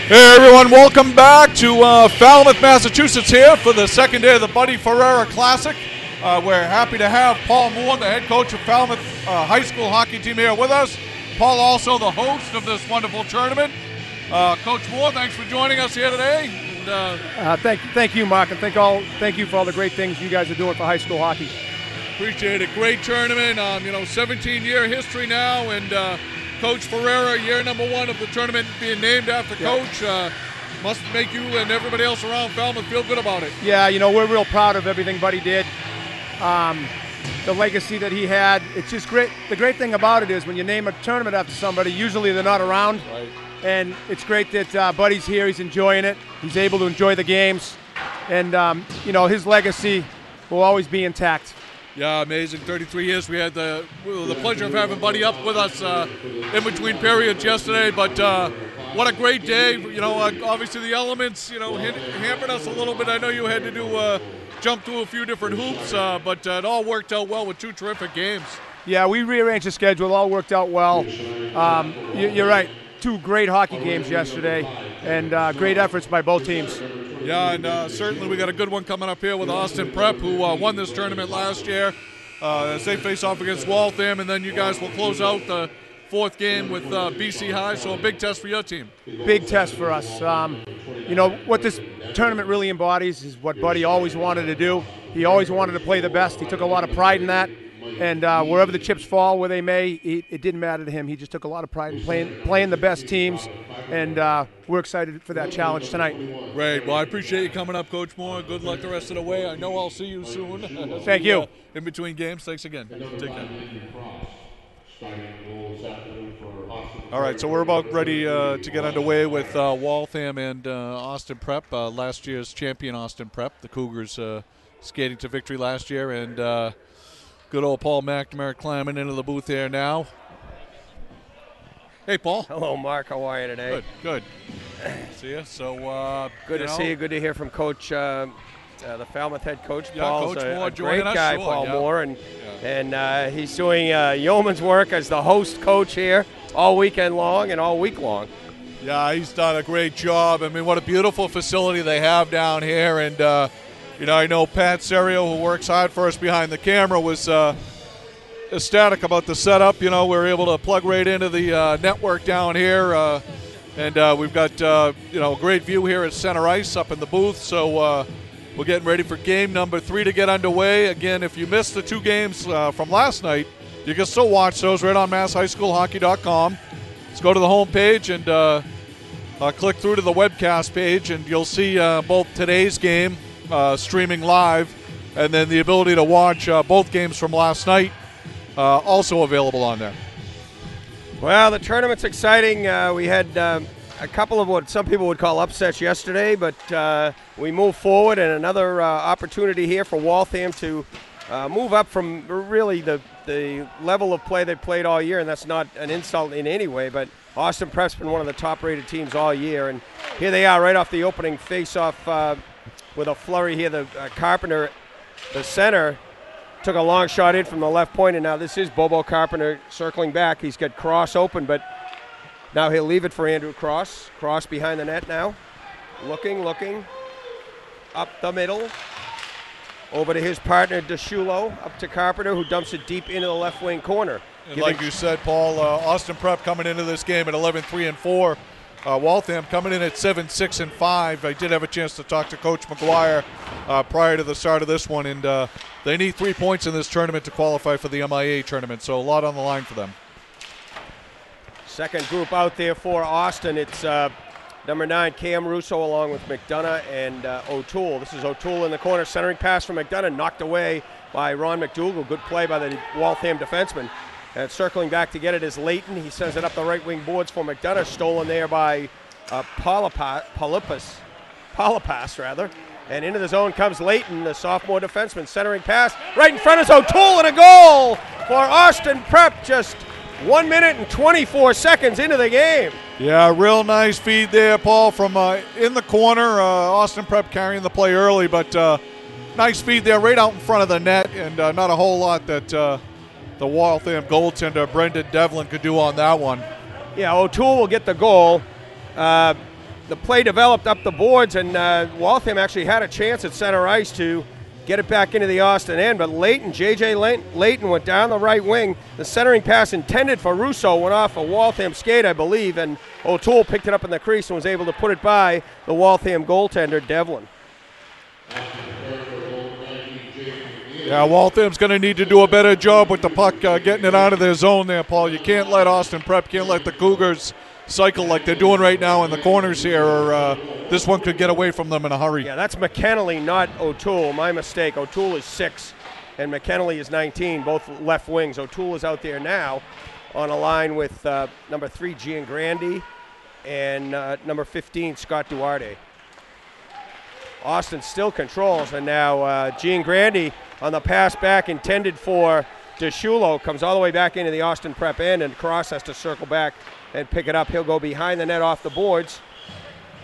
Hey everyone, welcome back to Falmouth, Massachusetts here for the second day of the Buddy Ferreira Classic. We're happy to have Paul Moore, the head coach of Falmouth high school hockey team, here with us. Paul, also the host of this wonderful tournament. Coach Moore, thanks for joining us here today. And, thank you, Mark, and thank you for all the great things you guys are doing for high school hockey. Appreciate it. Great tournament. 17-year history now, and Coach Ferreira, year number 1 of the tournament, being named after Coach. Must make you and everybody else around Falmouth feel good about it. Yeah, we're real proud of everything Buddy did. The legacy that he had, it's just great. The great thing about it is when you name a tournament after somebody, usually they're not around. Right. And it's great that Buddy's here, he's enjoying it, he's able to enjoy the games, and his legacy will always be intact. Yeah, amazing. 33 years. We had the pleasure of having Buddy up with us in between periods yesterday, but what a great day. Obviously the elements, hampered us a little bit. I know you had to jump through a few different hoops, but it all worked out well with 2 terrific games. Yeah, we rearranged the schedule. It all worked out well. You're right. 2 great hockey games yesterday, and great efforts by both teams. Yeah, and certainly we got a good one coming up here with Austin Prep, who won this tournament last year as they face off against Waltham, and then you guys will close out the 4th game with BC High, so a big test for your team. Big test for us. What this tournament really embodies is what Buddy always wanted to do. He always wanted to play the best. He took a lot of pride in that. And wherever the chips fall, where they may, it didn't matter to him. He just took a lot of pride in playing the best teams, and we're excited for that challenge tonight. Great. Well, I appreciate you coming up, Coach Moore. Good luck the rest of the way. I know I'll see you soon. Thank you. In between games. Thanks again. Take care. All right, so we're about ready to get underway with Waltham and Austin Prep, last year's champion Austin Prep. The Cougars skating to victory last year, and good old Paul McNamara climbing into the booth here now. Hey, Paul. Hello, Mark. How are you today? Good. See you. So good to see you. Good to hear from Coach, the Falmouth head coach. Yeah, Paul's Coach Moore a great us, guy, sure, Paul yeah. Moore, and he's doing yeoman's work as the host coach here all weekend long and all week long. Yeah, he's done a great job. I mean, what a beautiful facility they have down here, and I know Pat Serio, who works hard for us behind the camera, was ecstatic about the setup. We were able to plug right into the network down here, and we've got a great view here at center ice up in the booth. So we're getting ready for game number 3 to get underway. Again, if you missed the 2 games from last night, you can still watch those right on MassHighSchoolHockey.com. Let's go to the home page and click through to the webcast page, and you'll see both today's game streaming live, and then the ability to watch both games from last night also available on there. Well, the tournament's exciting. We had a couple of what some people would call upsets yesterday, but we move forward, and another opportunity here for Waltham to move up from really the level of play they played all year, and that's not an insult in any way, but Austin Prep's been one of the top-rated teams all year, and here they are right off the opening face-off with a flurry here. The Carpenter, the center, took a long shot in from the left point, and now this is Bobo Carpenter circling back. He's got Cross open, but now he'll leave it for Andrew Cross. Cross behind the net now. Looking. Up the middle. Over to his partner, DeShulo. Up to Carpenter, who dumps it deep into the left wing corner. And like you said, Paul, Austin Prep coming into this game at 11-3-4. Waltham coming in at 7-6-5. I did have a chance to talk to Coach McGuire prior to the start of this one, and they need 3 points in this tournament to qualify for the MIA tournament, so a lot on the line for them. Second group out there for Austin. It's number 9, Cam Russo, along with McDonough and O'Toole. This is O'Toole in the corner, centering pass from McDonough, knocked away by Ron McDougall. Good play by the Waltham defenseman. And circling back to get it is Leighton. He sends it up the right wing boards for McDonough. Stolen there by Polipas. And into the zone comes Leighton, the sophomore defenseman. Centering pass. Right in front is O'Toole, and a goal for Austin Prep. Just 1 minute and 24 seconds into the game. Yeah, real nice feed there, Paul, from in the corner. Austin Prep carrying the play early, but nice feed there right out in front of the net, and not a whole lot that the Waltham goaltender Brendan Devlin could do on that one. Yeah, O'Toole will get the goal. the play developed up the boards, and Waltham actually had a chance at center ice to get it back into the Austin end, but J.J. Layton went down the right wing. The centering pass intended for Russo went off a Waltham skate, I believe, and O'Toole picked it up in the crease and was able to put it by the Waltham goaltender, Devlin. Yeah, Waltham's going to need to do a better job with the puck, getting it out of their zone there, Paul. You can't let Austin Prep, can't let the Cougars cycle like they're doing right now in the corners here, or this one could get away from them in a hurry. Yeah, that's McKennelly, not O'Toole. My mistake. O'Toole is 6, and McKennelly is 19, both left wings. O'Toole is out there now on a line with number 3, Giangrandi, and number 15, Scott Duarte. Austin still controls, and now Giangrandi on the pass back intended for DeShulo comes all the way back into the Austin Prep end, and Cross has to circle back and pick it up. He'll go behind the net off the boards,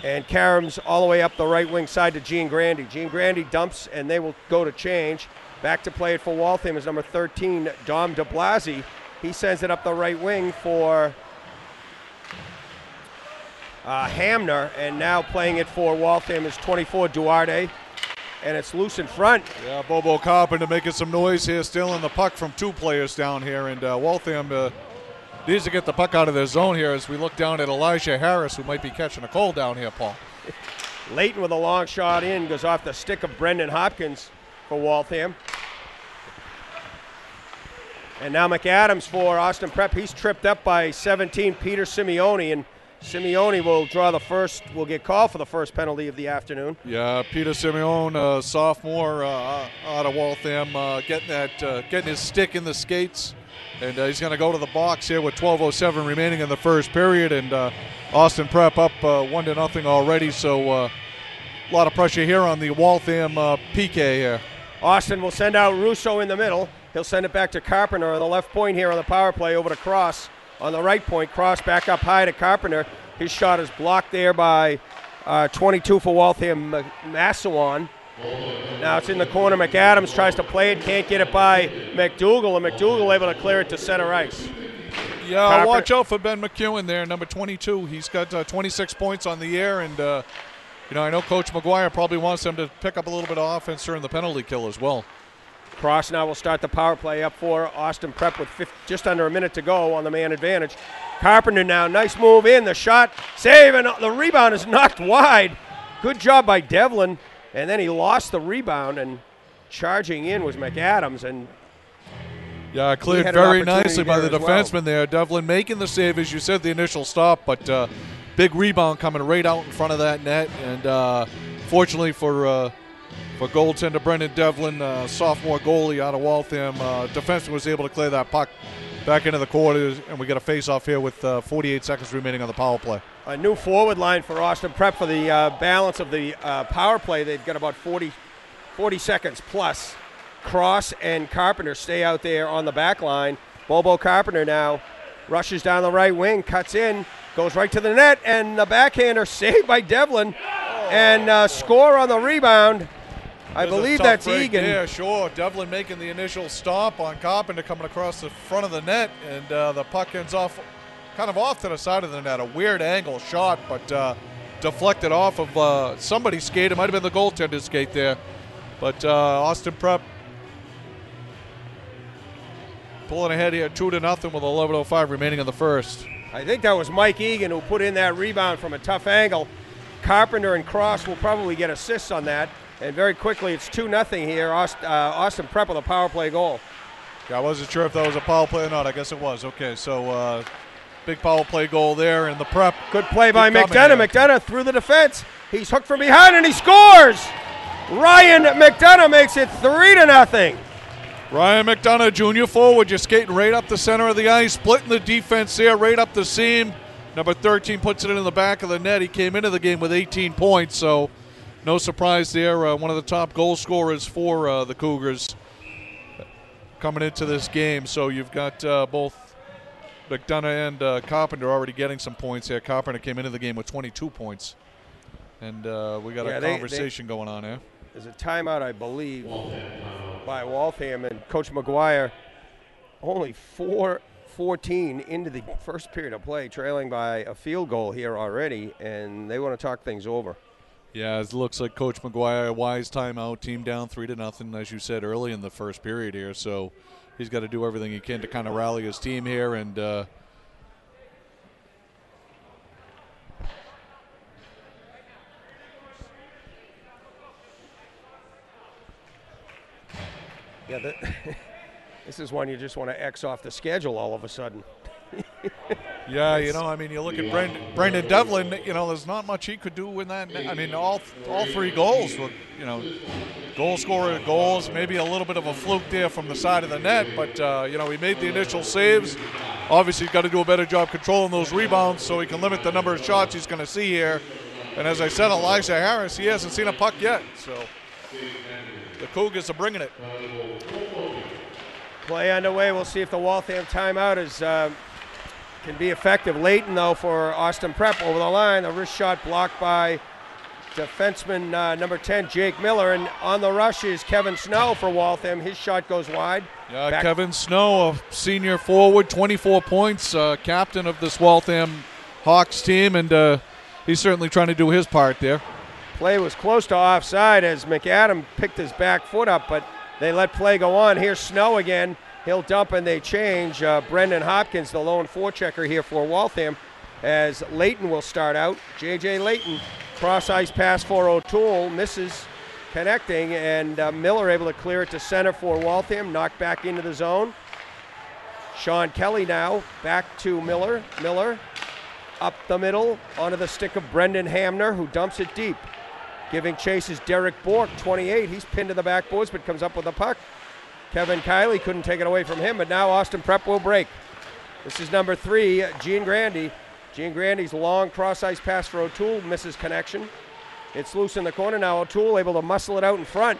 and Karam's all the way up the right wing side to Giangrandi. Giangrandi dumps, and they will go to change. Back to play it for Waltham is number 13, Dom DeBlasi. He sends it up the right wing for Hamner, and now playing it for Waltham is 24, Duarte, and it's loose in front. Yeah, Bobo Carpenter making some noise here, stealing the puck from 2 players down here, and Waltham needs to get the puck out of their zone here as we look down at Elijah Harris, who might be catching a cold down here, Paul. Layton with a long shot in, goes off the stick of Brendan Hopkins for Waltham. And now McAdams for Austin Prep. He's tripped up by 17, Peter Simeone, and Simeone will draw the first, will get called for the first penalty of the afternoon. Yeah, Peter Simeone, sophomore out of Waltham, getting his stick in the skates. And he's going to go to the box here with 12:07 remaining in the first period. And Austin Prep up 1-0 already. So a lot of pressure here on the Waltham PK here. Austin will send out Russo in the middle. He'll send it back to Carpenter on the left point here on the power play over to Cross. On the right point, Cross back up high to Carpenter. His shot is blocked there by 22 for Waltham, Massawan. Now it's in the corner. McAdams tries to play it, can't get it by McDougal, and McDougal able to clear it to center ice. Yeah, watch out for Ben McEwen there, number 22. He's got 26 points on the year, and I know Coach McGuire probably wants him to pick up a little bit of offense during the penalty kill as well. Cross now will start the power play up for Austin Prep with just under a minute to go on the man advantage. Carpenter now, nice move in, the shot, save, and the rebound is knocked wide. Good job by Devlin, and then he lost the rebound, and charging in was McAdams, and yeah, cleared very nicely by the defenseman there. Devlin making the save, as you said, the initial stop, but big rebound coming right out in front of that net, and fortunately for goaltender Brendan Devlin, sophomore goalie out of Waltham, defenseman was able to clear that puck back into the quarters, and we got a face-off here with 48 seconds remaining on the power play. A new forward line for Austin Prep for the balance of the power play. They've got about 40 seconds plus. Cross and Carpenter stay out there on the back line. Bobo Carpenter now rushes down the right wing, cuts in, goes right to the net, and the backhander saved by Devlin, and score on the rebound. I believe that's Egan. Yeah, sure. Devlin making the initial stop on Carpenter coming across the front of the net, and the puck ends off kind of off to the side of the net. A weird angle shot, but deflected off of somebody's skate. It might have been the goaltender's skate there. But Austin Prep pulling ahead here 2-0 with 11:05 remaining in the first. I think that was Mike Egan who put in that rebound from a tough angle. Carpenter and Cross will probably get assists on that. And very quickly, it's 2-0 here. Austin Prep with a power play goal. Yeah, I wasn't sure if that was a power play or not. I guess it was. Okay, so big power play goal there, and the Prep. Good play by McDonough. McDonough through the defense. He's hooked from behind, and he scores! Ryan McDonough makes it 3-0. Ryan McDonough, junior forward, just skating right up the center of the ice, splitting the defense there, right up the seam. Number 13 puts it in the back of the net. He came into the game with 18 points, so no surprise there. One of the top goal scorers for the Cougars coming into this game. So you've got both McDonough and Carpenter already getting some points here. Carpenter came into the game with 22 points. And we got a conversation going on here. There's a timeout, I believe, by Waltham, and Coach McGuire. Only 12:14 into the first period of play, trailing by a field goal here already, and they want to talk things over. Yeah, it looks like Coach McGuire, a wise timeout, team down 3-0, as you said early in the first period here. So he's got to do everything he can to kind of rally his team here. And yeah, this is one you just want to X off the schedule all of a sudden. Yeah, you know, I mean, you look at Brendan Devlin, you know, there's not much he could do in that. I mean, all three goals were, you know, goal scorer goals, maybe a little bit of a fluke there from the side of the net, but, you know, he made the initial saves. Obviously, he's got to do a better job controlling those rebounds so he can limit the number of shots he's going to see here. And as I said, Elijah Harris, he hasn't seen a puck yet, so the Cougars are bringing it. Play underway. We'll see if the Waltham timeout is can be effective. Leighton, though, for Austin Prep over the line. A wrist shot blocked by defenseman number 10, Jake Miller. And on the rush is Kevin Snow for Waltham. His shot goes wide. Yeah, Kevin Snow, a senior forward, 24 points, captain of this Waltham Hawks team, and he's certainly trying to do his part there. Play was close to offside as McAdam picked his back foot up, but they let play go on. Here's Snow again. He'll dump and they change. Brendan Hopkins, the lone forechecker here for Waltham, as Leighton will start out. J.J. Leighton, cross-ice pass for O'Toole, misses connecting, and Miller able to clear it to center for Waltham, knocked back into the zone. Sean Kelly now back to Miller. Miller up the middle onto the stick of Brendan Hamner, who dumps it deep. Giving chase is Derek Bork, 28. He's pinned to the backboards but comes up with the puck. Kevin Kiley couldn't take it away from him, but now Austin Prep will break. This is number 3, Gene Grandy. Gene Grandy's long cross-ice pass for O'Toole misses connection. It's loose in the corner now. O'Toole able to muscle it out in front.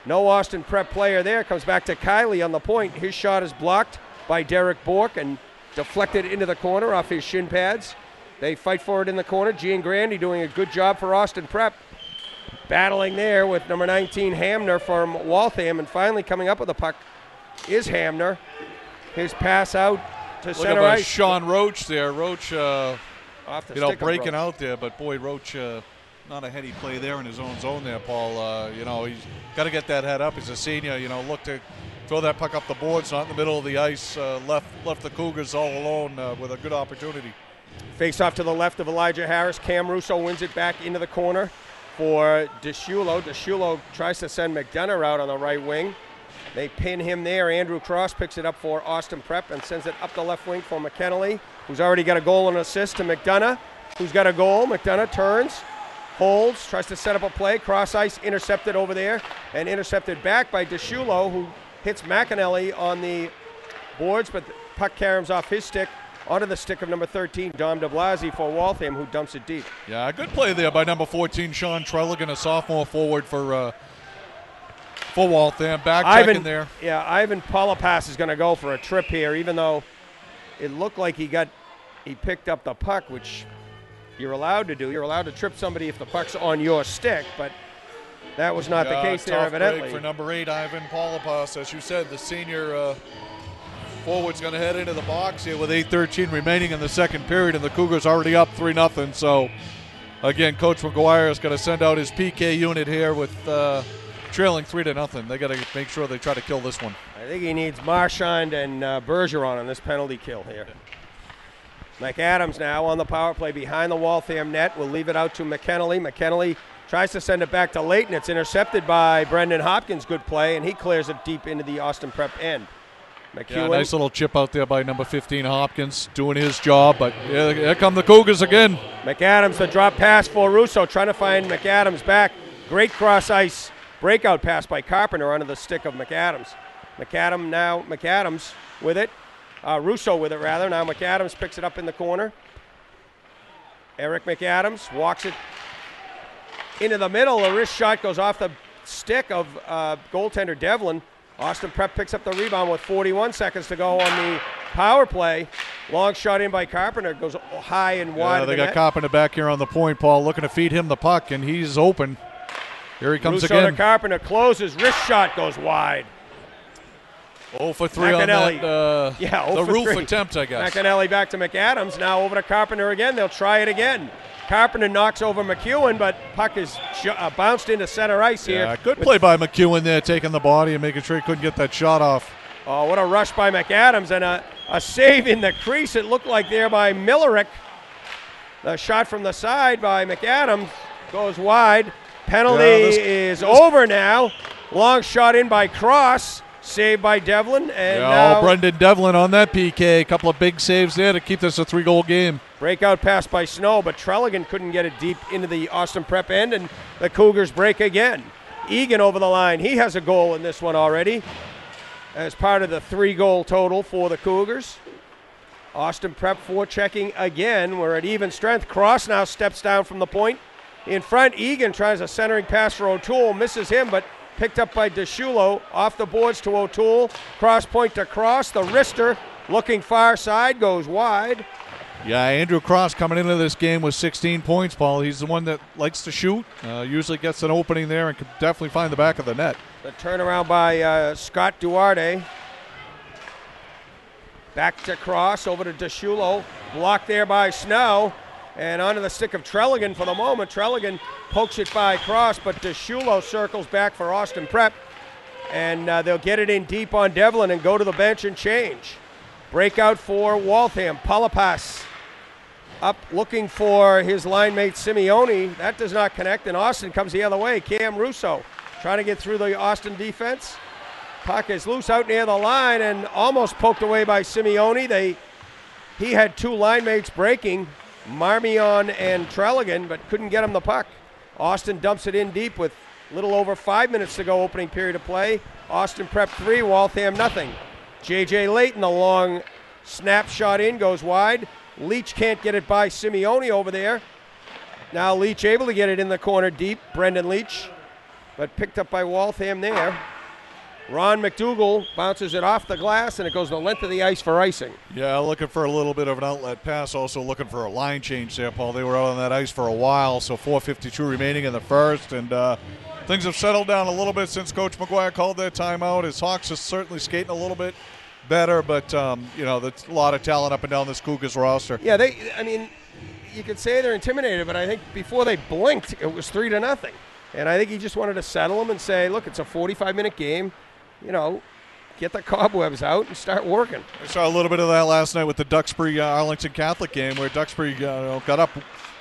No Austin Prep player there. Comes back to Kiley on the point. His shot is blocked by Derek Bork and deflected into the corner off his shin pads. They fight for it in the corner. Gene Grandy doing a good job for Austin Prep. Battling there with number 19, Hamner from Waltham, and finally coming up with the puck is Hamner. His pass out to center ice. Sean Roach there. Roach, off the you know, breaking out there, but boy, Roach, not a heady play there in his own zone there, Paul. You know, he's got to get that head up. He's a senior, you know, look to throw that puck up the boards, not in the middle of the ice. Left the Cougars all alone with a good opportunity. Face off to the left of Elijah Harris. Cam Russo wins it back into the corner for DeShulo. DeShulo tries to send McDonough out on the right wing. They pin him there. Andrew Cross picks it up for Austin Prep and sends it up the left wing for McKennelly, who's already got a goal and an assist, to McDonough, who's got a goal. McDonough turns, holds, tries to set up a play. Cross ice intercepted over there and intercepted back by DeShulo, who hits McAnally on the boards, but the puck caroms off his stick onto the stick of number 13, Dom DeBlasi for Waltham, who dumps it deep. Yeah, good play there by number 14, Sean Trelligan, a sophomore forward for Waltham. Back checking there. Yeah, Ivan Polapas is going to go for a trip here, even though it looked like he picked up the puck, which you're allowed to do. You're allowed to trip somebody if the puck's on your stick, but that was not the case there, evidently. Break for number 8, Ivan Polapas. As you said, the senior forward's going to head into the box here with 8:13 remaining in the second period, and the Cougars already up 3-0. So, again, Coach McGuire is going to send out his PK unit here with trailing 3-0. They got to make sure they try to kill this one. I think he needs Marchand and Bergeron on this penalty kill here. McAdams now on the power play behind the Waltham net. Will leave it out to McKennelly. McKennelly tries to send it back to Leighton. It's intercepted by Brendan Hopkins. Good play, and he clears it deep into the Austin Prep end. Yeah, nice little chip out there by number 15, Hopkins, doing his job. But here come the Cougars again. McAdams, the drop pass for Russo, trying to find McAdams back. Great cross-ice breakout pass by Carpenter onto the stick of McAdams. McAdams with it. Russo with it, rather. Now McAdams picks it up in the corner. Eric McAdams walks it into the middle. A wrist shot goes off the stick of goaltender Devlin. Austin Prep picks up the rebound with 41 seconds to go on the power play. Long shot in by Carpenter, goes high and wide. Yeah, they got Carpenter back here on the point, Paul, looking to feed him the puck, and he's open. Here he comes Russo again. To Carpenter closes, wrist shot goes wide. 0 for 3 on McAnally. that, Yeah, the 0 for roof 3. attempt, I guess. McAnally back to McAdams. Now over to Carpenter again. They'll try it again. Carpenter knocks over McEwen, but puck is bounced into center ice here. Yeah, good play by McEwen there, taking the body and making sure he couldn't get that shot off. Oh, what a rush by McAdams, and a save in the crease, it looked like there by Millerick. The shot from the side by McAdams goes wide. Penalty is over now. Long shot in by Cross. Saved by Devlin. And now Brendan Devlin on that PK. A couple of big saves there to keep this a 3-goal game. Breakout pass by Snow, but Trelligan couldn't get it deep into the Austin Prep end, and the Cougars break again. Egan over the line. He has a goal in this one already as part of the 3-goal total for the Cougars. Austin Prep forechecking again. We're at even strength. Cross now steps down from the point. In front, Egan tries a centering pass for O'Toole. Misses him, but picked up by DeShulo. Off the boards to O'Toole. Cross point to Cross. The wrister looking far side goes wide. Yeah, Andrew Cross coming into this game with 16 points, Paul. He's the one that likes to shoot. Usually gets an opening there and could definitely find the back of the net. The turnaround by Scott Duarte. Back to Cross, over to DeShulo. Blocked there by Snow. And onto the stick of Trelligan for the moment. Trelligan pokes it by Cross, but DeShulo circles back for Austin Prep. And they'll get it in deep on Devlin and go to the bench and change. Breakout for Waltham. Palapas up looking for his line mate Simeone. That does not connect, and Austin comes the other way. Cam Russo trying to get through the Austin defense. Puck is loose out near the line and almost poked away by Simeone. He had two line mates breaking, Marmion and Trelligan, but couldn't get him the puck. Austin dumps it in deep with a little over 5 minutes to go, opening period of play. Austin Prep 3, Waltham nothing. J.J. Layton, the long snapshot in, goes wide. Leach can't get it by Simeone over there. Now Leach able to get it in the corner deep, Brendan Leach, but picked up by Waltham there. Ron McDougall bounces it off the glass, and it goes the length of the ice for icing. Yeah, looking for a little bit of an outlet pass, also looking for a line change there, Paul. They were out on that ice for a while, so 4:52 remaining in the first, and things have settled down a little bit since Coach McGuire called that timeout. His Hawks are certainly skating a little bit better, but, there's a lot of talent up and down this Cougars roster. Yeah, you could say they're intimidated, but I think before they blinked, it was 3-0. And I think he just wanted to settle them and say, look, it's a 45-minute game. Get the cobwebs out and start working. I saw a little bit of that last night with the Duxbury-Arlington Catholic game, where Duxbury got up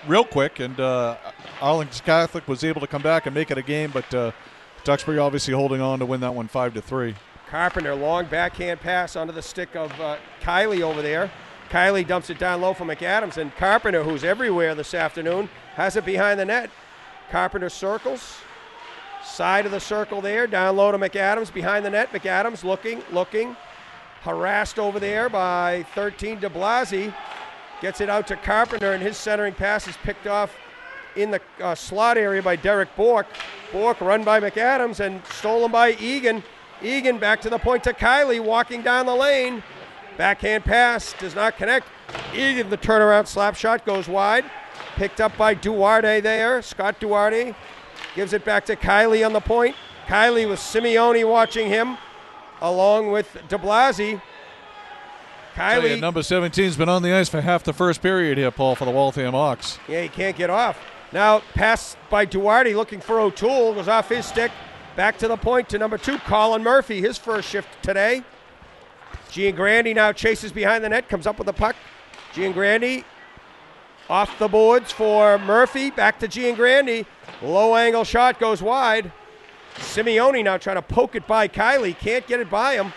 real quick, and Arlington Catholic was able to come back and make it a game, but Duxbury obviously holding on to win that one 5-3. Carpenter, long backhand pass onto the stick of Kiley over there. Kiley dumps it down low for McAdams, and Carpenter, who's everywhere this afternoon, has it behind the net. Carpenter circles. Side of the circle there, down low to McAdams, behind the net. McAdams looking, harassed over there by 13 de Blasi. Gets it out to Carpenter, and his centering pass is picked off in the slot area by Derek Bork. Bork run by McAdams and stolen by Egan. Egan back to the point to Kiley, walking down the lane. Backhand pass does not connect. Egan, the turnaround slap shot goes wide. Picked up by Duarte there, Scott Duarte. Gives it back to Kiley on the point. Kiley with Simeone watching him, along with de Blasi. Kiley, number 17's been on the ice for half the first period here, Paul, for the Waltham Hawks. Yeah, he can't get off. Now, pass by Duarte looking for O'Toole, goes off his stick. Back to the point to number 2, Colin Murphy, his first shift today. Giangrandi now chases behind the net, comes up with the puck. Giangrandi off the boards for Murphy, back to Giangrandi. Low angle shot goes wide. Simeone now trying to poke it by Kiley, can't get it by him.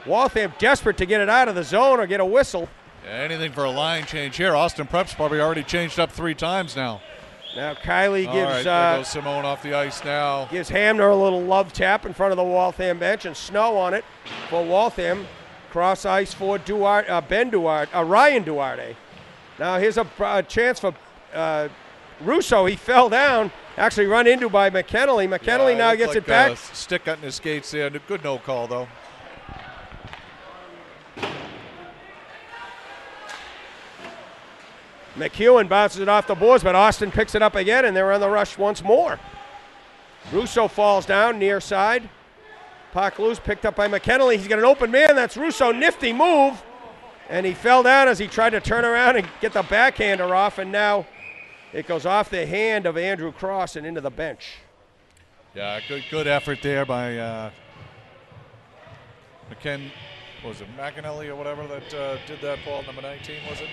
Waltham desperate to get it out of the zone or get a whistle. Yeah, anything for a line change here. Austin Prep's probably already changed up 3 times now. Now Kiley gives all right, there goes Simone off the ice now. Gives Hamner a little love tap in front of the Waltham bench, and Snow on it for Waltham. Cross ice for Ryan Duarte. Now here's a chance for Russo. He fell down, actually run into by McKennelly. McKennelly now gets it back. Stick got in his skates there. Good no call, though. McEwen bounces it off the boards, but Austin picks it up again, and they're on the rush once more. Russo falls down near side. Puck loose, picked up by McKinley. He's got an open man. That's Russo. Nifty move. And he fell down as he tried to turn around and get the backhander off. And now it goes off the hand of Andrew Cross and into the bench. Yeah, good effort there by was it McAnally or whatever that did that ball, number 19, was it?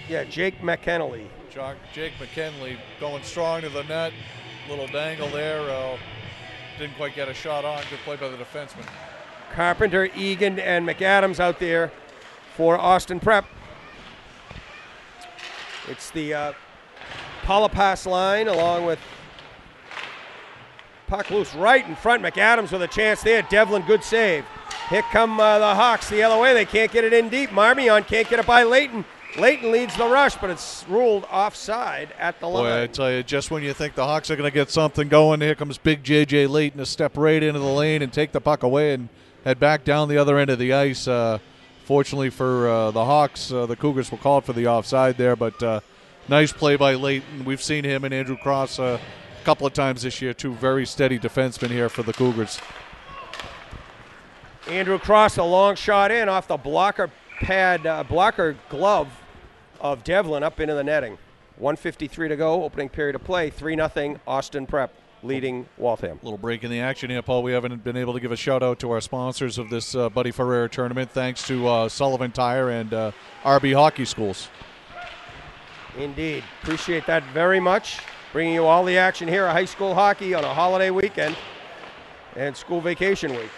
Yeah, Jake McKinley. Jake McKinley going strong to the net. Little dangle there. Didn't quite get a shot on. Good play by the defenseman. Carpenter, Egan, and McAdams out there for Austin Prep. It's the Palapas line along with puck loose right in front. McAdams with a chance there. Devlin, good save. Here come the Hawks the other way. They can't get it in deep. Marmion can't get it by Layton. Layton leads the rush, but it's ruled offside at the line. Boy, I tell you, just when you think the Hawks are going to get something going, here comes big J.J. Layton to step right into the lane and take the puck away and head back down the other end of the ice. Fortunately for the Hawks, the Cougars were called for the offside there, but nice play by Layton. We've seen him and Andrew Cross a couple of times this year, two very steady defensemen here for the Cougars. Andrew Cross, a long shot in off the blocker glove of Devlin up into the netting. 1:53 to go, opening period of play. 3-0 Austin Prep leading Waltham. Little break in the action here, Paul. We haven't been able to give a shout out to our sponsors of this Buddy Ferrer tournament. Thanks to Sullivan Tire and RB Hockey Schools. Indeed. Appreciate that very much. Bringing you all the action here at high school hockey on a holiday weekend and school vacation week.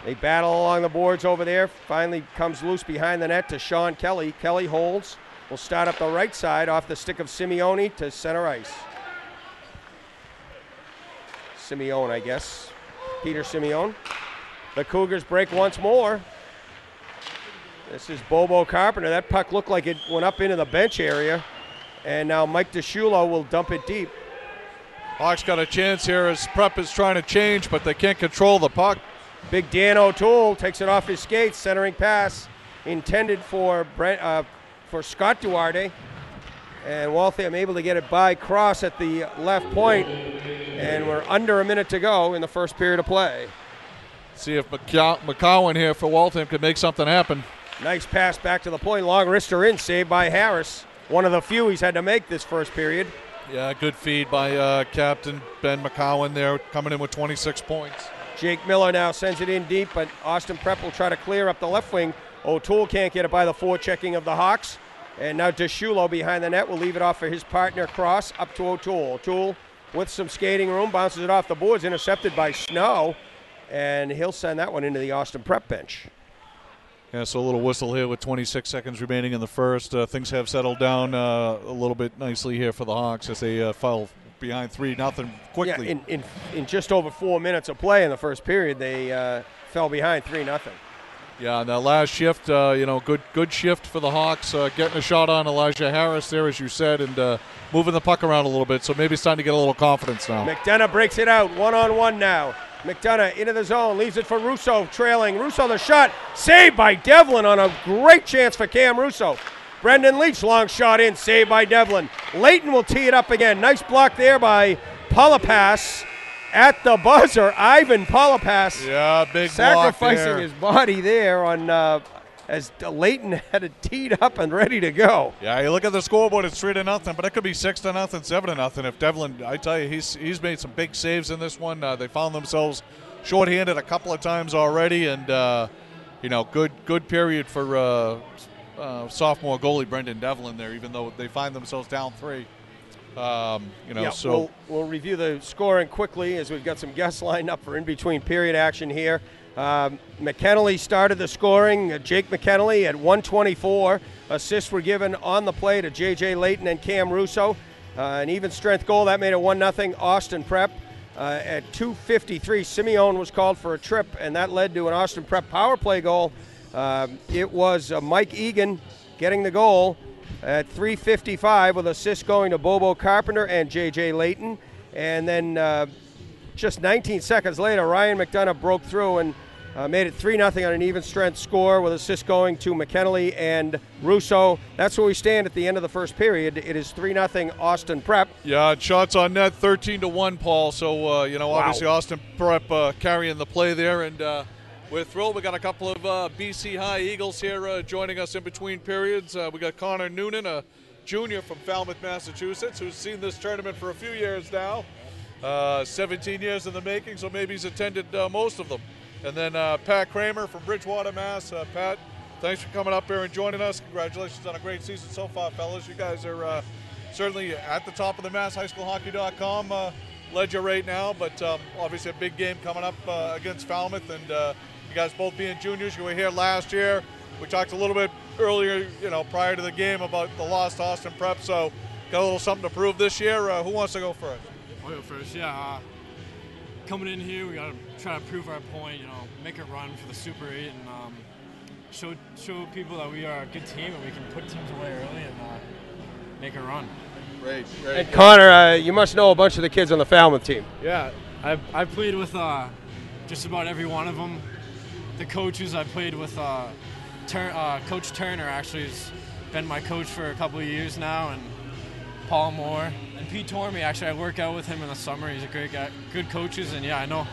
They battle along the boards over there. Finally comes loose behind the net to Sean Kelly. Kelly holds. Will start up the right side off the stick of Simeone to center ice. Simeone, I guess. Peter Simeone. The Cougars break once more. This is Bobo Carpenter. That puck looked like it went up into the bench area. And now Mike DeShulo will dump it deep. Hawks got a chance here as Prep is trying to change, but they can't control the puck. Big Dan O'Toole takes it off his skates. Centering pass intended for Scott Duarte. And Waltham able to get it by Cross at the left point. And we're under a minute to go in the first period of play. See if McCowan here for Waltham can make something happen. Nice pass back to the point. Long wrister in, saved by Harris. One of the few he's had to make this first period. Yeah, good feed by Captain Ben McCowan there, coming in with 26 points. Jake Miller now sends it in deep, but Austin Prep will try to clear up the left wing. O'Toole can't get it by the forechecking of the Hawks. And now DeShulo behind the net will leave it off for his partner Cross up to O'Toole. O'Toole with some skating room, bounces it off the boards, intercepted by Snow. And he'll send that one into the Austin Prep bench. Yeah, so a little whistle here with 26 seconds remaining in the first. Things have settled down a little bit nicely here for the Hawks as they fell behind 3-0 quickly. Yeah, in just over 4 minutes of play in the first period, they fell behind 3-0. Yeah, and that last shift, good shift for the Hawks, getting a shot on Elijah Harris there, as you said, and moving the puck around a little bit. So maybe it's time to get a little confidence now. McDonough breaks it out, one-on-one now. McDonough into the zone, leaves it for Russo, trailing. Russo the shot, saved by Devlin on a great chance for Cam Russo. Brendan Leach, long shot in, saved by Devlin. Layton will tee it up again. Nice block there by Palapas at the buzzer. Ivan Palapas, yeah, big sacrificing block there. His body there on as Layton had it teed up and ready to go. Yeah, you look at the scoreboard, it's 3-0, but it could be 6-0, 7-0 if Devlin. I tell you, he's made some big saves in this one. They found themselves shorthanded a couple of times already, and good period for sophomore goalie Brendan Devlin there, even though they find themselves down 3. So we'll review the scoring quickly as we've got some guests lined up for in-between period action here. McKinley started the scoring. Jake McKinley at 1:24. Assists were given on the play to J.J. Layton and Cam Russo. An even strength goal that made it 1-0 Austin Prep. At 2:53, Simeone was called for a trip, and that led to an Austin Prep power play goal. It was Mike Egan getting the goal at 3:55 with assists going to Bobo Carpenter and J.J. Layton. And then just 19 seconds later, Ryan McDonough broke through and Made it 3-0 on an even strength score with assists going to McKinley and Russo. That's where we stand at the end of the first period. It is 3-0 Austin Prep. Yeah, shots on net 13-1, Paul. So, Wow. obviously Austin Prep carrying the play there. And we're thrilled. We got a couple of BC High Eagles here joining us in between periods. We got Connor Noonan, a junior from Falmouth, Massachusetts, who's seen this tournament for a few years now. 17 years in the making, so maybe he's attended most of them. And then Pat Kramer from Bridgewater, Mass. Pat, thanks for coming up here and joining us. Congratulations on a great season so far, fellas. You guys are certainly at the top of the MassHighSchoolHockey.com ledger right now, but obviously a big game coming up against Falmouth. And you guys both being juniors, you were here last year. We talked a little bit earlier, prior to the game about the loss to Austin Prep, so got a little something to prove this year. Who wants to go first? I'll go first, yeah. Coming in here, we got to try to prove our point, make a run for the Super 8 and show people that we are a good team and we can put teams away early and make a run. Great. And Connor, you must know a bunch of the kids on the Falmouth team. Yeah, I played with just about every one of them. The coaches I played with, Coach Turner actually has been my coach for a couple of years now, and Paul Moore. And Pete Tormey, actually, I work out with him in the summer. He's a great guy, good coaches, and yeah, I know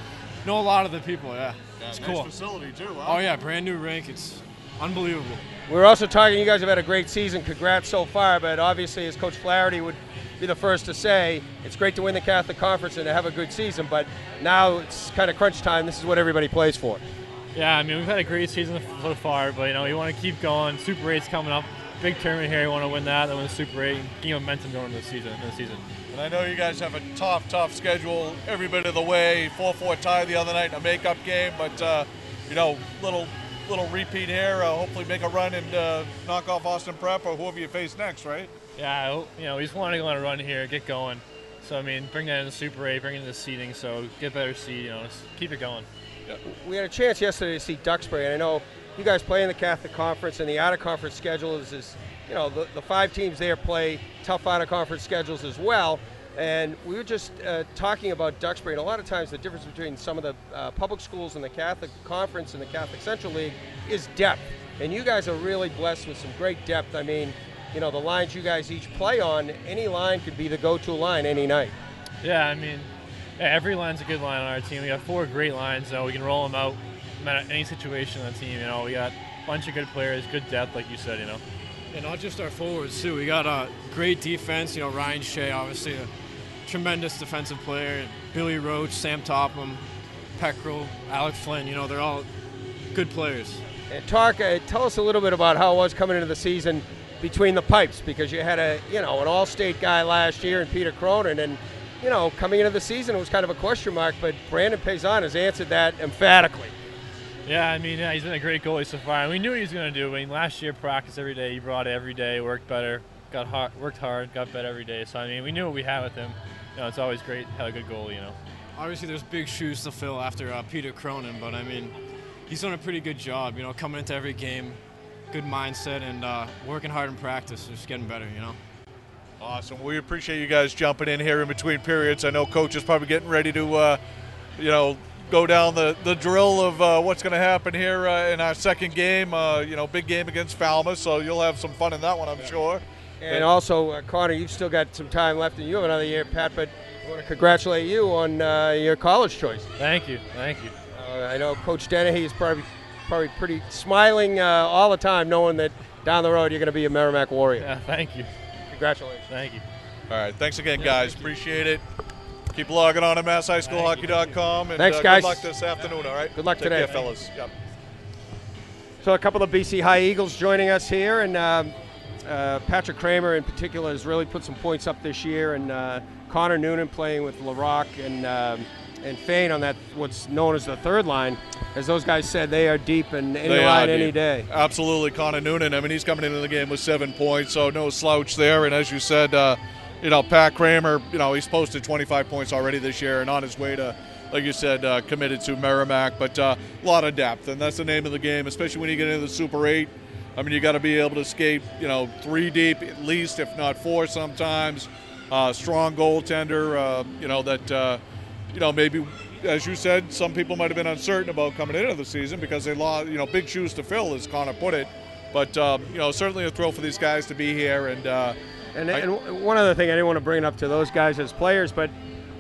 a lot of the people, yeah. It's nice cool. Facility too, huh? Oh yeah, brand new rink, it's unbelievable. We're also talking, you guys have had a great season, congrats so far, but obviously as Coach Flaherty would be the first to say, it's great to win the Catholic Conference and to have a good season, but now it's kind of crunch time, this is what everybody plays for. Yeah, I mean, we've had a great season so far, but we want to keep going. Super 8's coming up. Big tournament here. We want to win that, then win the Super 8, and keep momentum going into the season. And I know you guys have a tough schedule every bit of the way. 4-4 tie the other night in a makeup game, but little repeat here. Hopefully make a run and knock off Austin Prep or whoever you face next, right? Yeah, we just want to go on a run here, get going. So I mean, bring that in the Super 8, bring it in the seeding, so get better seed. Just keep it going. Yeah. We had a chance yesterday to see Duxbury, and I know you guys play in the Catholic Conference, and the out-of-conference schedule is the 5 teams there play tough out-of-conference schedules as well. And we were just talking about Duxbury, and a lot of times the difference between some of the public schools in the Catholic Conference and the Catholic Central League is depth. And you guys are really blessed with some great depth. I mean, the lines you guys each play on, any line could be the go-to line any night. Yeah, I mean, every line's a good line on our team. We got 4 great lines, we can roll them out no matter any situation on the team. We got a bunch of good players, good depth, like you said, And not just our forwards, too. We got a great defense. Ryan Shea, obviously a tremendous defensive player. Billy Roach, Sam Topham, Peckrell, Alex Flynn. They're all good players. And tell us a little bit about how it was coming into the season between the pipes, because you had an all-state guy last year in Peter Cronin, and coming into the season it was kind of a question mark, but Brandon Payson has answered that emphatically. Yeah, I mean, he's been a great goalie so far, and we knew what he was going to do. I mean, last year practice every day, he brought it every day, worked better, worked hard, got better every day. So I mean, we knew what we had with him. It's always great to have a good goalie. Obviously, there's big shoes to fill after Peter Cronin, but I mean, he's done a pretty good job. Coming into every game, good mindset, and working hard in practice, just getting better. Awesome. We appreciate you guys jumping in here in between periods. I know Coach is probably getting ready to, go down the drill of what's going to happen here in our second game. Big game against Falmouth, so you'll have some fun in that one, I'm sure. And also, Connor, you've still got some time left, and you have another year, Pat, but I want to congratulate you on your college choice. Thank you. I know Coach Dennehy is probably pretty smiling all the time, knowing that down the road you're going to be a Merrimack Warrior. Yeah, thank you. Congratulations. Thank you. All right, thanks again, guys. Appreciate it. Keep logging on to MassHighSchoolHockey.com. And thanks, guys. Good luck this afternoon, all right? Good luck Take today. care, fellas. Yep. So a couple of BC High Eagles joining us here, and Patrick Kramer in particular has really put some points up this year, and Connor Noonan playing with LaRock and Fane on that what's known as the third line. As those guys said, they are deep in any line any day. Absolutely. Connor Noonan, I mean, he's coming into the game with 7 points, so no slouch there. And as you said, Pat Kramer, he's posted 25 points already this year and on his way to, like you said, committed to Merrimack. But a lot of depth, and that's the name of the game, especially when you get into the Super 8. I mean, you got to be able to skate, 3 deep at least, if not 4 sometimes. Strong goaltender, that maybe, as you said, some people might have been uncertain about coming into the season because they lost, big shoes to fill, as Connor put it. But, certainly a thrill for these guys to be here. And one other thing, I didn't want to bring it up to those guys as players, but,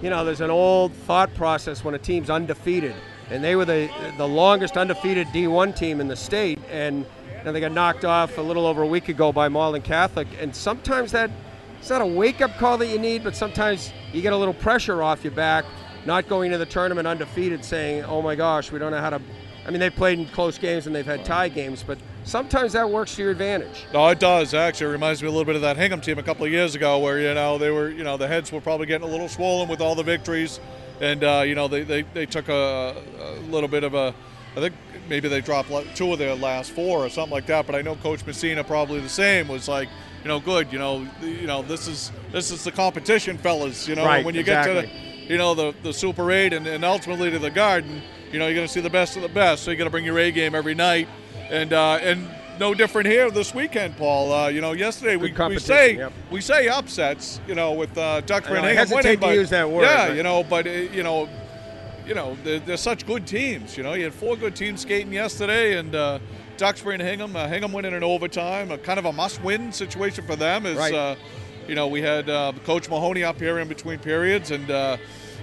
there's an old thought process when a team's undefeated. And they were the longest undefeated D1 team in the state. And they got knocked off a little over a week ago by Malden Catholic. And sometimes it's not a wake-up call that you need, but sometimes you get a little pressure off your back, not going to the tournament undefeated saying, oh my gosh, we don't know how to. I mean, they've played in close games and they've had tie games, but sometimes that works to your advantage. No, it does. Actually, it reminds me a little bit of that Hingham team a couple of years ago where, they were, the heads were probably getting a little swollen with all the victories. And, they took a little bit of I think maybe they dropped 2 of their last 4 or something like that. But I know Coach Messina probably the same, was like, good, this is the competition, fellas, Right, when you exactly. get to the Super 8 and ultimately to the Garden, you're going to see the best of the best. So you got to bring your A game every night, and no different here this weekend, Paul. Yesterday we say upsets, with Duxbury and Hingham winning. I hesitate to use that word. Yeah, but they're such good teams. You had 4 good teams skating yesterday, and Duxbury and Hingham. Hingham winning in overtime, a kind of a must-win situation for them. Right. We had Coach Mahoney up here in between periods, and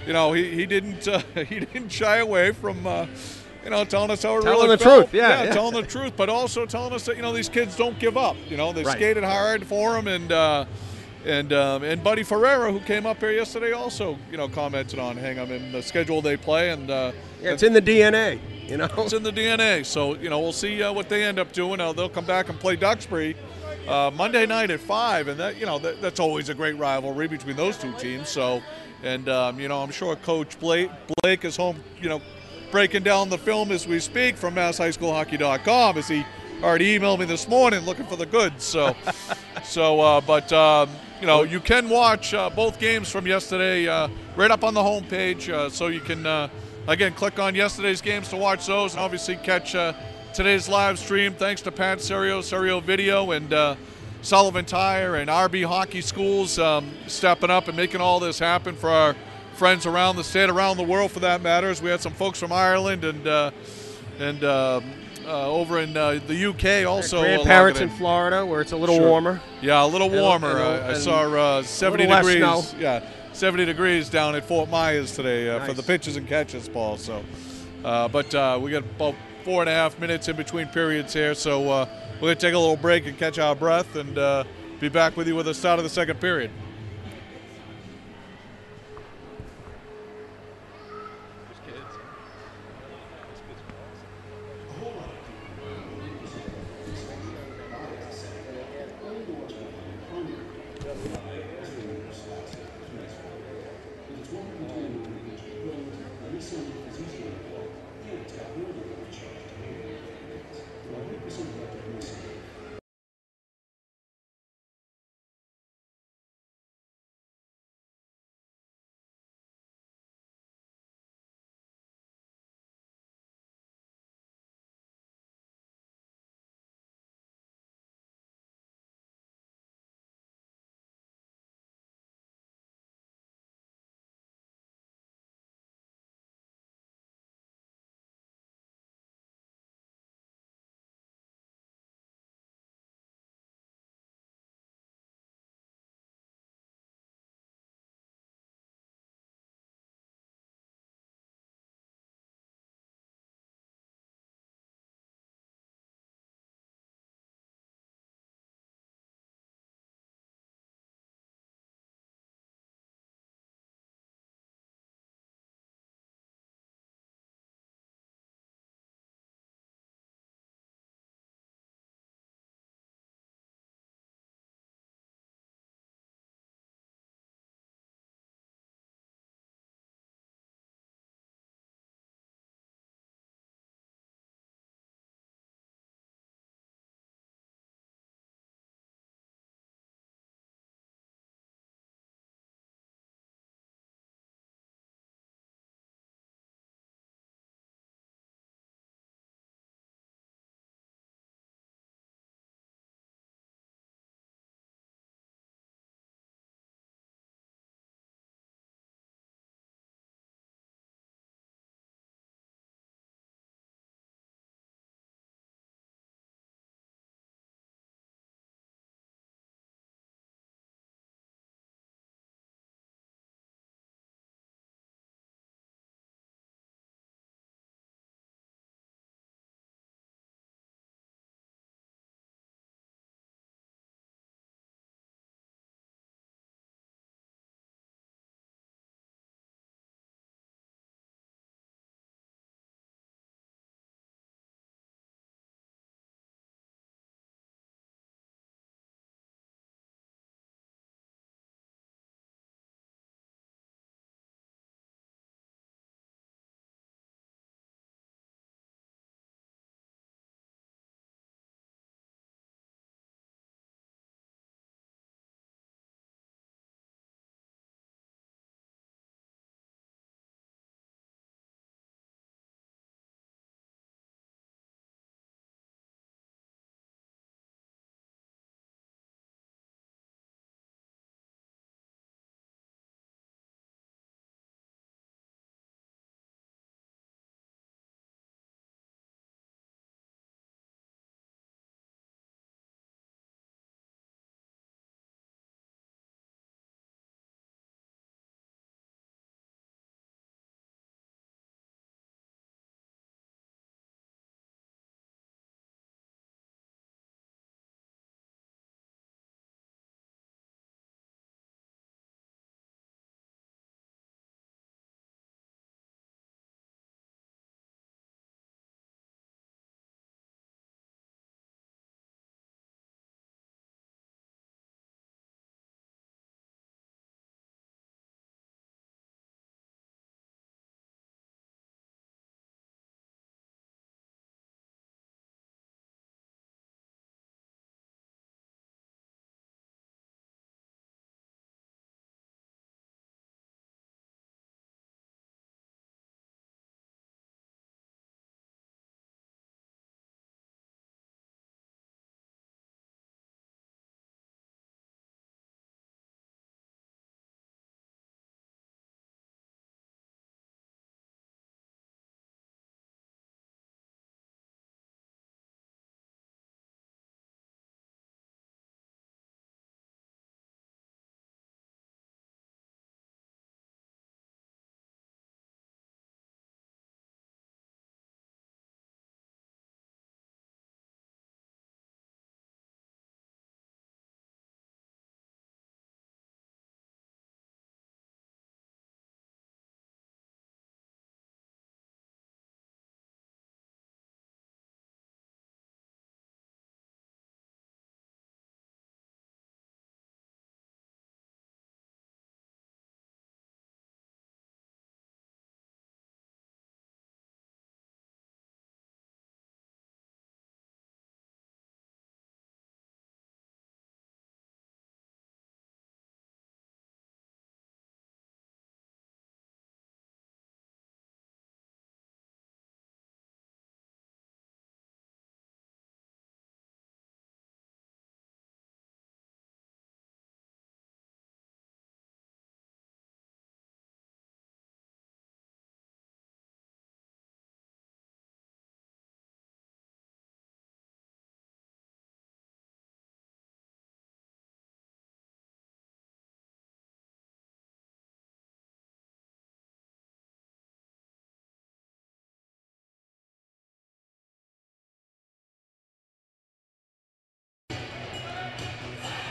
he didn't shy away from telling us how it really felt. Yeah, telling the truth, but also telling us that these kids don't give up. They skated hard for him, and Buddy Ferreira, who came up here yesterday, also commented on Hingham and the schedule they play, and it's in the DNA. It's in the DNA. So we'll see what they end up doing. They'll come back and play Duxbury Monday night at 5, and that's always a great rivalry between those two teams. So, and I'm sure Coach Blake is home, breaking down the film as we speak from MassHighSchoolHockey.com, as he already emailed me this morning looking for the goods. So, you can watch both games from yesterday right up on the homepage, so you can again click on yesterday's games to watch those, and obviously catch today's live stream. Thanks to Pat Serio Video, and Sullivan Tire and RB Hockey Schools stepping up and making all this happen for our friends around the state, around the world for that matter. We had some folks from Ireland and over in the UK also. Grandparents in Florida, where it's a little warmer. Yeah, a little warmer. I saw 70 degrees. Snow. Yeah, 70 degrees down at Fort Myers today Nice. for the pitches and catches, Paul. So, but we got about 4.5 minutes in between periods here, so we're going to take a little break and catch our breath, and be back with you with the start of the second period.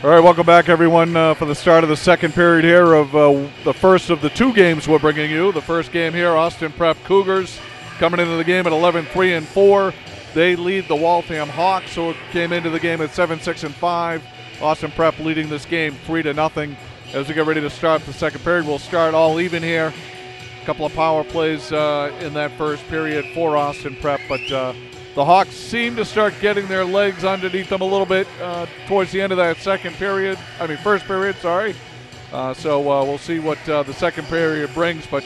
All right, welcome back, everyone, for the start of the second period here of the first of the two games we're bringing you. The first game here, Austin Prep Cougars coming into the game at 11-3-4. They lead the Waltham Hawks, who came into the game at 7-6-5. Austin Prep leading this game 3-0. As we get ready to start the second period, we'll start all even here. A couple of power plays in that first period for Austin Prep, but the Hawks seem to start getting their legs underneath them a little bit towards the end of that first period, sorry. So we'll see what the second period brings, but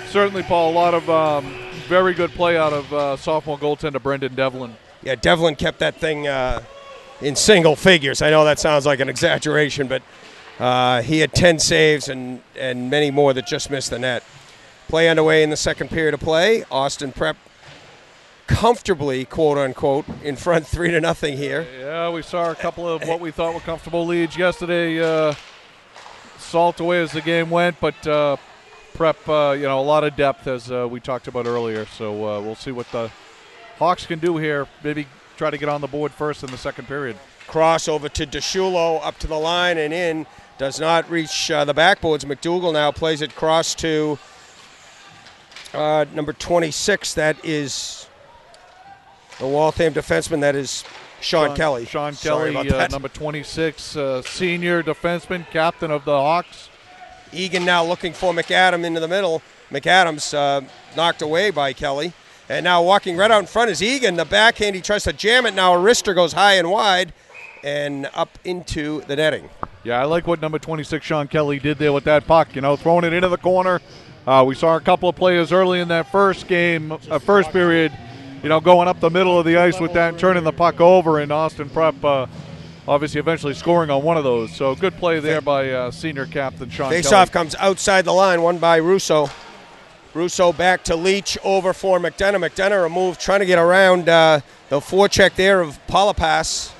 certainly, Paul, a lot of very good play out of sophomore goaltender Brendan Devlin. Yeah, Devlin kept that thing in single figures. I know that sounds like an exaggeration, but he had 10 saves and many more that just missed the net. Play underway in the second period of play. Austin Prep comfortably, quote-unquote, in front 3-0 here. Yeah, we saw a couple of what we thought were comfortable leads yesterday. Salt away as the game went, but Prep, a lot of depth as we talked about earlier. So we'll see what the Hawks can do here. Maybe try to get on the board first in the second period. Cross over to DeShulo, up to the line and in. Does not reach the backboards. McDougal now plays it cross to number 26. That is the Waltham defenseman. That is Sean Kelly. Sean Kelly, number 26, senior defenseman, captain of the Hawks. Egan now looking for McAdams into the middle. McAdams knocked away by Kelly. And now walking right out in front is Egan. The backhand, he tries to jam it. Now a wrister goes high and wide and up into the netting. Yeah, I like what number 26 Sean Kelly did there with that puck, throwing it into the corner. We saw a couple of players early in that first period, going up the middle of the ice with that and turning the puck over, and Austin Prep obviously eventually scoring on one of those. So good play there by senior captain Sean Kelly. Face-off comes outside the line, won by Russo. Russo back to Leach, over for McDonough. McDonough removed, trying to get around the forecheck there of Palapas.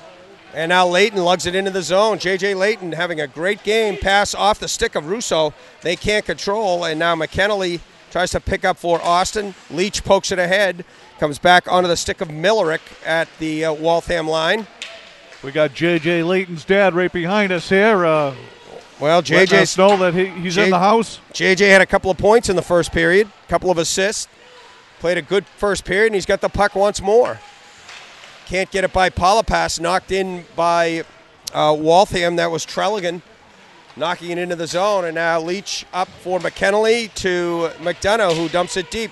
And now Layton lugs it into the zone. J.J. Layton having a great game. Pass off the stick of Russo. They can't control. And now McKennelly tries to pick up for Austin. Leach pokes it ahead. Comes back onto the stick of Millerick at the Waltham line. We got J.J. Layton's dad right behind us here. Well, J.J. know that he's in the house. J.J. had a couple of points in the first period. A couple of assists. Played a good first period, and he's got the puck once more. Can't get it by Palapas, knocked in by Waltham. That was Trelligan knocking it into the zone. And now Leach up for McKennelly to McDonough, who dumps it deep.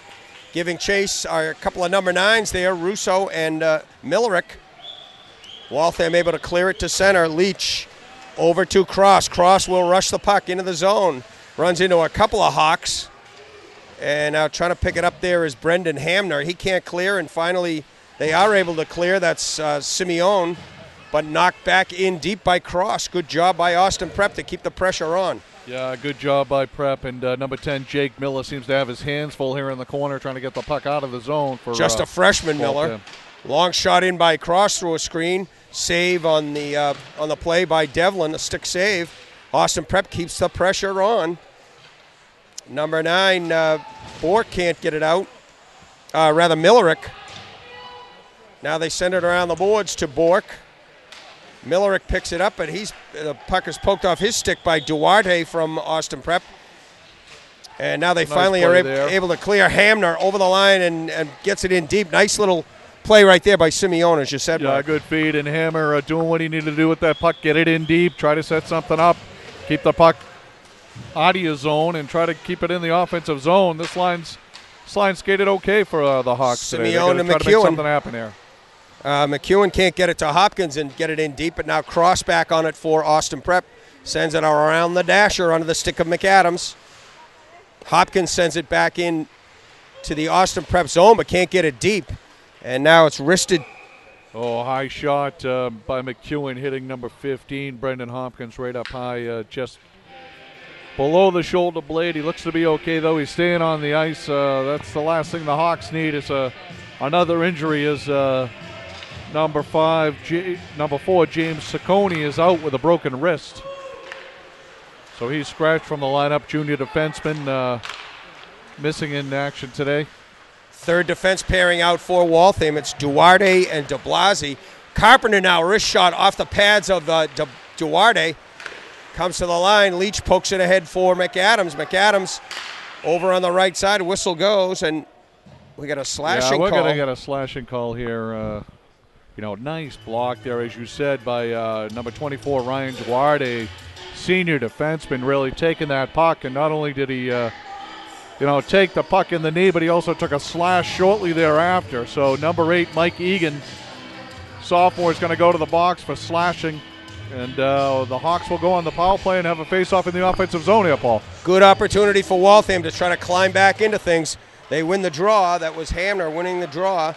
Giving chase are a couple of number 9s there, Russo and Millerick. Waltham able to clear it to center. Leach over to Cross. Cross will rush the puck into the zone. Runs into a couple of Hawks. And now trying to pick it up there is Brendan Hamner. He can't clear, and finally they are able to clear. That's Simeone, but knocked back in deep by Cross. Good job by Austin Prep to keep the pressure on. Yeah, good job by Prep. And number 10, Jake Miller, seems to have his hands full here in the corner trying to get the puck out of the zone. For just a freshman, Miller. Long shot in by Cross through a screen. Save on the play by Devlin, a stick save. Austin Prep keeps the pressure on. Number 9, Bork can't get it out. Millerick. Now they send it around the boards to Bork. Millerick picks it up, but the puck is poked off his stick by Duarte from Austin Prep. And now they finally are able to clear. Hamner over the line and gets it in deep. Nice little play right there by Simeone, as you said. Yeah, Mark. Good feed, and Hammer doing what he needed to do with that puck. Get it in deep, try to set something up, keep the puck out of your zone, and try to keep it in the offensive zone. This line's skated okay for the Hawks today. Simeone and try to make something happen here. McEwen can't get it to Hopkins and get it in deep, but now Cross back on it for Austin Prep. Sends it around the dasher onto the stick of McAdams. Hopkins sends it back in to the Austin Prep zone, but can't get it deep. And now it's wristed. Oh, high shot by McEwen hitting number 15, Brendan Hopkins, right up high, just below the shoulder blade. He looks to be okay, though. He's staying on the ice. That's the last thing the Hawks need. Is another injury is number 4, James Saccone, is out with a broken wrist. So he's scratched from the lineup. Junior defenseman missing in action today. Third defense pairing out for Waltham. It's Duarte and de Blasi. Carpenter now, wrist shot off the pads of Duarte comes to the line. Leach pokes it ahead for McAdams. McAdams over on the right side. Whistle goes, and we got a slashing call. Yeah, we're going to get a slashing call here. Nice block there, as you said, by number 24, Ryan Duarte, senior defenseman, really taking that puck. And not only did he, take the puck in the knee, but he also took a slash shortly thereafter. So number 8, Mike Egan, sophomore, is going to go to the box for slashing. And the Hawks will go on the power play and have a face-off in the offensive zone here, Paul. Good opportunity for Waltham to try to climb back into things. They win the draw. That was Hamner winning the draw,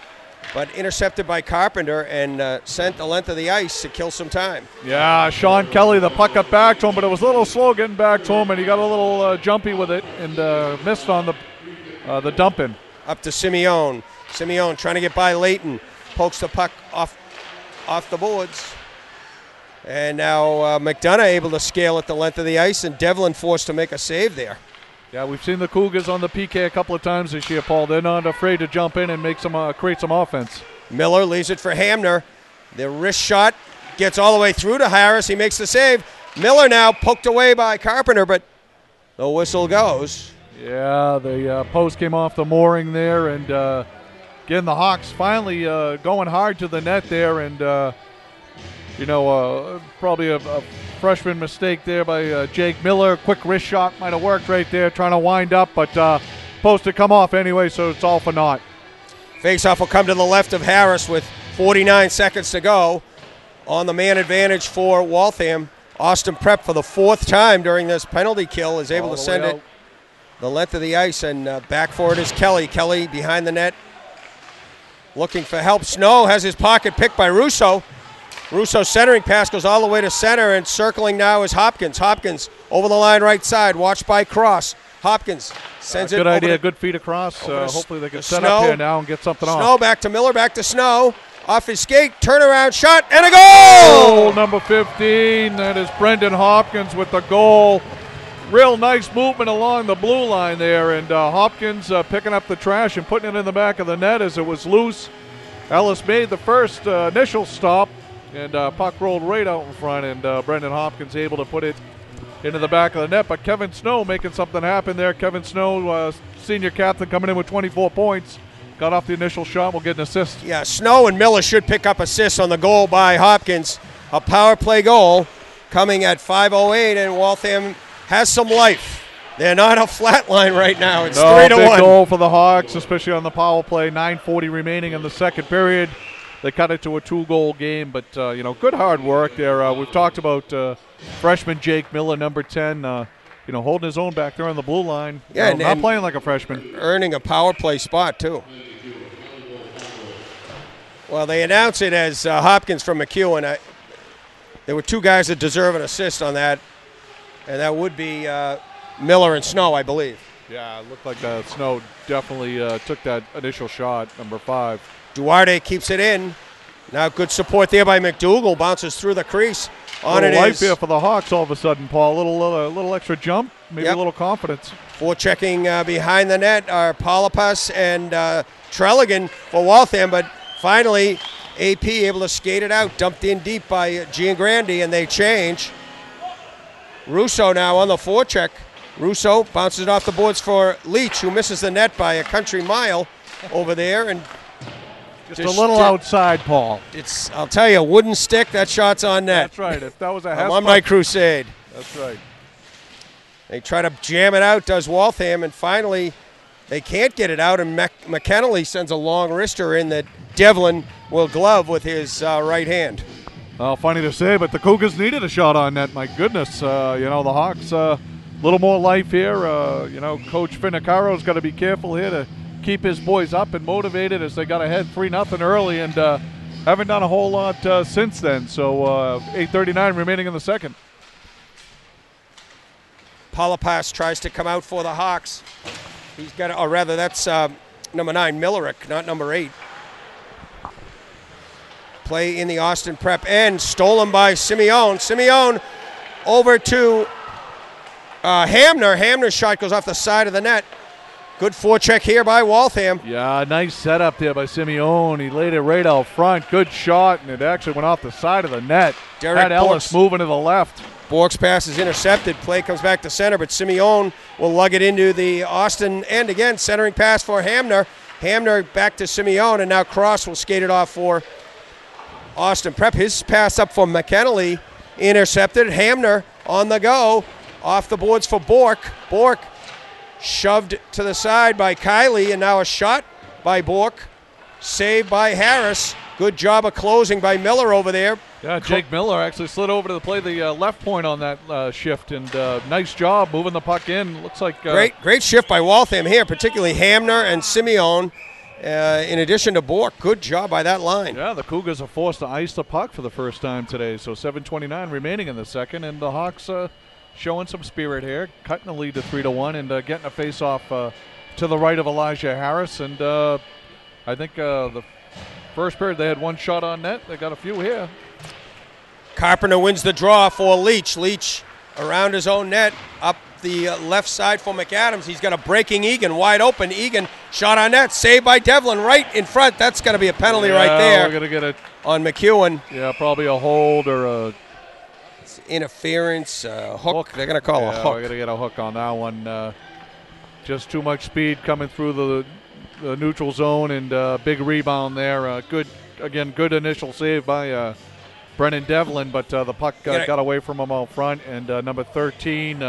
but intercepted by Carpenter and sent the length of the ice to kill some time. Yeah, Sean Kelly, the puck got back to him, but it was a little slow getting back to him, and he got a little jumpy with it and missed on the dump-in. Up to Simeone. Simeone trying to get by Leighton. Pokes the puck off the boards. And now McDonough able to scale at the length of the ice, and Devlin forced to make a save there. Yeah, we've seen the Cougars on the PK a couple of times this year, Paul. They're not afraid to jump in and make create some offense. Miller leaves it for Hamner. The wrist shot gets all the way through to Harris. He makes the save. Miller now poked away by Carpenter, but the whistle goes. Yeah, the post came off the mooring there, and again, the Hawks finally going hard to the net there, and probably a freshman mistake there by Jake Miller. Quick wrist shot might have worked right there, trying to wind up, but post to come off anyway, so it's all for naught. Faceoff will come to the left of Harris with 49 seconds to go. On the man advantage for Waltham. Austin Prep for the 4th time during this penalty kill is able to send it the length of the ice, and back for it is Kelly. Kelly behind the net looking for help. Snow has his pocket picked by Russo. Russo's centering pass goes all the way to center, and circling now is Hopkins. Hopkins over the line right side, watched by Cross. Hopkins sends it good over idea, to, good feet across. Hopefully they can set Snow. up here now and get something off. Snow back to Miller, back to Snow. Off his skate, turnaround shot, and a goal! Goal number 15, that is Brendan Hopkins with the goal. Real nice movement along the blue line there, and Hopkins picking up the trash and putting it in the back of the net as it was loose. Ellis made the first initial stop, and puck rolled right out in front, and Brendan Hopkins able to put it into the back of the net. But Kevin Snow making something happen there. Kevin Snow, senior captain, coming in with 24 points. Got off the initial shot, will get an assist. Yeah, Snow and Miller should pick up assists on the goal by Hopkins. A power play goal coming at 5:08, and Waltham has some life. They're not a flat line right now. It's 3-1. Big goal for the Hawks, especially on the power play. 9:40 remaining in the second period. They cut it to a 2-goal game, but good hard work there. We've talked about freshman Jake Miller, number 10, holding his own back there on the blue line. Yeah, not playing like a freshman. Earning a power play spot, too. Well, they announce it as Hopkins from McEwen. There were 2 guys that deserve an assist on that, and that would be Miller and Snow, I believe. Yeah, it looked like Snow definitely took that initial shot, number 5. Duarte keeps it in. Now good support there by McDougal. Bounces through the crease. On it life is. here for the Hawks all of a sudden, Paul. A little extra jump, maybe a little confidence. Forechecking behind the net are Polipas and Trelligan for Waltham, but finally AP able to skate it out. Dumped in deep by Giangrandi, and they change. Russo now on the forecheck. Russo bounces it off the boards for Leach, who misses the net by a country mile over there, and just a little outside, Paul. I'll tell you, wooden stick, that shot's on net. That's right. If that was a Alumni Crusade. That's right. They try to jam it out, does Waltham, and finally they can't get it out, and McKennelly sends a long wrister in that Devlin will glove with his right hand. Well, funny to say, but the Cougars needed a shot on net. My goodness, the Hawks, a little more life here. Coach Finnicaro's got to be careful here to keep his boys up and motivated as they got ahead 3-0 early, and haven't done a whole lot since then. So 8:39 remaining in the second. Polipas tries to come out for the Hawks. He's got, that's number 9, Millerick, not number 8. Play in the Austin Prep end, stolen by Simeone. Simeone over to Hamner. Hamner's shot goes off the side of the net. Good forecheck here by Waltham. Yeah, nice setup there by Simeone. He laid it right out front. Good shot, and it actually went off the side of the net. Had Ellis moving to the left. Bork's pass is intercepted. Play comes back to center, but Simeone will lug it into the Austin end again. Centering pass for Hamner. Hamner back to Simeone, and now Cross will skate it off for Austin Prep. His pass up for McKennelly, intercepted. Hamner on the go. Off the boards for Bork. Bork shoved to the side by Kiley, and now a shot by Bork. Saved by Harris. Good job of closing by Miller over there. Yeah, Jake Miller actually slid over to play the left point on that shift, and nice job moving the puck in. Looks like great shift by Waltham here, particularly Hamner and Simeone. In addition to Bork, good job by that line. Yeah, the Cougars are forced to ice the puck for the first time today, so 7:29 remaining in the second, and the Hawks showing some spirit here, cutting the lead to 3-1, and getting a face-off to the right of Elijah Harris. And I think the first period they had one shot on net. They got a few here. Carpenter wins the draw for Leach. Leach around his own net, up the left side for McAdams. He's got a breaking Egan, wide open. Egan, shot on net, saved by Devlin, right in front. That's going to be a penalty right there. We're going to get it on McEwen. Yeah, probably a hold or a interference, hook. They're going to call a hook. We're going to get a hook on that one. Just too much speed coming through the neutral zone, and big rebound there. Good initial save by Brennan Devlin, but the puck got away from him out front, and number 13,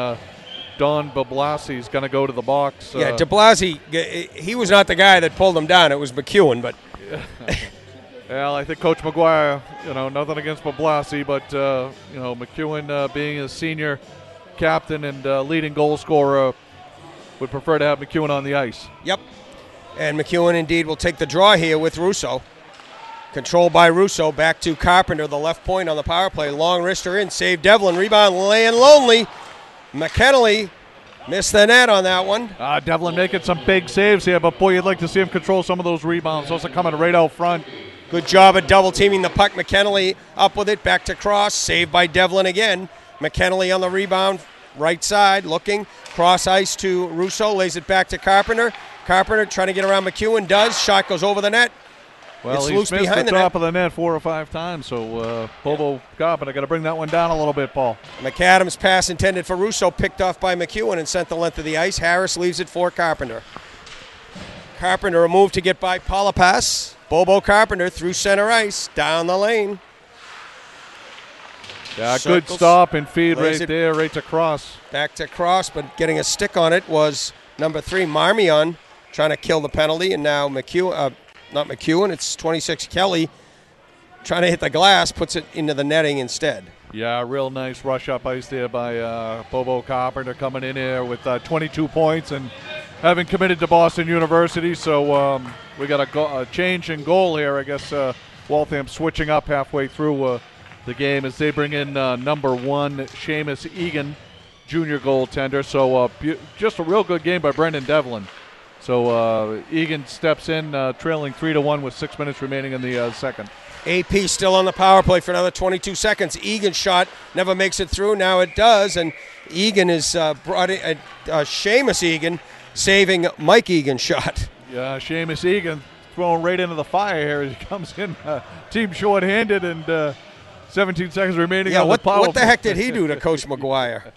Don Bablasi, is going to go to the box. Yeah, de Blasi, he was not the guy that pulled him down. It was McEwen, but... Well, I think Coach McGuire, nothing against Bablasi, but, McEwen being a senior captain and leading goal scorer would prefer to have McEwen on the ice. Yep. And McEwen indeed will take the draw here with Russo. Controlled by Russo, back to Carpenter, the left point on the power play. Long wrister in, save Devlin, rebound, laying lonely. McKennelly missed the net on that one. Devlin making some big saves here, but boy, you'd like to see him control some of those rebounds. Those are coming right out front. Good job of double teaming the puck. McKennelly up with it, back to Cross, saved by Devlin again. McKennelly on the rebound, right side, looking. Cross ice to Russo, lays it back to Carpenter. Carpenter trying to get around McEwen, does. Shot goes over the net. Well, it's he's loose missed behind the top of the net 4 or 5 times, so Bobo Carpenter got to bring that one down a little bit, Paul. McAdams' pass intended for Russo, picked off by McEwen and sent the length of the ice. Harris leaves it for Carpenter. Carpenter a move to get by Palapas. Bobo Carpenter through center ice, down the lane. Yeah, good stop and feed right there, right to Cross. Back to Cross, but getting a stick on it was number 3, Marmion, trying to kill the penalty, and now not McEwen, it's 26 Kelly, trying to hit the glass, puts it into the netting instead. Yeah, real nice rush up ice there by Bobo Carpenter, coming in here with 22 points and having committed to Boston University. So we got a change in goal here. I guess Waltham switching up halfway through the game as they bring in number 1, Seamus Egan, junior goaltender. So just a real good game by Brendan Devlin. So Egan steps in, trailing 3-1 with 6 minutes remaining in the second. AP still on the power play for another 22 seconds. Egan's shot never makes it through. Now it does, and Egan is brought in. Seamus Egan saving Mike Egan's shot. Yeah, Seamus Egan thrown right into the fire here as he comes in. Team short-handed, and 17 seconds remaining on the power play. What the heck did he do to Coach McGuire?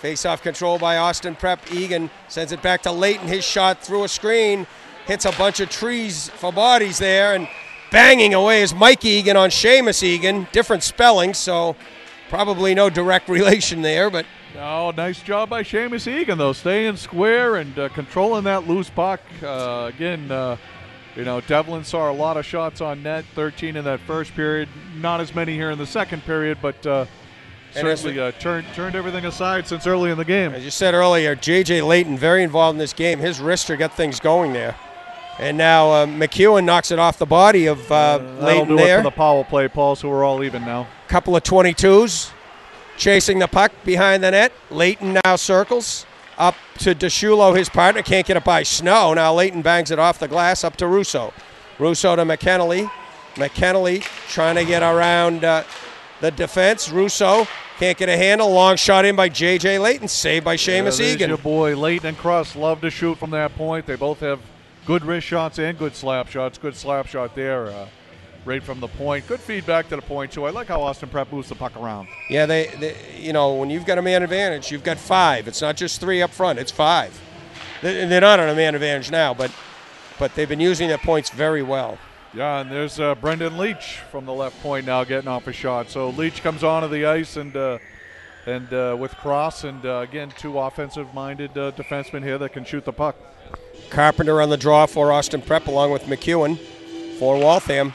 Face-off control by Austin Prep. Egan sends it back to Leighton. His shot through a screen. Hits a bunch of trees for bodies there, and banging away is Mike Egan on Seamus Egan. Different spelling, so probably no direct relation there. But nice job by Seamus Egan, though, staying square and controlling that loose puck. Again, Devlin saw a lot of shots on net, 13 in that first period. Not as many here in the second period, but certainly turned everything aside since early in the game. As you said earlier, J.J. Leighton very involved in this game. His wrister got things going there. And now McEwen knocks it off the body of Leighton there. That'll do it for the power play, Paul, so we're all even now. Couple of 22s chasing the puck behind the net. Leighton now circles up to DeShulo, his partner. Can't get it by Snow. Now Leighton bangs it off the glass up to Russo. Russo to McKennelly. McKennelly trying to get around the defense. Russo can't get a handle. Long shot in by J.J. Layton, saved by Seamus Egan. Your boy Layton and Cross love to shoot from that point. They both have good wrist shots and good slap shots. Good slap shot there, right from the point. Good feedback to the point too. I like how Austin Prep moves the puck around. Yeah, they when you've got a man advantage, you've got 5. It's not just 3 up front; it's 5. They're not on a man advantage now, but they've been using their points very well. Yeah, and there's Brendan Leach from the left point now getting off a shot. So Leach comes onto the ice and with Cross and again 2 offensive-minded defensemen here that can shoot the puck. Carpenter on the draw for Austin Prep along with McEwen for Waltham.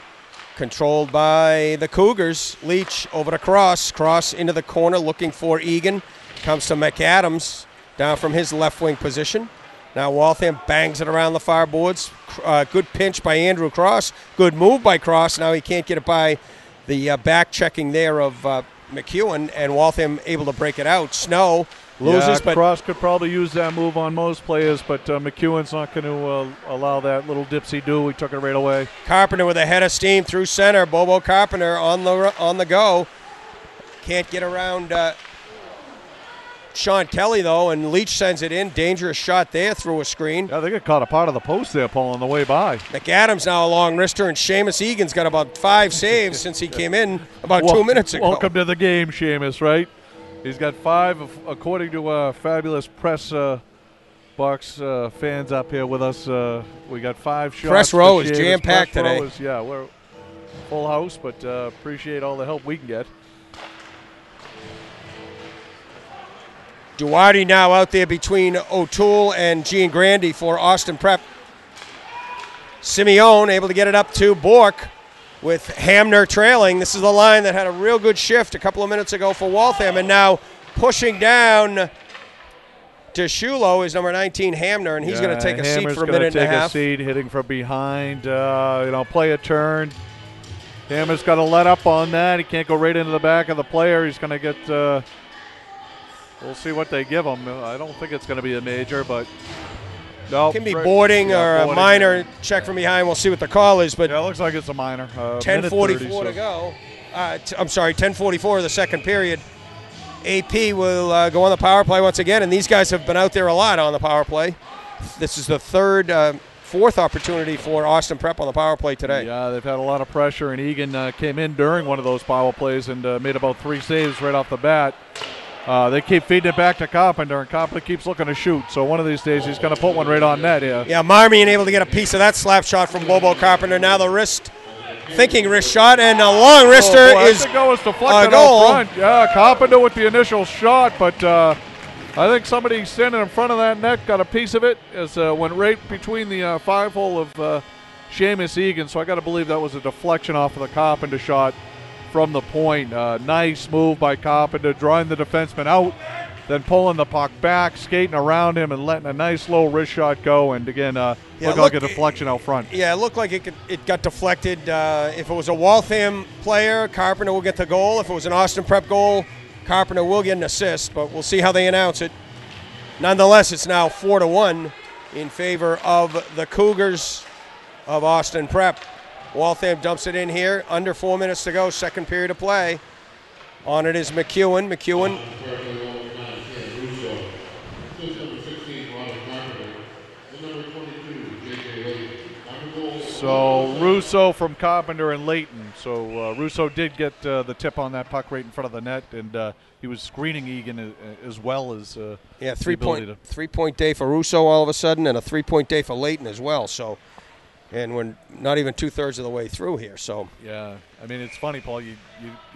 Controlled by the Cougars. Leach over to Cross. Cross into the corner looking for Egan. Comes to McAdams down from his left wing position. Now Waltham bangs it around the far boards. Good pinch by Andrew Cross. Good move by Cross. Now he can't get it by the back checking there of McEwen, and Waltham able to break it out. Snow loses, but Cross could probably use that move on most players, but McEwen's not going to allow that little dipsy-do. He took it right away. Carpenter with a head of steam through center. Bobo Carpenter on the go. Can't get around Sean Kelly, though, and Leach sends it in. Dangerous shot there through a screen. Yeah, they get caught a part of the post there, Paul, on the way by. McAdams now a long wrister, and Seamus Egan's got about 5 saves since he came in about 2 minutes ago. Welcome to the game, Seamus, right? He's got 5, according to fabulous press box fans up here with us. We got 5 shots. Press row is jam-packed today. We're full house, but appreciate all the help we can get. Duarte now out there between O'Toole and Gene Grandy for Austin Prep. Simeone able to get it up to Bork with Hamner trailing. This is the line that had a real good shift a couple of minutes ago for Waltham, and now pushing down to Shulo is number 19, Hamner, and he's going to take a seat for a minute and a half. Take a seat, hitting from behind, play a turn. Hamner's got to let up on that. He can't go right into the back of the player. He's going to get we'll see what they give him. I don't think it's going to be a major, but no. Can be boarding or a minor check from behind. We'll see what the call is. But yeah, it looks like it's a minor. 10:44 to go. 10:44 of the second period. AP will go on the power play once again, and these guys have been out there a lot on the power play. This is the fourth opportunity for Austin Prep on the power play today. Yeah, they've had a lot of pressure, and Egan came in during one of those power plays and made about 3 saves right off the bat. They keep feeding it back to Carpenter, and Carpenter keeps looking to shoot. So one of these days he's going to put one right on net here. Yeah, Marmion able to get a piece of that slap shot from Bobo Carpenter. Now the wrist shot, and a long wrister is I think that was deflected out front. Yeah, Carpenter with the initial shot, but I think somebody standing in front of that net got a piece of it as went right between the 5-hole of Seamus Egan. So I got to believe that was a deflection off of the Carpenter shot from the point. Nice move by Carpenter, drawing the defenseman out, then pulling the puck back, skating around him, and letting a nice low wrist shot go. And again, looked like a deflection out front. Yeah, it looked like it got deflected. If it was a Waltham player, Carpenter will get the goal. If it was an Austin Prep goal, Carpenter will get an assist, but we'll see how they announce it. Nonetheless, it's now 4-1 in favor of the Cougars of Austin Prep. Waltham dumps it in here. Under 4 minutes to go. Second period of play. On it is McEwen. So Russo from Carpenter and Layton. So Russo did get the tip on that puck right in front of the net, and he was screening Egan as well as 3-point day for Russo all of a sudden, and a 3-point day for Layton as well. So. And we're not even 2/3 of the way through here. So yeah, I mean it's funny, Paul. You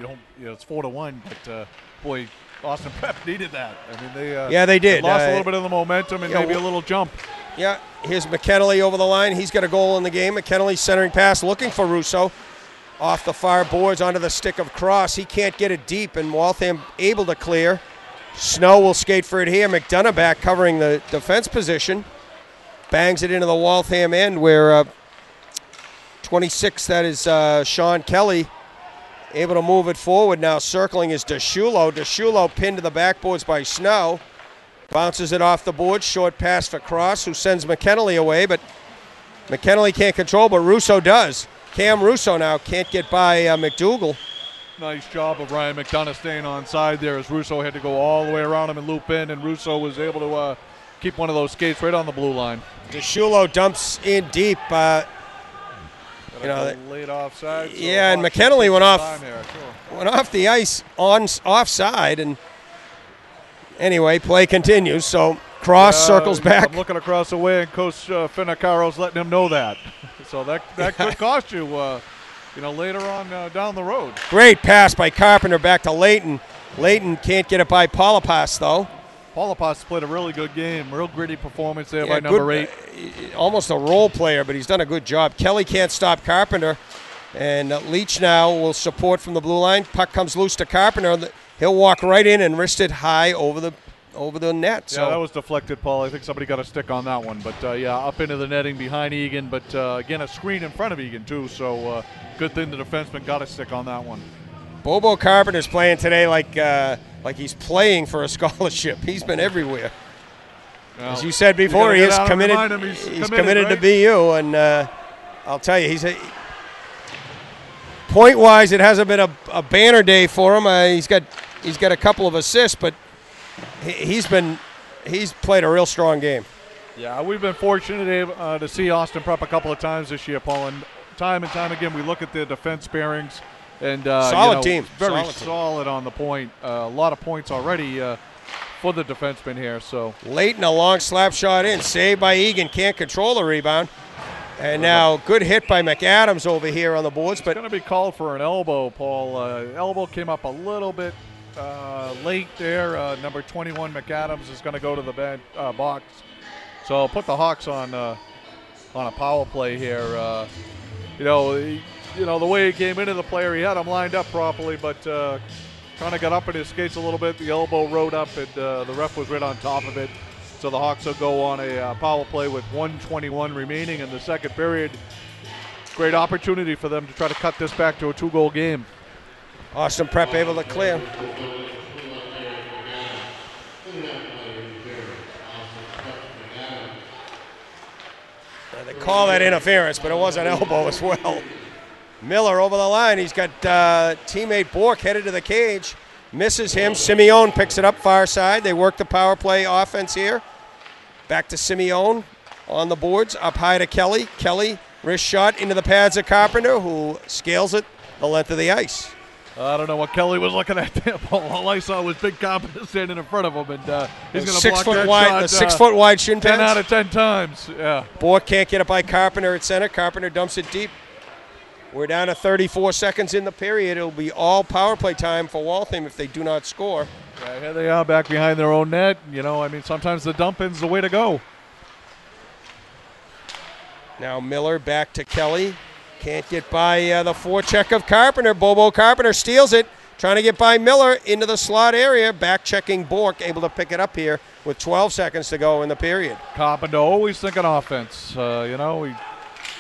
don't it's 4-1, but boy, Austin Prep needed that. I mean they did. They lost a little bit of the momentum and maybe a little jump. Yeah, here's McKennelly over the line. He's got a goal in the game. McKennelly centering pass, looking for Russo, off the far boards onto the stick of Cross. He can't get it deep, and Waltham able to clear. Snow will skate for it here. McDonough back covering the defense position, bangs it into the Waltham end where. 26, that is Sean Kelly, able to move it forward. Now circling is DeShulo. DeShulo pinned to the backboards by Snow. Bounces it off the board. Short pass for Cross, who sends McKennelly away, but McKennelly can't control, but Russo does. Cam Russo now can't get by McDougall. nice job of Ryan McDonough staying on side there as Russo had to go all the way around him and loop in, and Russo was able to keep one of those skates right on the blue line. DeShulo dumps in deep. Late offside. So yeah, and McKinley went off the ice offside, and anyway, play continues. So Cross circles back. I'm looking across the way, and Coach Finnacaro's letting him know that. So that could cost you, later on down the road. Great pass by Carpenter back to Leighton. Leighton can't get it by Paulipas, though. Paulipas played a really good game. Real gritty performance there by number 8. Almost a role player, but he's done a good job. Kelly can't stop Carpenter. And Leach now will support from the blue line. Puck comes loose to Carpenter. He'll walk right in and wrist it high over the net. So. Yeah, that was deflected, Paul. I think somebody got a stick on that one. But, up into the netting behind Egan. But, again, a screen in front of Egan, too. So, good thing the defenseman got a stick on that one. Bobo Carpenter's playing today like he's playing for a scholarship. He's been everywhere. Well, as you said before, he is committed. He's committed right? to BU, and I'll tell you, point-wise, it hasn't been a banner day for him. He's got a couple of assists, but he's played a real strong game. Yeah, we've been fortunate to see Austin Prep a couple of times this year, Paul, and time again we look at the defense pairings. And solid team. Very solid on the point. A lot of points already for the defenseman here. So Leighton, a long slap shot in. Saved by Egan. Can't control the rebound. And now good hit by McAdams over here on the boards. But going to be called for an elbow, Paul. Elbow came up a little bit late there. Number 21, McAdams, is going to go to the box. So I'll put the Hawks on a power play here. The way he came into the player, he had him lined up properly, but kind of got up in his skates a little bit. The elbow rode up, and the ref was right on top of it. So the Hawks will go on a power play with 1:21 remaining in the second period. Great opportunity for them to try to cut this back to a 2-goal game. Austin Prep able to clear. They call that interference, but it was an elbow as well. Miller over the line. He's got teammate Bork headed to the cage. Misses him. Simeone picks it up far side. They work the power play offense here. Back to Simeone on the boards. Up high to Kelly. Kelly, wrist shot into the pads of Carpenter, who scales it the length of the ice. I don't know what Kelly was looking at there. All I saw was big Carpenter standing in front of him, and he's going to block that shot. The 6 foot wide shin pads. 10 out of 10 times. Yeah. Bork can't get it by Carpenter at center. Carpenter dumps it deep. We're down to 34 seconds in the period. It'll be all power play time for Waltham if they do not score. Yeah, here they are back behind their own net. Sometimes the dump-in's the way to go. Now Miller back to Kelly. Can't get by the forecheck of Carpenter. Bobo Carpenter steals it. Trying to get by Miller into the slot area. Back checking Bork, able to pick it up here with 12 seconds to go in the period. Carpenter always thinking offense. He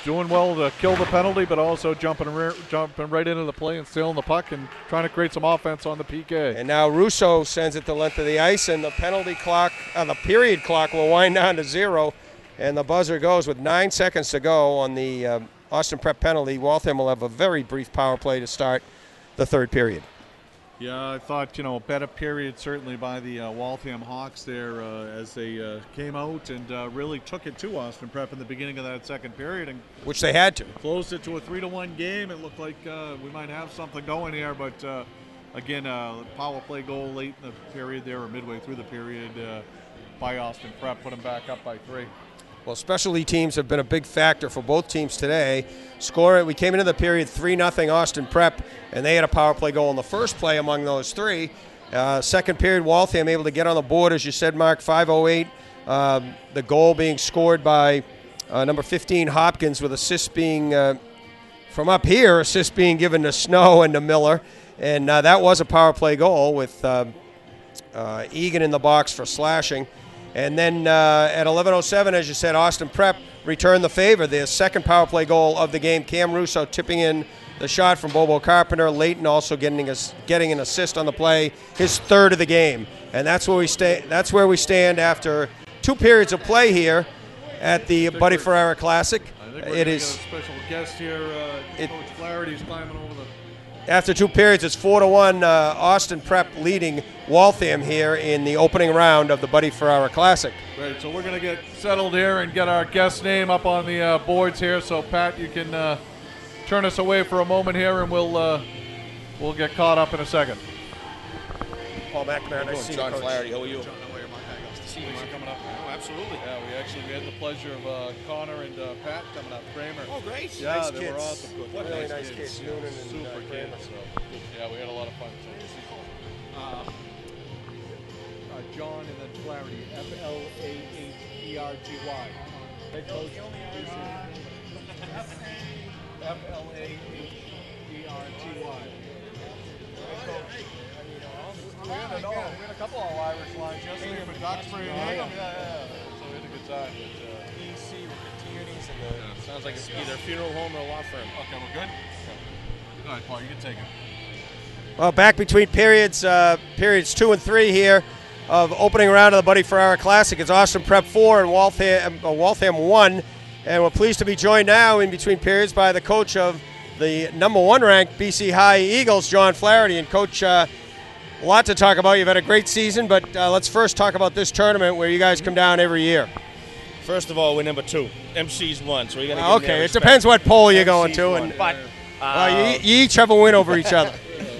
doing well to kill the penalty, but also jumping right into the play and stealing the puck and trying to create some offense on the PK. And now Russo sends it the length of the ice, and the penalty clock, the period clock will wind down to 0, and the buzzer goes with 9 seconds to go on the Austin Prep penalty. Waltham will have a very brief power play to start the third period. Yeah, I thought, better period certainly by the Waltham Hawks there as they came out and really took it to Austin Prep in the beginning of that second period. And which they had to. Closed it to a 3-1 game. It looked like we might have something going here, but again, power play goal late in the period there, or midway through the period by Austin Prep, put them back up by 3. Well, specialty teams have been a big factor for both teams today. We came into the period 3-0 Austin Prep, and they had a power play goal in the first play among those 3. Second period, Waltham able to get on the board, as you said, Mark, 5:08. The goal being scored by number 15, Hopkins, with assists being, from up here, assists being given to Snow and to Miller. And that was a power play goal with Egan in the box for slashing. And then at 11:07, as you said, Austin Prep returned the favor. Their second power play goal of the game. Cam Russo tipping in the shot from Bobo Carpenter. Leighton also getting an assist on the play, his third of the game. And that's where we stay. That's where we stand after 2 periods of play here at the Buddy Ferreira Classic. I think we're going to get a special guest here. Coach Flaherty's climbing over the After 2 periods, it's 4-1. Austin Prep leading Waltham here in the opening round of the Buddy Ferrara Classic. Great. So we're going to get settled here and get our guest name up on the boards here. So Pat, you can turn us away for a moment here, and we'll get caught up in a second. Paul McNamara, nice to see you, John Coach. Flaherty, how are you? Coming up. Oh, absolutely. Yeah, we had the pleasure of Connor and Pat coming up. Kramer. Oh, great. Yeah, Nice they kids. were awesome. What really nice kids. Yeah, Noonan and super Kramer. kids. So, yeah, we had a lot of fun. John and then Flaherty, F-L-A-H-E-R-T-Y. Head coach. F-L-A-H-E-R-T-y. We had a couple of Irish lines yesterday for Duxbury and Hingham. Yeah. So we had a good time. EC with the Tierney's and the sounds like it's either a funeral home or a law firm. Okay, we're good? Okay. All right, Paul, you can take it. Well, back between periods 2 and 3 here of opening round of the Buddy Ferrara Classic. It's Austin Prep 4 and Waltham 1. And we're pleased to be joined now in between periods by the coach of the #1 ranked BC High Eagles, John Flaherty. And Coach, a lot to talk about. You've had a great season, but let's first talk about this tournament where you guys come down every year. First of all, we're number 2. MC's 1, so we're going to Well, okay, it depends what poll you're going to. One. And, But you each have a win over each other.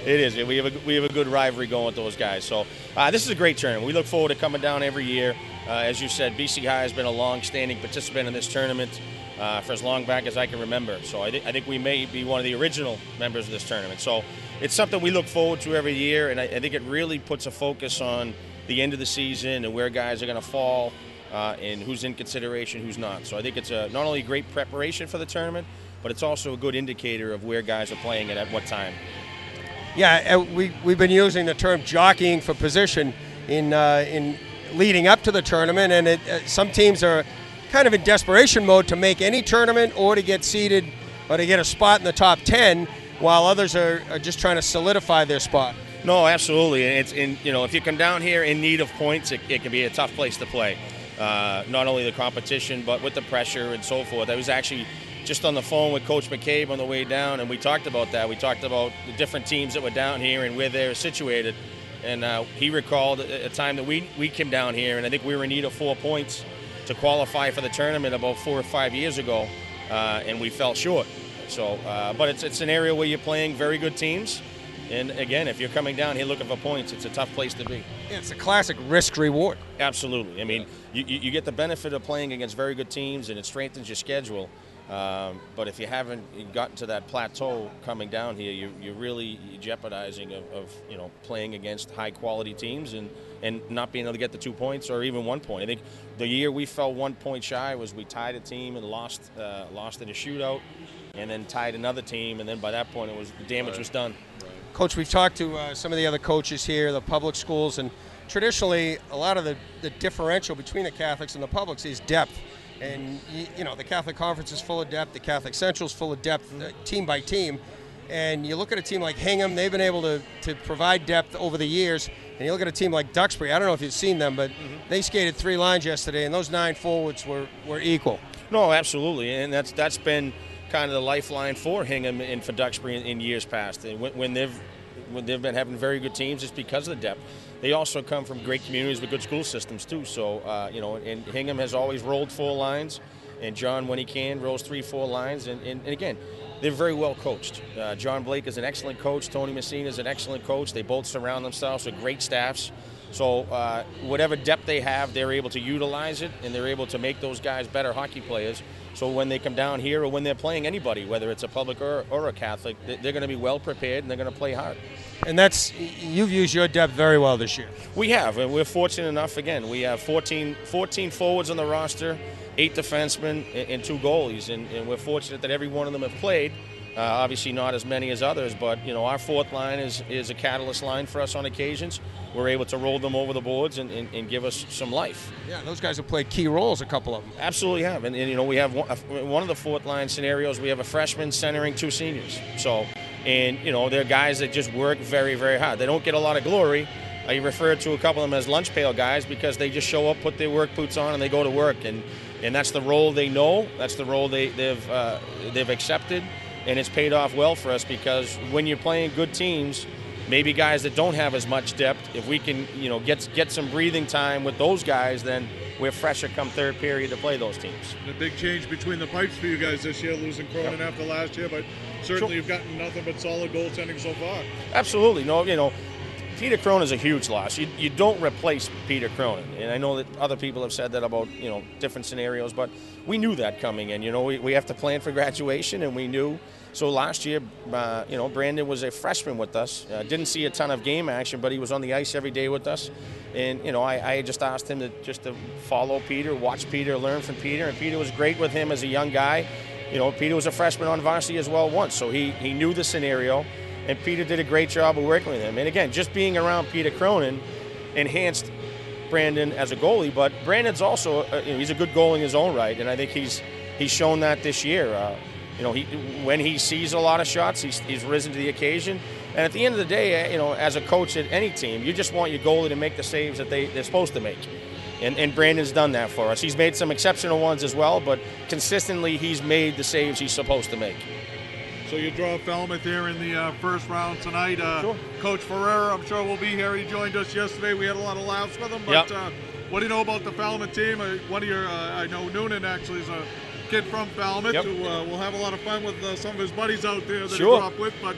it is. We have a good rivalry going with those guys. So this is a great tournament. We look forward to coming down every year. As you said, BC High has been a long-standing participant in this tournament for as long back as I can remember. So I think we may be one of the original members of this tournament. So it's something we look forward to every year, and I think it really puts a focus on the end of the season and where guys are going to fall and who's in consideration, who's not. So I think it's not only great preparation for the tournament, but it's also a good indicator of where guys are playing and at what time. Yeah, we've been using the term jockeying for position in leading up to the tournament, and some teams are kind of in desperation mode to make any tournament or to get seeded or to get a spot in the top 10, while others are just trying to solidify their spot. No, absolutely. And if you come down here in need of points, it can be a tough place to play. Not only the competition, but with the pressure and so forth. I was actually just on the phone with Coach McCabe on the way down, and we talked about that. We talked about the different teams that were down here and where they're situated. And he recalled a time that we came down here, and I think we were in need of 4 points to qualify for the tournament about 4 or 5 years ago, and we fell short. So, but it's an area where you're playing very good teams. And again, if you're coming down here looking for points, it's a tough place to be. Yeah, it's a classic risk-reward. Absolutely. I mean, you get the benefit of playing against very good teams, and it strengthens your schedule. But if you haven't gotten to that plateau coming down here, you're really jeopardizing of playing against high-quality teams and not being able to get the 2 points or even 1 point. I think the year we fell 1 point shy was we tied a team and lost in a shootout, and then tied another team, and then by that point the damage was done. Coach, we've talked to some of the other coaches here, the public schools, and traditionally a lot of the differential between the Catholics and the publics is depth. And the Catholic Conference is full of depth, the Catholic Central is full of depth, team by team. And you look at a team like Hingham, they've been able to provide depth over the years. And you look at a team like Duxbury, I don't know if you've seen them, but they skated 3 lines yesterday, and those 9 forwards were equal. No, absolutely, and that's been kind of the lifeline for Hingham and for Duxbury in years past. And when they've been having very good teams, it's because of the depth. They also come from great communities with good school systems too. So and Hingham has always rolled 4 lines, and John, when he can, rolls 3-4 lines. And again, they're very well coached. John Blake is an excellent coach. Tony Messina is an excellent coach. They both surround themselves with great staffs. So whatever depth they have, they're able to utilize it, and they're able to make those guys better hockey players. So when they come down here or when they're playing anybody, whether it's a public or a Catholic, they're going to be well prepared and they're going to play hard. And you've used your depth very well this year. We have, and we're fortunate enough. Again, we have 14 forwards on the roster, 8 defensemen, and 2 goalies, and we're fortunate that every one of them have played. Obviously not as many as others, but our 4th line is a catalyst line for us on occasions. We're able to roll them over the boards and give us some life. Yeah, those guys have played key roles, a couple of them. Absolutely have, and we have one of the 4th line scenarios. We have a freshman centering 2 seniors. So, and they're guys that just work very, very hard. They don't get a lot of glory. I refer to a couple of them as lunch pail guys because they just show up, put their work boots on, and they go to work. And that's the role they know. That's the role they've accepted. and it's paid off well for us because when you're playing good teams, maybe guys that don't have as much depth, if we can, get some breathing time with those guys, then we're fresher come third period to play those teams. And a big change between the pipes for you guys this year, losing Cronin after last year, but certainly you've gotten nothing but solid goaltending so far. Absolutely. No, Peter Cronin is a huge loss. You don't replace Peter Cronin. And I know that other people have said that about, different scenarios, but we knew that coming in. We have to plan for graduation, and we knew. So last year, Brandon was a freshman with us. Didn't see a ton of game action, but he was on the ice every day with us. And, I just asked him to follow Peter, watch Peter, learn from Peter. And Peter was great with him as a young guy. Peter was a freshman on varsity as well once, so he knew the scenario. And Peter did a great job of working with him. And again, just being around Peter Cronin enhanced Brandon as a goalie. But Brandon's also, he's a good goalie in his own right, and I think he's shown that this year. When he sees a lot of shots, he's risen to the occasion. And at the end of the day, as a coach at any team, you just want your goalie to make the saves that they're supposed to make. And Brandon's done that for us. He's made some exceptional ones as well, but consistently he's made the saves he's supposed to make. So you draw Falmouth here in the first round tonight. Sure. Coach Ferreira, I'm sure will be here. He joined us yesterday. We had a lot of laughs with him. But what do you know about the Falmouth team? One of your, I know Noonan actually is a kid from Falmouth who will have a lot of fun with some of his buddies out there that he grew up with. But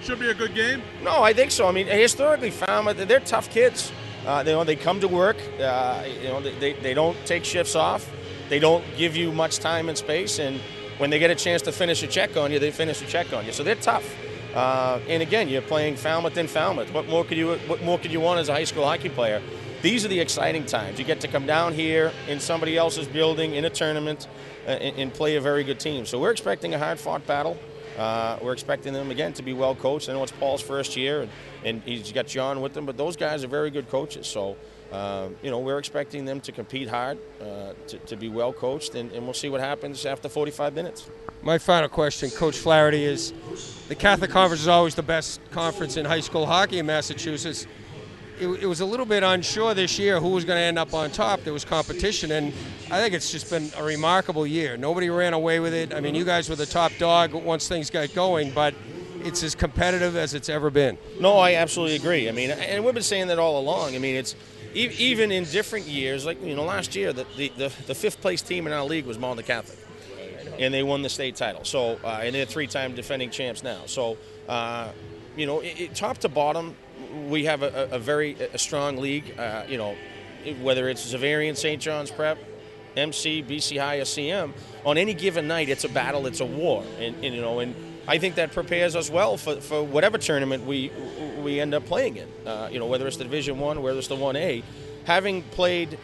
should be a good game. No, I think so. I mean, historically, Falmouth, they're tough kids. They come to work. They don't take shifts off. They don't give you much time and space. And when they get a chance to finish a check on you, they finish a check on you. So they're tough. And again, you're playing Falmouth in Falmouth. What more could you want as a high school hockey player? These are the exciting times. You get to come down here in somebody else's building in a tournament and play a very good team. So we're expecting a hard-fought battle. We're expecting them, again, to be well coached. I know it's Paul's first year, and he's got John with them, but those guys are very good coaches. So, we're expecting them to compete hard, to be well coached, and we'll see what happens after 45 minutes. My final question, Coach Flaherty, is the Catholic Conference is always the best conference in high school hockey in Massachusetts. It was a little bit unsure this year who was going to end up on top. There was competition, and I think it's just been a remarkable year. Nobody ran away with it. I mean, you guys were the top dog once things got going, but it's as competitive as it's ever been. No, I absolutely agree. I mean, and we've been saying that all along. I mean, it's even in different years, like last year, the fifth place team in our league was Malden Catholic, and they won the state title. So, and they're three-time defending champs now. So, top to bottom, we have a very strong league. Whether it's Xaverian, St. John's Prep, MC, BC High, or CM, on any given night, it's a battle, it's a war, and I think that prepares us well for whatever tournament we end up playing in. Whether it's the Division I, whether it's the 1A, having played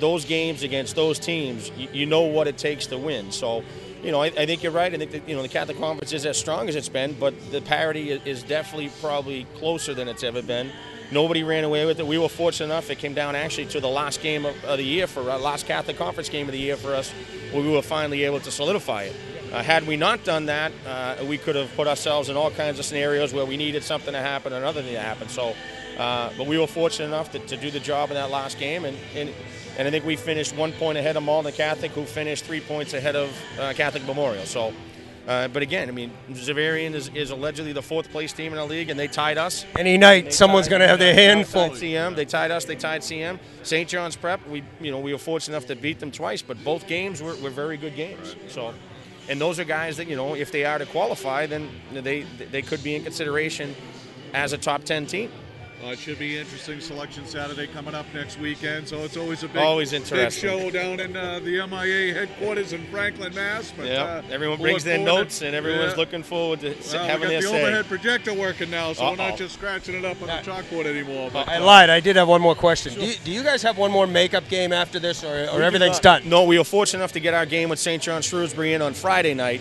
those games against those teams, you know what it takes to win. So, I think you're right. I think that the Catholic Conference is as strong as it's been, but the parity is definitely probably closer than it's ever been. Nobody ran away with it. We were fortunate enough. It came down actually to the last game of the year for our last Catholic Conference game of the year for us, where we were finally able to solidify it. Had we not done that, we could have put ourselves in all kinds of scenarios where we needed something to happen or another thing to happen. So, but we were fortunate enough to do the job in that last game, and I think we finished 1 point ahead of Malden Catholic, who finished 3 points ahead of Catholic Memorial. So, but again, I mean, Xaverian is allegedly the fourth place team in our league, and they tied us. Any night, someone's going to have their hand full. CM, they tied us. They tied CM. St. John's Prep, we were fortunate enough to beat them twice, but both games were very good games. So, and those are guys that if they are to qualify, then they could be in consideration as a top 10 team. It should be interesting selection Saturday coming up next weekend, so it's always a big show down in the MIA headquarters in Franklin, Mass. But, everyone brings their notes, and everyone's looking forward to having their say. We got the overhead projector working now, so we're not just scratching it up on the chalkboard anymore. But, I lied. I did have one more question. Sure. Do you guys have one more makeup game after this, or everything's done? No, we were fortunate enough to get our game with St. John Shrewsbury in on Friday night,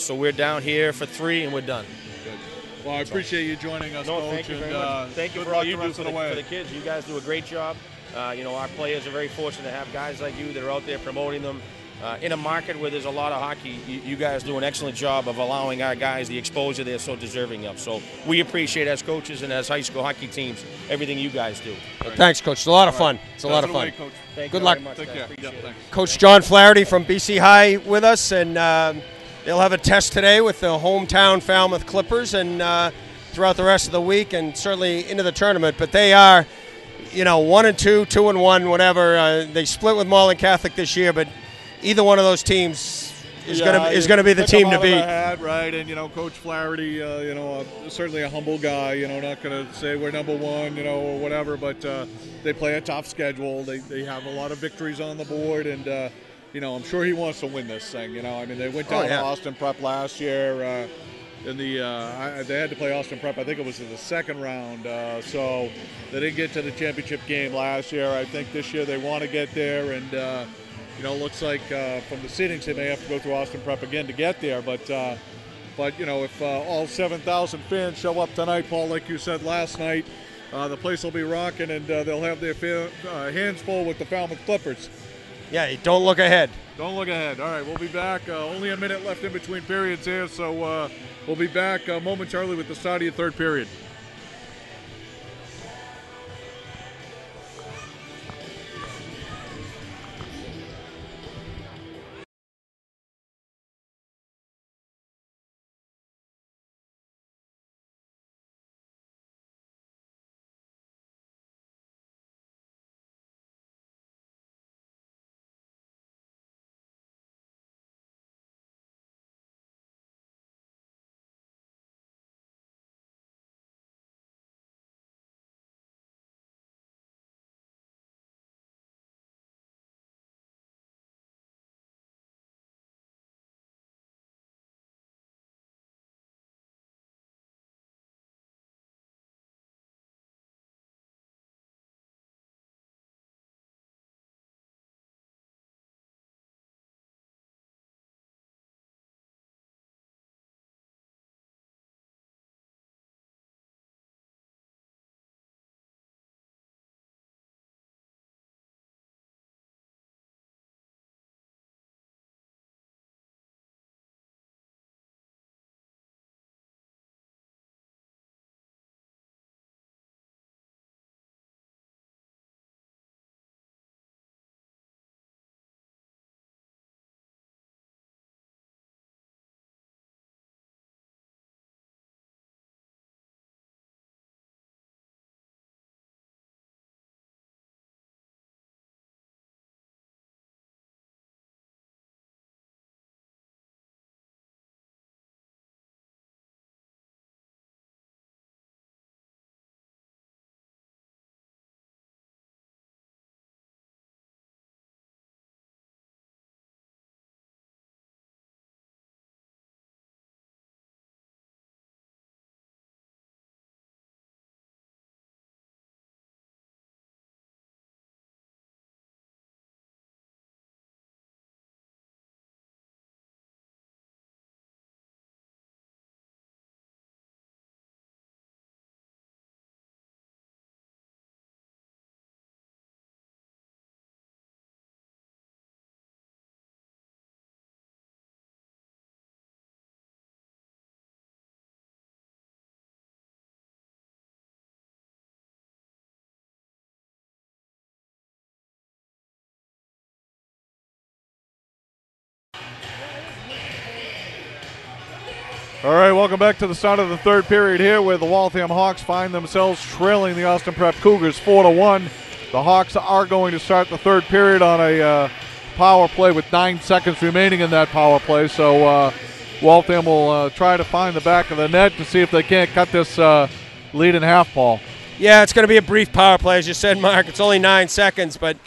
so we're down here for 3, and we're done. Well, I appreciate you joining us, Coach. Thank you very much. Thank you for all you do for the kids. You guys do a great job. Our players are very fortunate to have guys like you that are out there promoting them. In a market where there's a lot of hockey, you guys do an excellent job of allowing our guys the exposure they're so deserving of. So we appreciate, as coaches and as high school hockey teams, everything you guys do. Thanks, Coach. It's a lot of fun. It's a lot of fun. Coach. Good luck. Take care. Coach John Flaherty from BC High with us, and they'll have a test today with the hometown Falmouth Clippers, and throughout the rest of the week, and certainly into the tournament. But they are, 1-2, 2-1, whatever. They split with Marlin Catholic this year, but either one of those teams is going to be the team to beat. Right, and Coach Flaherty, certainly a humble guy. Not going to say we're number one, or whatever, but they play a tough schedule. They have a lot of victories on the board, and I'm sure he wants to win this thing. They went down to Austin Prep last year. They had to play Austin Prep. I think it was in the second round, so they didn't get to the championship game last year. I think this year they want to get there, and looks like from the seedings they may have to go through Austin Prep again to get there. But if all 7,000 fans show up tonight, Paul, like you said last night, the place will be rocking, and they'll have their hands full with the Falmouth Clippers. Yeah, don't look ahead. Don't look ahead. All right, we'll be back. Only a minute left in between periods here, so we'll be back momentarily with the start of your third period. All right, welcome back to the start of the third period here, where the Waltham Hawks find themselves trailing the Austin Prep Cougars 4-1. The Hawks are going to start the third period on a power play with 9 seconds remaining in that power play. So Waltham will try to find the back of the net to see if they can't cut this lead in half, Paul. Yeah, it's going to be a brief power play, as you said, Mark. It's only 9 seconds, but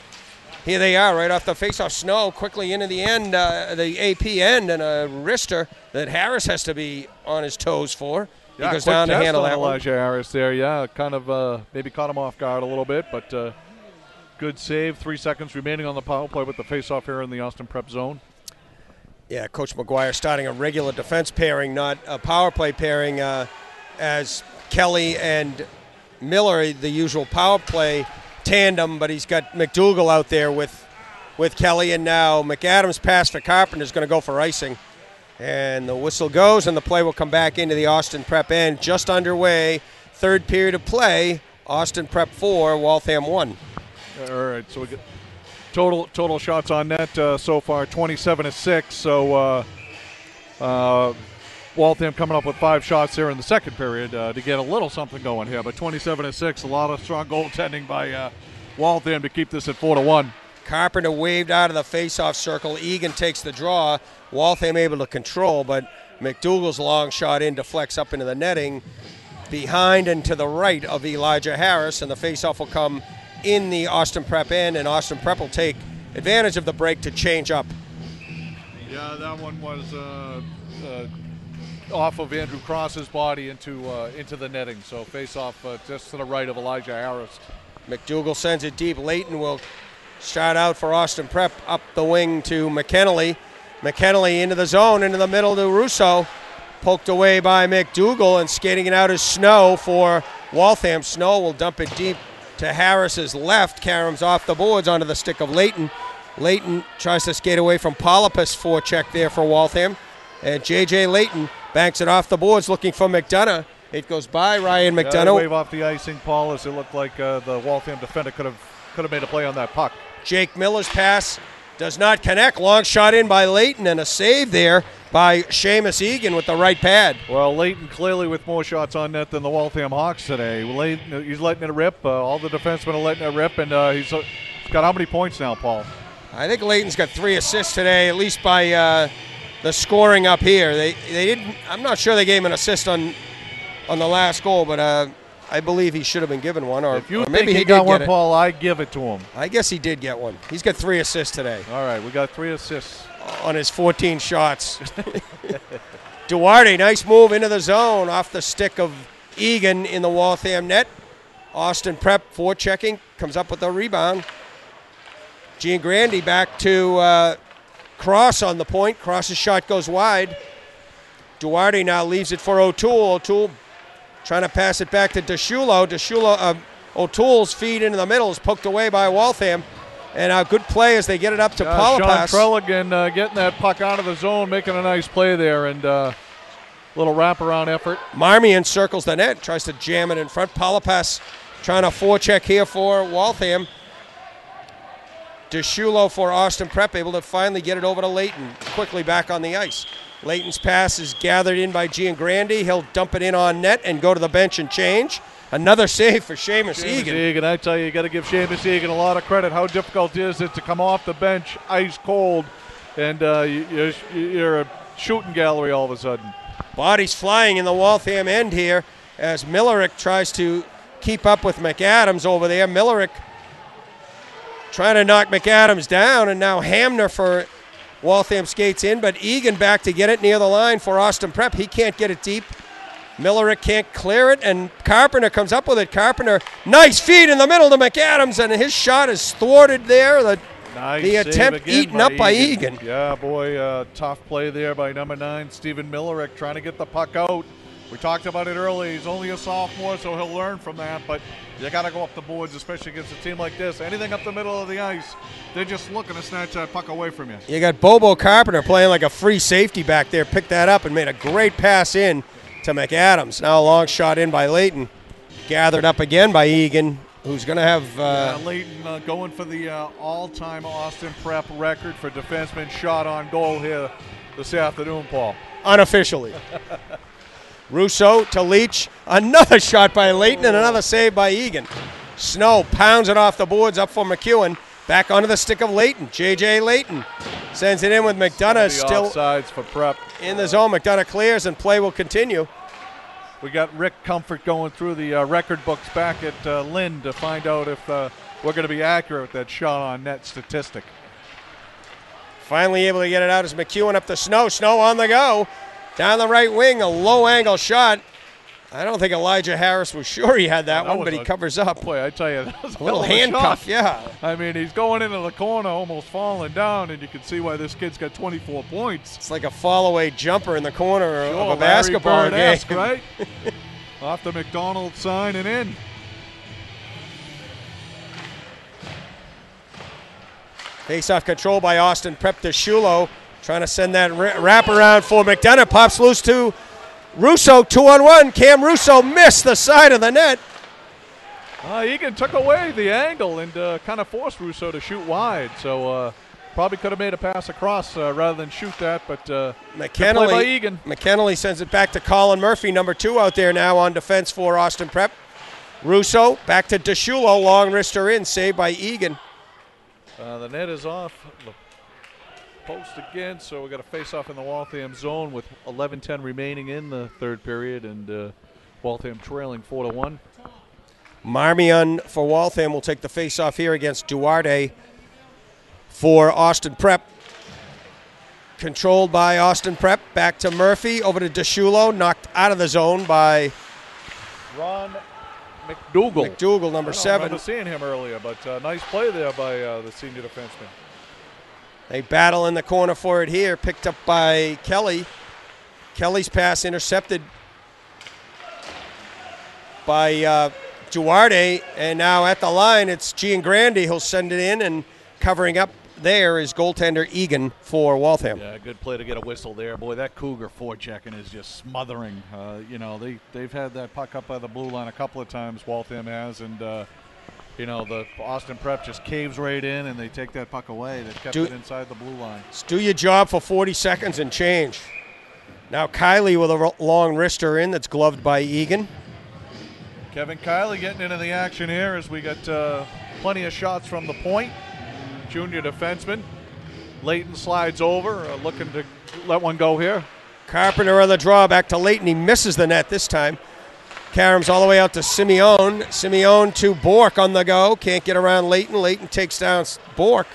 here they are, right off the face-off. Snow quickly into the end, the AP end, and a wrister that Harris has to be on his toes for. He goes down to handle that one. Elijah Harris there, yeah, kind of maybe caught him off guard a little bit, but good save. 3 seconds remaining on the power play with the face-off here in the Austin Prep zone. Yeah, Coach McGuire starting a regular defense pairing, not a power play pairing, as Kelly and Miller, the usual power play tandem, but he's got McDougal out there with Kelly, and now McAdams' pass for Carpenter is going to go for icing. And the whistle goes, and the play will come back into the Austin Prep end. Just underway, third period of play, Austin Prep 4, Waltham 1. All right, so we get total shots on net so far, 27-6. So Waltham coming up with 5 shots there in the second period to get a little something going here. But 27-6, a lot of strong goaltending by Waltham to keep this at 4-1. Carpenter waved out of the face-off circle. Egan takes the draw. Waltham able to control, but McDougal's long shot in deflects up into the netting behind and to the right of Elijah Harris, and the face-off will come in the Austin Prep end, and Austin Prep will take advantage of the break to change up. Yeah, that one was off of Andrew Cross's body into the netting, so face-off just to the right of Elijah Harris. McDougal sends it deep. Layton will start out for Austin Prep up the wing to McKennelly. McKennelly into the zone, into the middle to Russo. Poked away by McDougal, and skating it out is Snow for Waltham. Snow will dump it deep to Harris's left. Karam's off the boards onto the stick of Layton. Layton tries to skate away from Polipus. Forecheck there for Waltham. And J.J. Layton banks it off the boards looking for McDonough. It goes by Ryan McDonough. Wave off the icing, Paul, as it looked like the Waltham defender could have made a play on that puck. Jake Miller's pass does not connect. Long shot in by Layton, and a save there by Seamus Egan with the right pad. Well, Layton clearly with more shots on net than the Waltham Hawks today. Layton, he's letting it rip. All the defensemen are letting it rip, and he's got how many points now, Paul? I think Layton's got 3 assists today, at least by the scoring up here. They didn't. I'm not sure they gave him an assist on the last goal, but I believe he should have been given one, or if you or think maybe he did got one, get it. Paul, I give it to him. I guess he did get one. He's got 3 assists today. All right, we got 3 assists on his 14 shots. Duarte, nice move into the zone off the stick of Egan in the Waltham net. Austin Prep forechecking, comes up with a rebound. Giangrandi back to Cross on the point. Cross's shot goes wide. Duarte now leaves it for O'Toole. O'Toole trying to pass it back to DeShulo. O'Toole's feed into the middle is poked away by Waltham. And a good play as they get it up to Polipas. Sean Trelligan getting that puck out of the zone, making a nice play there, and little wraparound effort. Marmion circles the net, tries to jam it in front. Polipas trying to forecheck here for Waltham. DeShulo for Austin Prep, able to finally get it over to Layton, quickly back on the ice. Layton's pass is gathered in by Giangrandi. He'll dump it in on net and go to the bench and change. Another save for Seamus Egan. I tell you got to give Seamus Egan a lot of credit. How difficult is it to come off the bench ice cold, and you're a shooting gallery all of a sudden. Bodies flying in the Waltham end here as Millerick tries to keep up with McAdams over there. Millerick trying to knock McAdams down, and now Hamner for Waltham skates in, but Egan back to get it near the line for Austin Prep. He can't get it deep. Millerick can't clear it, and Carpenter comes up with it. Carpenter, nice feed in the middle to McAdams, and his shot is thwarted there. The attempt eaten up by Egan. Yeah, boy, tough play there by number 9, Stephen Millerick, trying to get the puck out. We talked about it early. He's only a sophomore, so he'll learn from that, but you got to go up the boards, especially against a team like this. Anything up the middle of the ice, they're just looking to snatch that puck away from you. You got Bobo Carpenter playing like a free safety back there, picked that up and made a great pass in to McAdams. Now a long shot in by Layton. Gathered up again by Egan, who's going to have... Layton going for the all-time Austin Prep record for defenseman shot on goal here this afternoon, Paul. Unofficially. Russo to Leach. Another shot by Layton and another save by Egan. Snow pounds it off the boards up for McEwen. Back onto the stick of Layton. J.J. Layton sends it in with McDonough still offsides for Prep. In the zone. McDonough clears and play will continue. We got Rick Comfort going through the record books back at Lynn to find out if we're going to be accurate with that shot on net statistic. Finally able to get it out as McEwen up to Snow. Snow on the go. Down the right wing, a low angle shot. I don't think Elijah Harris was sure he had that one, but he covers up. Boy, I tell you, that was a little handcuff, yeah. I mean, he's going into the corner, almost falling down, and you can see why this kid's got 24 points. It's like a fall-away jumper in the corner of a basketball game. Right? Off the McDonald's sign and in. Face-off control by Austin Prep to Shulo. Trying to send that wrap around for McDonough. Pops loose to Russo, 2-on-1. Cam Russo missed the side of the net. Egan took away the angle and kind of forced Russo to shoot wide. So Probably could have made a pass across rather than shoot that, but good play by Egan. McKennelly sends it back to Colin Murphy, number 2 out there now on defense for Austin Prep. Russo back to DeShulo, long wrister in, saved by Egan. The net is off the post again, so we got a face-off in the Waltham zone with 11:10 remaining in the third period, and Waltham trailing 4-1. Marmion for Waltham will take the face-off here against Duarte for Austin Prep. Controlled by Austin Prep. Back to Murphy. Over to DeShulo. Knocked out of the zone by Ron McDougall. McDougall, number I 7. remember seeing him earlier, but nice play there by the senior defenseman. They battle in the corner for it here. Picked up by Kelly. Kelly's pass intercepted by Duarte. And now at the line, it's Giangrandi. He'll send it in, and covering up there is goaltender Egan for Waltham. Yeah, good play to get a whistle there. Boy, that Cougar forechecking is just smothering. You know, they've had that puck up by the blue line a couple of times, Waltham has, and, you know, the Austin Prep just caves right in, and they take that puck away. They've kept it inside the blue line. Do your job for 40 seconds and change. Now Kiley with a long wrister in that's gloved by Egan. Kevin Kiley getting into the action here as we got plenty of shots from the point. Junior defenseman. Leighton slides over, looking to let one go here. Carpenter on the draw, back to Leighton. He misses the net this time. Karams all the way out to Simeone. Simeone to Bork on the go. Can't get around Leighton. Leighton takes down Bork.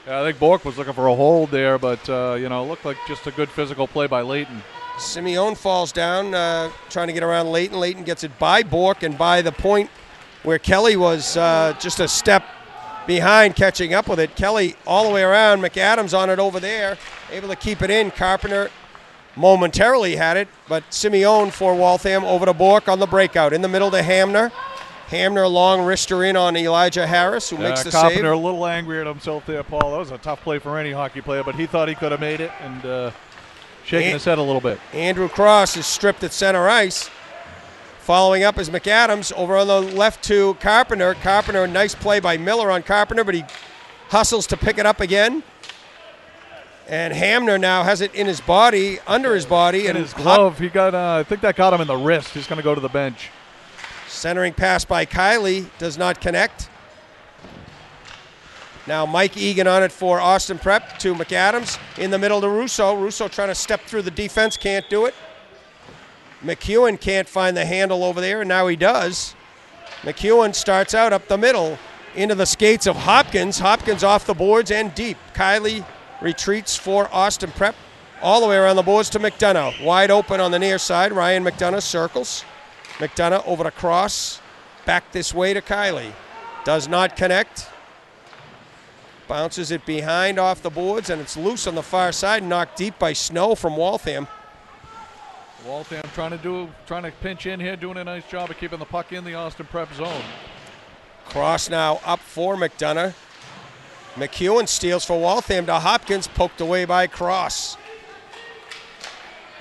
Yeah, I think Bork was looking for a hold there, but, you know, it looked like just a good physical play by Leighton. Simeone falls down, trying to get around Leighton. Leighton gets it by Bork and by the point where Kelly was just a step behind, catching up with it. Kelly all the way around. McAdams on it over there, able to keep it in. Carpenter momentarily had it, but Simeone for Waltham over to Bork on the breakout. In the middle to Hamner. Hamner long wrister in on Elijah Harris, who makes the Carpenter save. a little angry at himself there, Paul. That was a tough play for any hockey player, but he thought he could have made it, and shaking his head a little bit. Andrew Cross is stripped at center ice. Following up is McAdams over on the left to Carpenter. Carpenter, nice play by Miller on Carpenter, but he hustles to pick it up again. And Hamner now has it in his body, under his body. In his glove. He got, I think that got him in the wrist. He's going to go to the bench. Centering pass by Kiley does not connect. Now Mike Egan on it for Austin Prep to McAdams. In the middle to Russo. Russo trying to step through the defense, can't do it. McEwen can't find the handle over there, and now he does. McEwen starts out up the middle into the skates of Hopkins. Hopkins off the boards and deep. Kiley retreats for Austin Prep all the way around the boards to McDonough. Wide open on the near side. Ryan McDonough circles. McDonough over to Cross. Back this way to Kiley. Does not connect. Bounces it behind off the boards, and it's loose on the far side. Knocked deep by Snow from Waltham. Waltham trying to pinch in here, doing a nice job of keeping the puck in the Austin Prep zone. Cross now up for McDonough. McEwen steals for Waltham to Hopkins, poked away by Cross.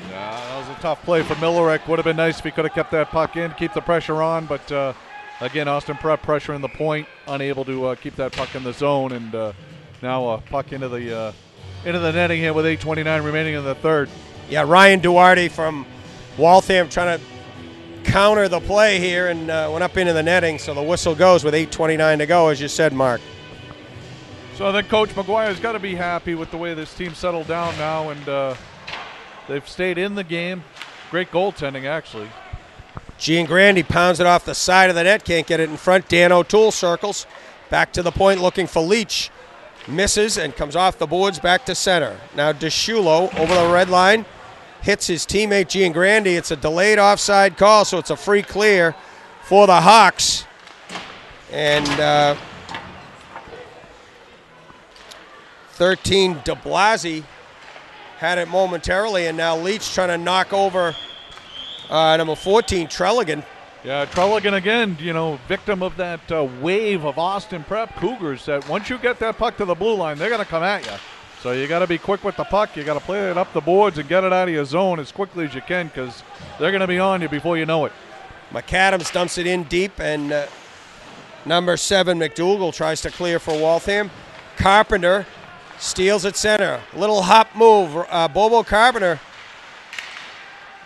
Yeah, that was a tough play for Millerick. Would have been nice if he could have kept that puck in, keep the pressure on, but again, Austin Prep pressuring the point, unable to keep that puck in the zone, and now a puck into the netting here with 8:29 remaining in the third. Yeah, Ryan Duarte from Waltham trying to counter the play here and went up into the netting, so the whistle goes with 8:29 to go, as you said, Mark. So I think Coach McGuire's got to be happy with the way this team settled down now, and they've stayed in the game. Great goaltending, actually. Giangrandi pounds it off the side of the net, can't get it in front. Dan O'Toole circles. Back to the point looking for Leach. Misses and comes off the boards back to center. Now DeShulo over the red line. Hits his teammate Giangrandi. It's a delayed offside call, so it's a free clear for the Hawks. And 13 de Blasi had it momentarily, and now Leach trying to knock over number 14, Trelligan. Yeah, Trelligan again, you know, victim of that wave of Austin Prep Cougars that once you get that puck to the blue line, they're going to come at you. So you got to be quick with the puck. You got to play it up the boards and get it out of your zone as quickly as you can, because they're going to be on you before you know it. McAdams dumps it in deep, and number 7, McDougall, tries to clear for Waltham. Carpenter Steals at center. Little hop move. Bobo Carpenter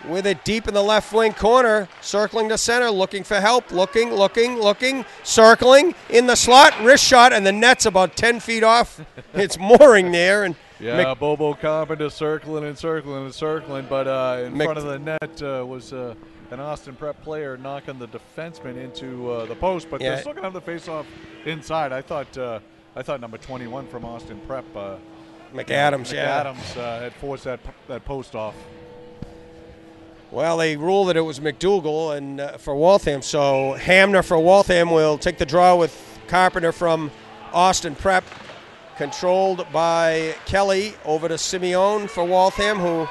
with it deep in the left wing corner. Circling to center. Looking for help. Looking. Circling in the slot. Wrist shot. And the net's about 10 feet off. It's mooring there. And yeah, Bobo Carpenter circling, but in front of the net was an Austin Prep player knocking the defenseman into the post. But they're still going to have the face-off inside. I thought number 21 from Austin Prep, McAdams, had forced that post off. Well, they ruled that it was McDougal and for Waltham, so Hamner for Waltham will take the draw with Carpenter from Austin Prep, controlled by Kelly over to Simeone for Waltham, who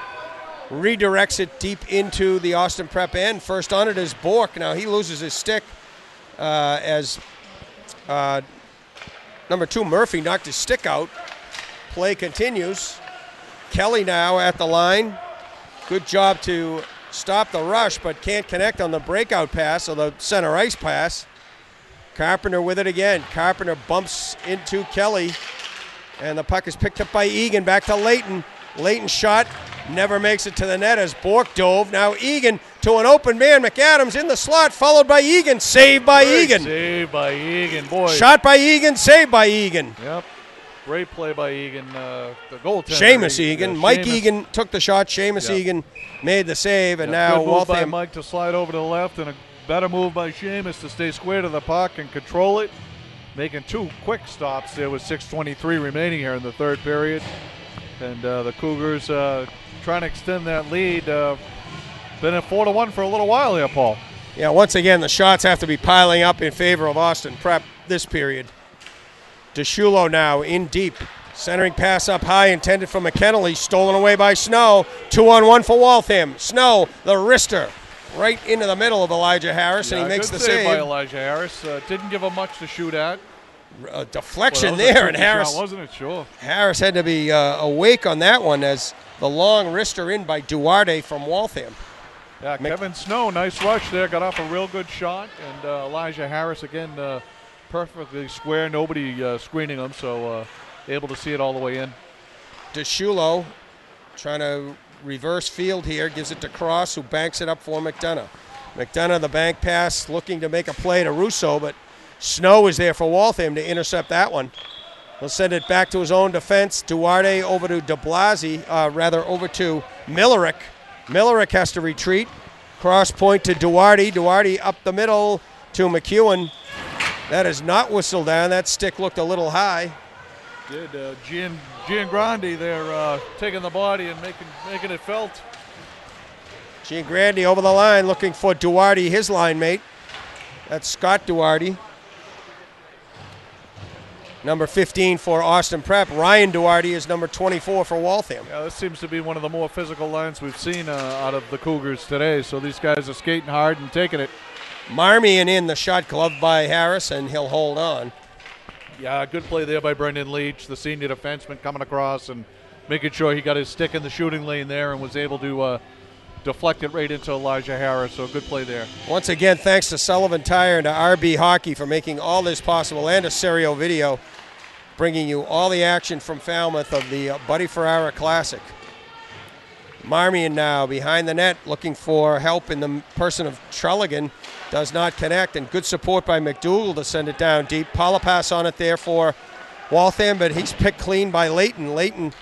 redirects it deep into the Austin Prep end. First on it is Bork. Now he loses his stick as number 2 Murphy knocked his stick out. Play continues. Kelly now at the line. Good job to stop the rush, but can't connect on the breakout pass or the center ice pass. Carpenter with it again. Carpenter bumps into Kelly, and the puck is picked up by Egan. Back to Layton. Layton shot, never makes it to the net as Bork dove. Now Egan to an open man. McAdams in the slot, followed by Egan. Saved by Egan. Saved by Egan, boy. Shot by Egan, saved by Egan. Yep. Great play by Egan, the goaltender. Seamus Egan. Yeah, Mike Seamus. Egan took the shot. Seamus Egan made the save, and now good move by Waltham. Mike to slide over to the left, and a better move by Seamus to stay square to the puck and control it. Making 2 quick stops there with 6:23 remaining here in the third period. And the Cougars trying to extend that lead. Been at 4-1 for a little while here, Paul. Yeah, once again, the shots have to be piling up in favor of Austin Prep this period. DeShulo now in deep. Centering pass up high intended for McKennelly. Stolen away by Snow. 2-on-1 for Waltham. Snow, the wrister, right into the middle of Elijah Harris, and he makes the save save. by Elijah Harris. Didn't give him much to shoot at. A deflection there, and Harris. Shot, wasn't it? Sure. Harris had to be awake on that one as the long wrister in by Duarte from Waltham. Yeah, Kevin Snow, nice rush there. Got off a real good shot, and Elijah Harris again perfectly square. Nobody screening him, so able to see it all the way in. DeShulo trying to reverse field here, gives it to Cross, who banks it up for McDonough. McDonough, the bank pass, looking to make a play to Russo, but Snow is there for Waltham to intercept that one. He'll send it back to his own defense. Duarte over to over to Millerick. Millerick has to retreat. Cross point to Duarte. Duarte up the middle to McEwen. That is not whistled down. That stick looked a little high. Did Giangrandi there taking the body and making it felt. Giangrandi over the line looking for Duarte, his line mate. That's Scott Duarte. Number 15 for Austin Prep. Ryan Duarte is number 24 for Waltham. Yeah, this seems to be one of the more physical lines we've seen out of the Cougars today. So these guys are skating hard and taking it. Marmion in the shot, gloved by Harris, and he'll hold on. Yeah, good play there by Brendan Leach, the senior defenseman, coming across and making sure he got his stick in the shooting lane there and was able to deflect it right into Elijah Harris. So good play there. Once again, thanks to Sullivan Tire and to RB Hockey for making all this possible, and to Serio Video, bringing you all the action from Falmouth of the Buddy Ferrara Classic. Marmion now behind the net looking for help in the person of Trelligan. Does not connect, and good support by McDougal to send it down deep. Palapas on it there for Waltham, but he's picked clean by Layton. Layton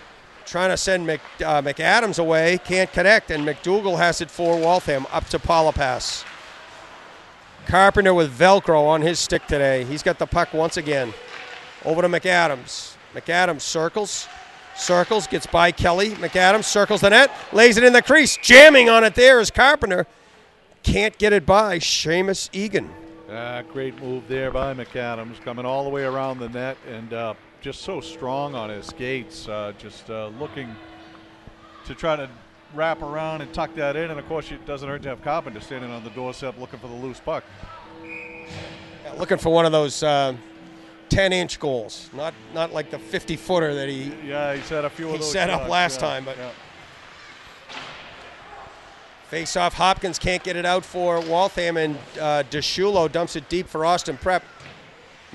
trying to send McAdams away, can't connect, and McDougal has it for Waltham up to Palapas. Carpenter with Velcro on his stick today. He's got the puck once again. Over to McAdams. McAdams circles, gets by Kelly. McAdams circles the net, lays it in the crease. Jamming on it there is Carpenter. Can't get it by Seamus Egan. Great move there by McAdams, coming all the way around the net and just so strong on his skates, looking to try to wrap around and tuck that in. And, of course, it doesn't hurt to have Carpenter standing on the doorstep looking for the loose puck. Looking for one of those 10-inch goals, not like the 50-footer that he set a few of those set up shots, last time. But face-off, Hopkins can't get it out for Waltham, and DeShulo dumps it deep for Austin Prep.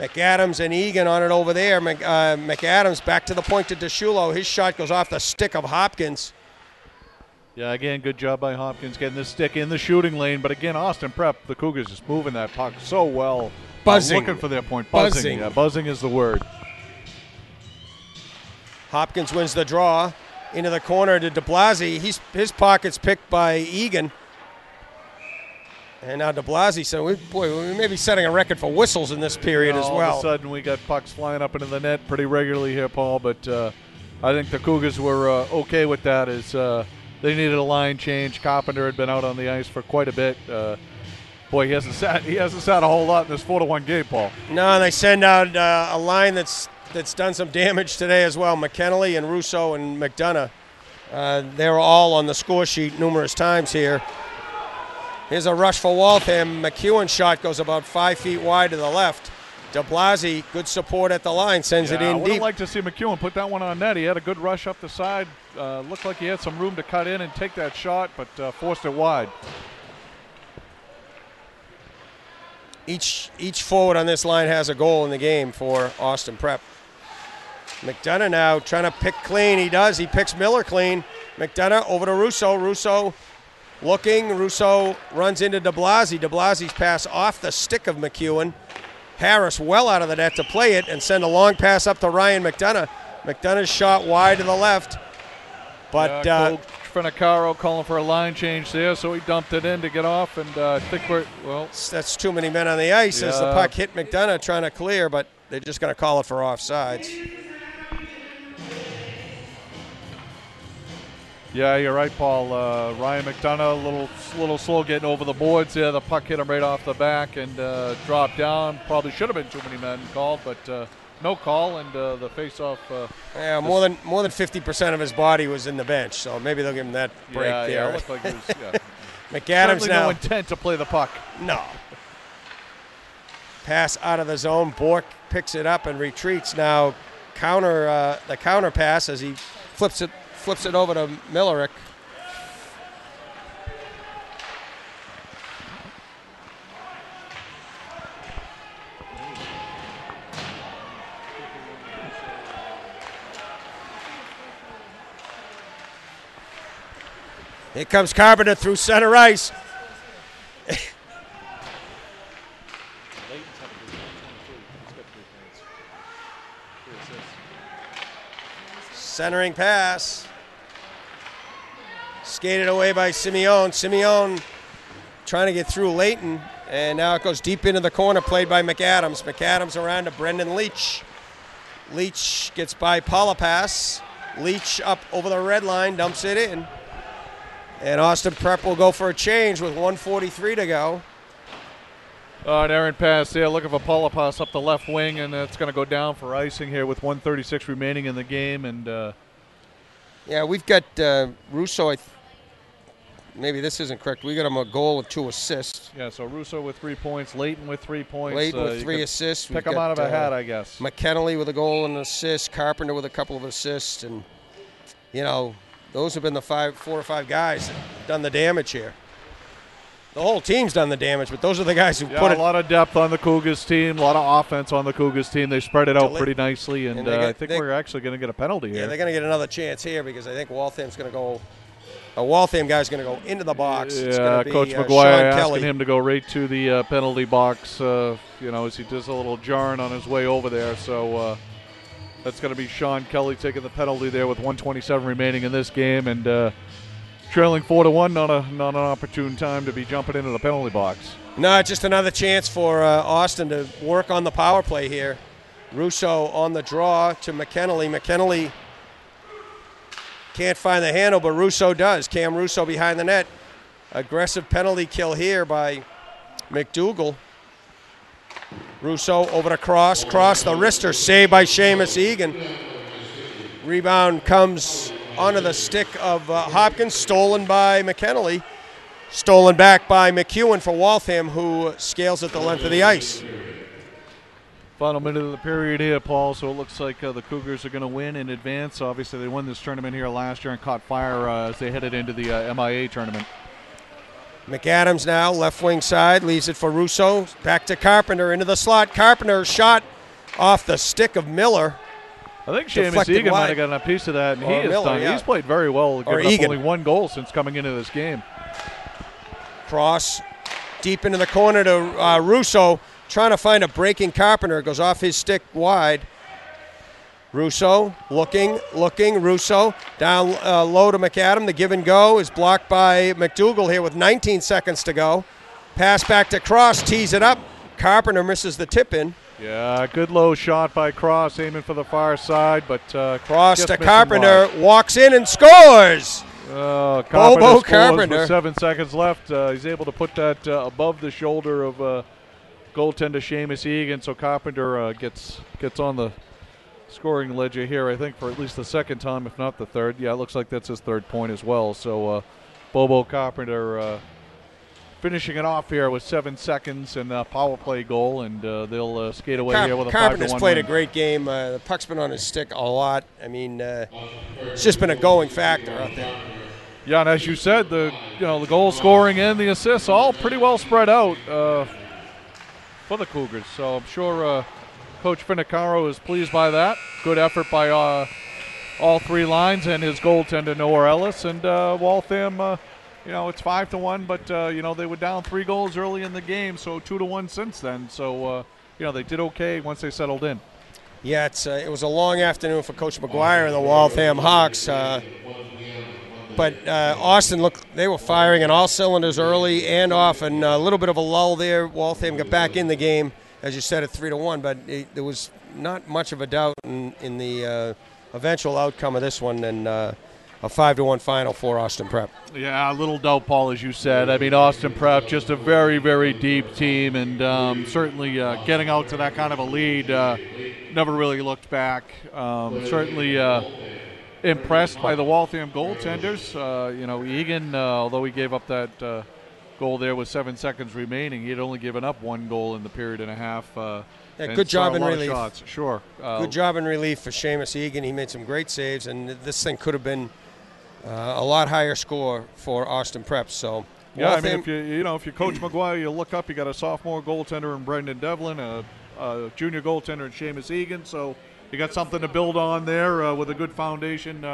McAdams and Egan on it over there. McAdams back to the point to DeShulo. His shot goes off the stick of Hopkins. Yeah, again, good job by Hopkins getting the stick in the shooting lane. But again, Austin Prep, the Cougars just moving that puck so well. Buzzing. Looking for their point. Buzzing. Yeah, buzzing is the word. Hopkins wins the draw into the corner to DeBlasi. His pocket's picked by Egan. And now DeBlasi said, we may be setting a record for whistles in this period as well. All of a sudden, we got pucks flying up into the net pretty regularly here, Paul. But I think the Cougars were okay with that as they needed a line change. Carpenter had been out on the ice for quite a bit. Boy, he hasn't sat a whole lot in this 4-1 game, Paul. No, and they send out a line that's done some damage today as well. McKennelly and Russo and McDonough. They're all on the score sheet numerous times here. Here's a rush for Waltham. McEwen's shot goes about 5 feet wide to the left. DeBlasi, good support at the line, sends it in deep. I would deep. like to see McEwen put that one on net. He had a good rush up the side. Looked like he had some room to cut in and take that shot, but forced it wide. Each forward on this line has a goal in the game for Austin Prep. McDonough now trying to pick clean. He does. He picks Miller clean. McDonough over to Russo. Russo looking. Russo runs into DeBlasi. DeBlasi's pass off the stick of McEwen. Harris well out of the net to play it and send a long pass up to Ryan McDonough. McDonough's shot wide to the left. But Coach Frenacaro calling for a line change there, so he dumped it in to get off, and I think that's too many men on the ice as the puck hit McDonough trying to clear, but they're just going to call it for offsides. Yeah, you're right, Paul. Ryan McDonough a little slow getting over the boards there. The puck hit him right off the back and dropped down. Probably should have been too many men called, but no call, and the face-off. More than 50% of his body was in the bench, so maybe they'll give him that break there. Yeah, it looked like he was. Yeah. McAdams Certainly now. no intent to play the puck. No. Pass out of the zone. Bork picks it up and retreats. Now the counter pass as he flips it over to Millerick. Here comes Carpenter through center ice. Centering pass. Skated away by Simeone. Simeone trying to get through Leighton. And now it goes deep into the corner, played by McAdams. McAdams around to Brendan Leach. Leach gets by Polipas. Leach up over the red line, dumps it in. And Austin Prep will go for a change with 1:43 to go. An errant pass there, looking for Polipas up the left wing, and it's going to go down for icing here with 1:36 remaining in the game. And yeah, we've got Russo. Maybe this isn't correct. We got him a goal with 2 assists. Yeah, so Russo with 3 points, Leighton with 3 points. Leighton with 3 assists. Pick him out of a hat, I guess. McKennelly with a goal and an assist. Carpenter with a couple of assists, and those have been the 4 or 5 guys that have done the damage here. The whole team's done the damage, but those are the guys who put it. A lot of depth on the Cougars team, a lot of offense on the Cougars team. They spread it out pretty nicely, and I think we're actually going to get a penalty here. Yeah, they're going to get another chance here because I think Waltham's going to go. A Waltham guy's going to go into the box. Yeah, it's going to be, Coach McGuire asking him to go right to the penalty box, as he does a little jarring on his way over there. So that's going to be Sean Kelly taking the penalty there with 1:27 remaining in this game, and trailing 4-1. Not an opportune time to be jumping into the penalty box. No, just another chance for Austin to work on the power play here. Russo on the draw to McKennelly. McKennelly can't find the handle, but Russo does. Cam Russo behind the net. Aggressive penalty kill here by McDougall. Russo over to Cross. Cross the wrister. Saved by Seamus Egan. Rebound comes onto the stick of Hopkins. Stolen by McKennelly. Stolen back by McEwen for Waltham, who scales it the length of the ice. Final minute of the period here, Paul, so it looks like the Cougars are going to win in advance. Obviously, they won this tournament here last year and caught fire as they headed into the MIA tournament. McAdams now, left wing side, leaves it for Russo. Back to Carpenter, into the slot. Carpenter shot off the stick of Miller. I think Seamus Deflected Egan wide. might have gotten a piece of that, and he Or has Miller, done. yeah. He's played very well, Or giving up Egan. only one goal since coming into this game. Cross deep into the corner to Russo, trying to find a breaking Carpenter. It goes off his stick wide. Russo looking, Russo down low to McAdam. The give and go is blocked by McDougal here with 19 seconds to go. Pass back to Cross, tees it up. Carpenter misses the tip in. Yeah, good low shot by Cross, aiming for the far side, but Cross just to missing Carpenter, wide. walks in and scores. Carpenter scores Carpenter. with 7 seconds left. He's able to put that above the shoulder of goaltender Seamus Egan, so Carpenter gets on the scoring ledger here, I think, for at least the second time, if not the third. Yeah, it looks like that's his third point as well. So Bobo Carpenter finishing it off here with 7 seconds and a power play goal, and they'll skate away here with a 5-1 Carpenter's played win. a great game. The puck's been on his stick a lot. I mean, it's just been a going factor out there. Yeah, and as you said, the goal scoring and the assists all pretty well spread out for the Cougars. So I'm sure Coach Finicaro is pleased by that. Good effort by all three lines and his goaltender Noah Ellis, and Waltham. It's 5-1, but they were down 3 goals early in the game, so 2-1 since then. So they did okay once they settled in. Yeah, it was a long afternoon for Coach McGuire and the Waltham Hawks. But Austin, they were firing on all cylinders early and often. A little bit of a lull there. Waltham got back in the game, as you said, at 3-1, but there was not much of a doubt in the eventual outcome of this one, and a 5-1 final for Austin Prep. Yeah, a little doubt, Paul, as you said. I mean, Austin Prep, just a very, very deep team, and certainly getting out to that kind of a lead, never really looked back. Certainly impressed by the Waltham goaltenders. Egan, although he gave up that goal there with 7 seconds remaining, he had only given up 1 goal in the period and a half. Good job in relief. Shots. Sure. Good job in relief for Seamus Egan. He made some great saves, and this thing could have been a lot higher score for Austin Prep. So yeah, Waltham, I mean, if you're Coach McGuire, you look up, you got a sophomore goaltender in Brendan Devlin, a junior goaltender in Seamus Egan, so you got something to build on there with a good foundation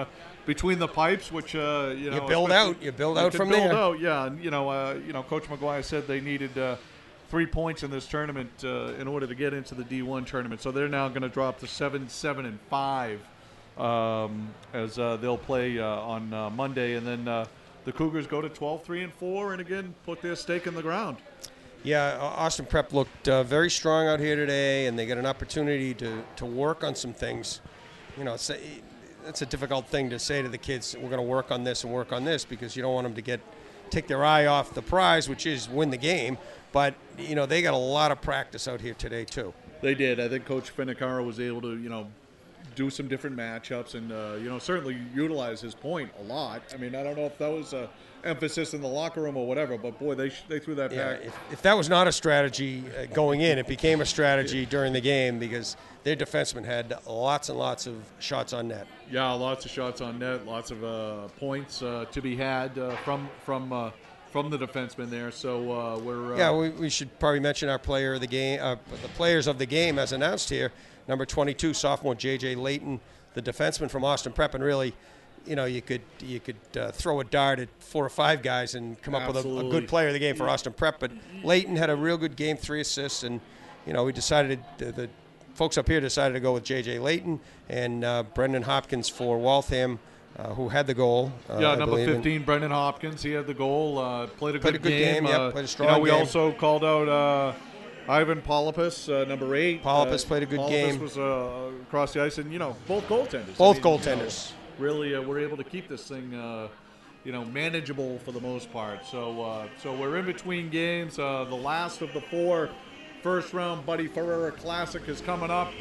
between the pipes, which you build out. You build out from there. Yeah, and Coach McGuire said they needed 3 points in this tournament in order to get into the D1 tournament. So they're now going to drop to 7-7-5 as they'll play on Monday, and then the Cougars go to 12-3-4, and again put their stake in the ground. Yeah, Austin Prep looked very strong out here today, and they got an opportunity to work on some things. It's a difficult thing to say to the kids, we're going to work on this and work on this, because you don't want them to take their eye off the prize, which is win the game. But, they got a lot of practice out here today, too. They did. I think Coach Finicaro was able to, do some different matchups and, certainly utilize his point a lot. I mean, I don't know if that was an emphasis in the locker room or whatever, but, boy, they threw that back. If that was not a strategy going in, it became a strategy during the game, because their defensemen had lots and lots of shots on net. Yeah, lots of shots on net, lots of points to be had from the defensemen there. So we're we should probably mention our player of the game, the players of the game as announced here. Number 22, sophomore J.J. Layton, the defenseman from Austin Prep, and really, you could throw a dart at 4 or 5 guys and come up with a good player of the game for Austin Prep. But Layton had a real good game, 3 assists, and we decided the folks up here decided to go with J.J. Layton and Brendan Hopkins for Waltham, who had the goal. Number 15, Brendan Hopkins. He had the goal. Played a good game. Played a strong game. We also called out Ivan Polipus, number 8. Polipus played a good game. Polipus was across the ice, and both goaltenders. Goaltenders. Really, we're able to keep this thing, manageable for the most part. So we're in between games. The last of the 4 first-round Buddy Ferreira Classic is coming up.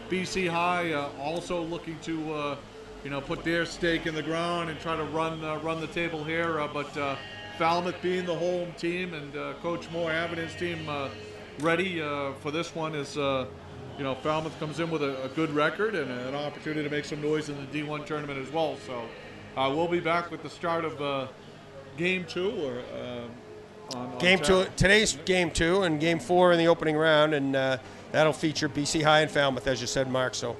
BC High also looking to, put their stake in the ground and try to run the table here. But Falmouth being the home team and Coach Moore having his team ready for this one is, Falmouth comes in with a good record and an opportunity to make some noise in the D1 tournament as well. So we'll be back with the start of Game 2 or on Game two. Saturday? Today's game 2 and game 4 in the opening round, and that'll feature BC High and Falmouth, as you said, Mark. So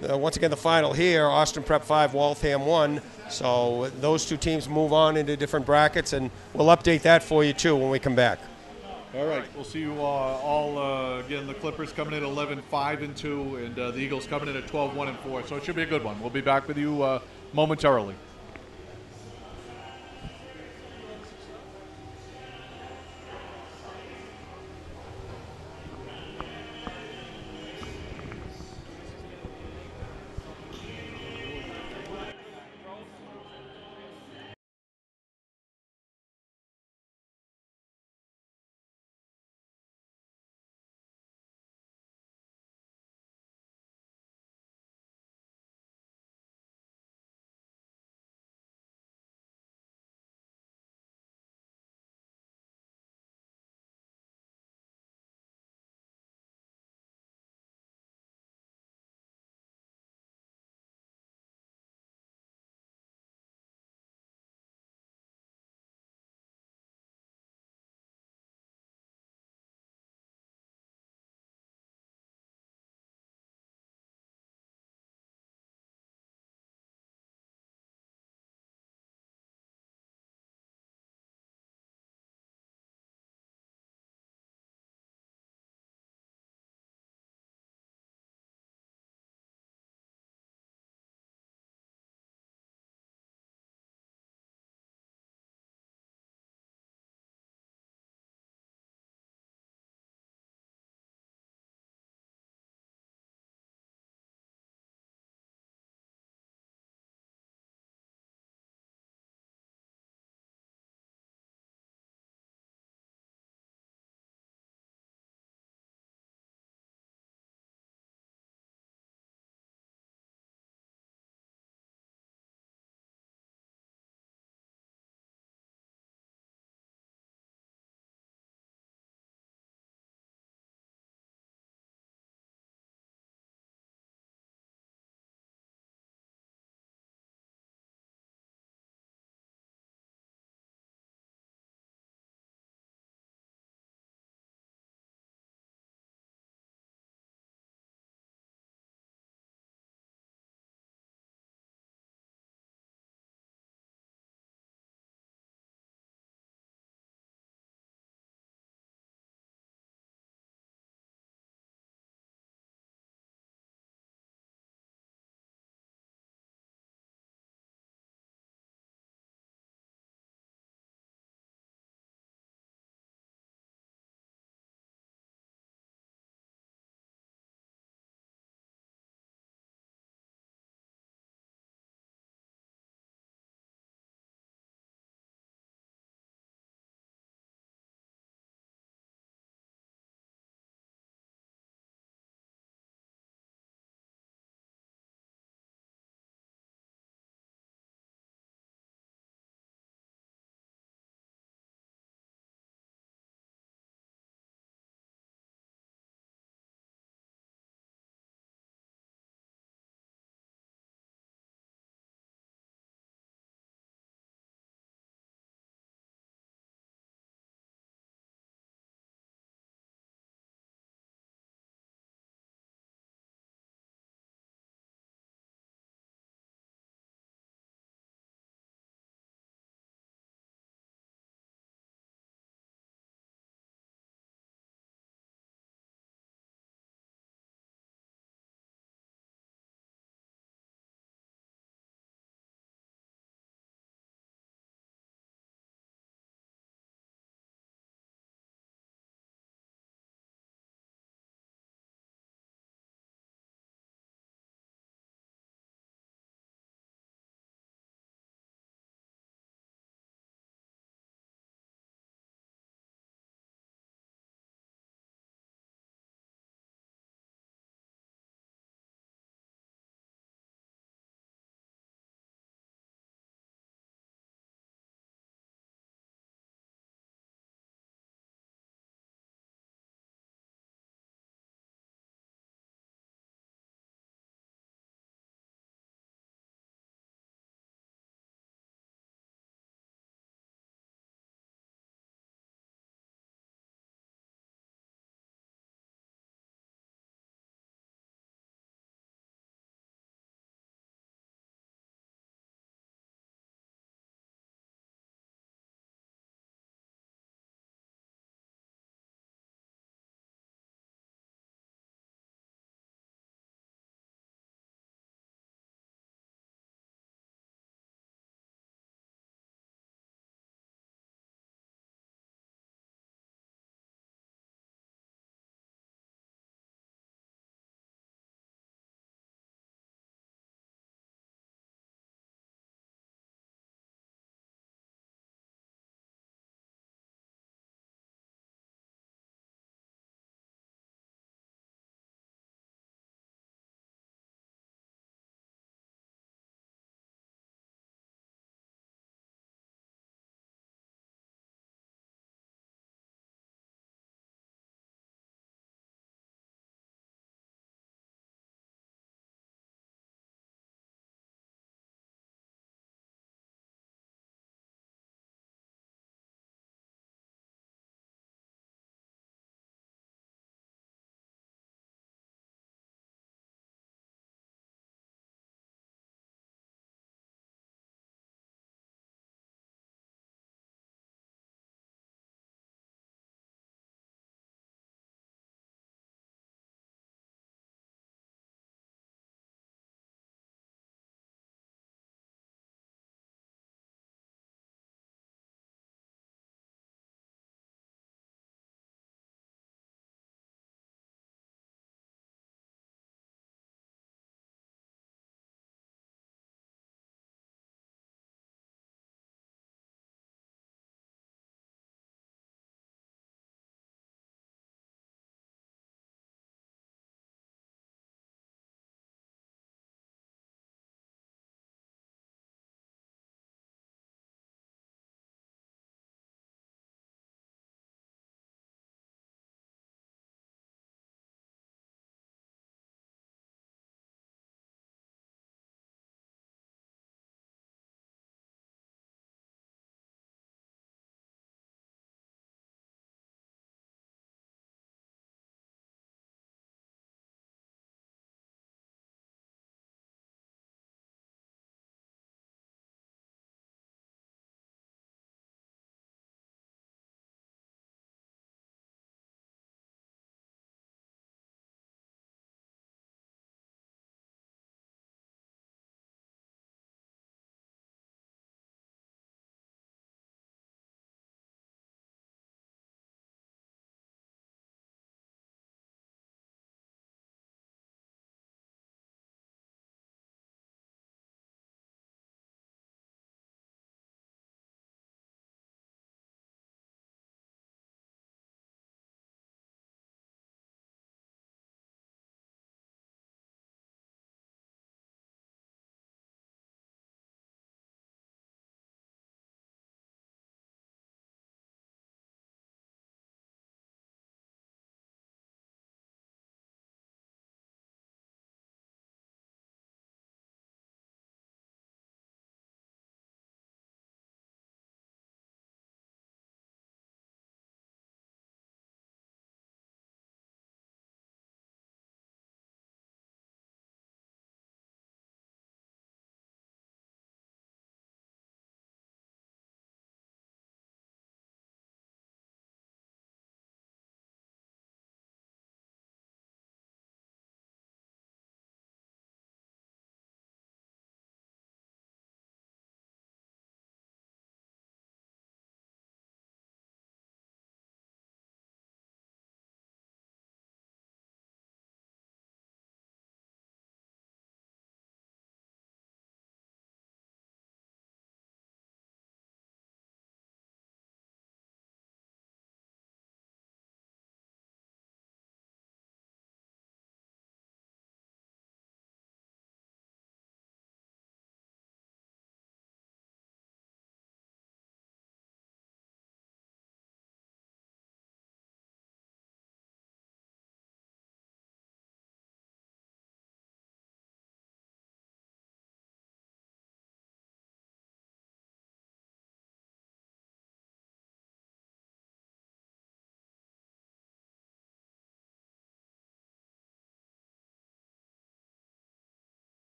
once again, the final here: Austin Prep 5, Waltham 1. So those two teams move on into different brackets, and we'll update that for you too when we come back. All right, we'll see you all again. The Clippers coming in 11-5-2, and the Eagles coming in at 12-1-4. So it should be a good one. We'll be back with you momentarily.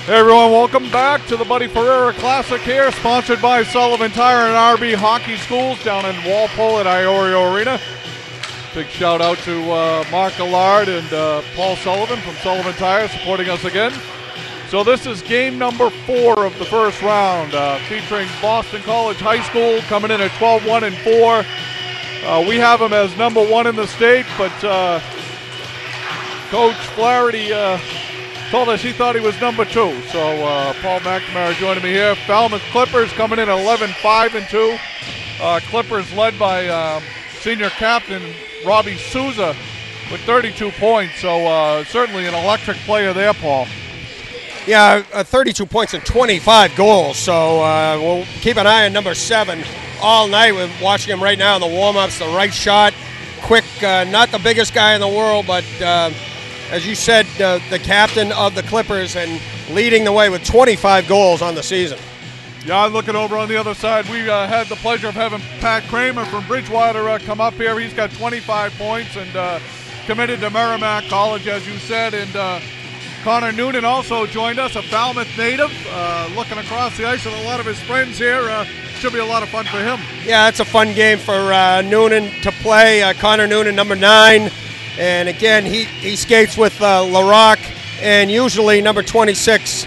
Hey everyone, welcome back to the Buddy Ferreira Classic here, sponsored by Sullivan Tire and RB Hockey Schools down in Walpole at Iorio Arena. Big shout out to Mark Allard and Paul Sullivan from Sullivan Tire supporting us again. So this is game number 4 of the first round, featuring Boston College High School coming in at 12-1-4. We have them as number 1 in the state, but Coach Flaherty told us he thought he was number 2. So Paul McNamara joining me here. Falmouth Clippers coming in at 11-5-2. Clippers led by senior captain Robbie Souza with 32 points. So certainly an electric player there, Paul. Yeah, 32 points and 25 goals. So we'll keep an eye on number 7 all night. We're watching him right now in the warm-ups. The right shot, quick, not the biggest guy in the world, but as you said, the captain of the Clippers and leading the way with 25 goals on the season. Yeah, I'm looking over on the other side. We had the pleasure of having Pat Kramer from Bridgewater come up here. He's got 25 points and committed to Merrimack College, as you said. And Connor Noonan also joined us, a Falmouth native, looking across the ice with a lot of his friends here. Should be a lot of fun for him. Yeah, it's a fun game for Noonan to play. Connor Noonan, number 9. And again, he skates with LaRock and usually number 26,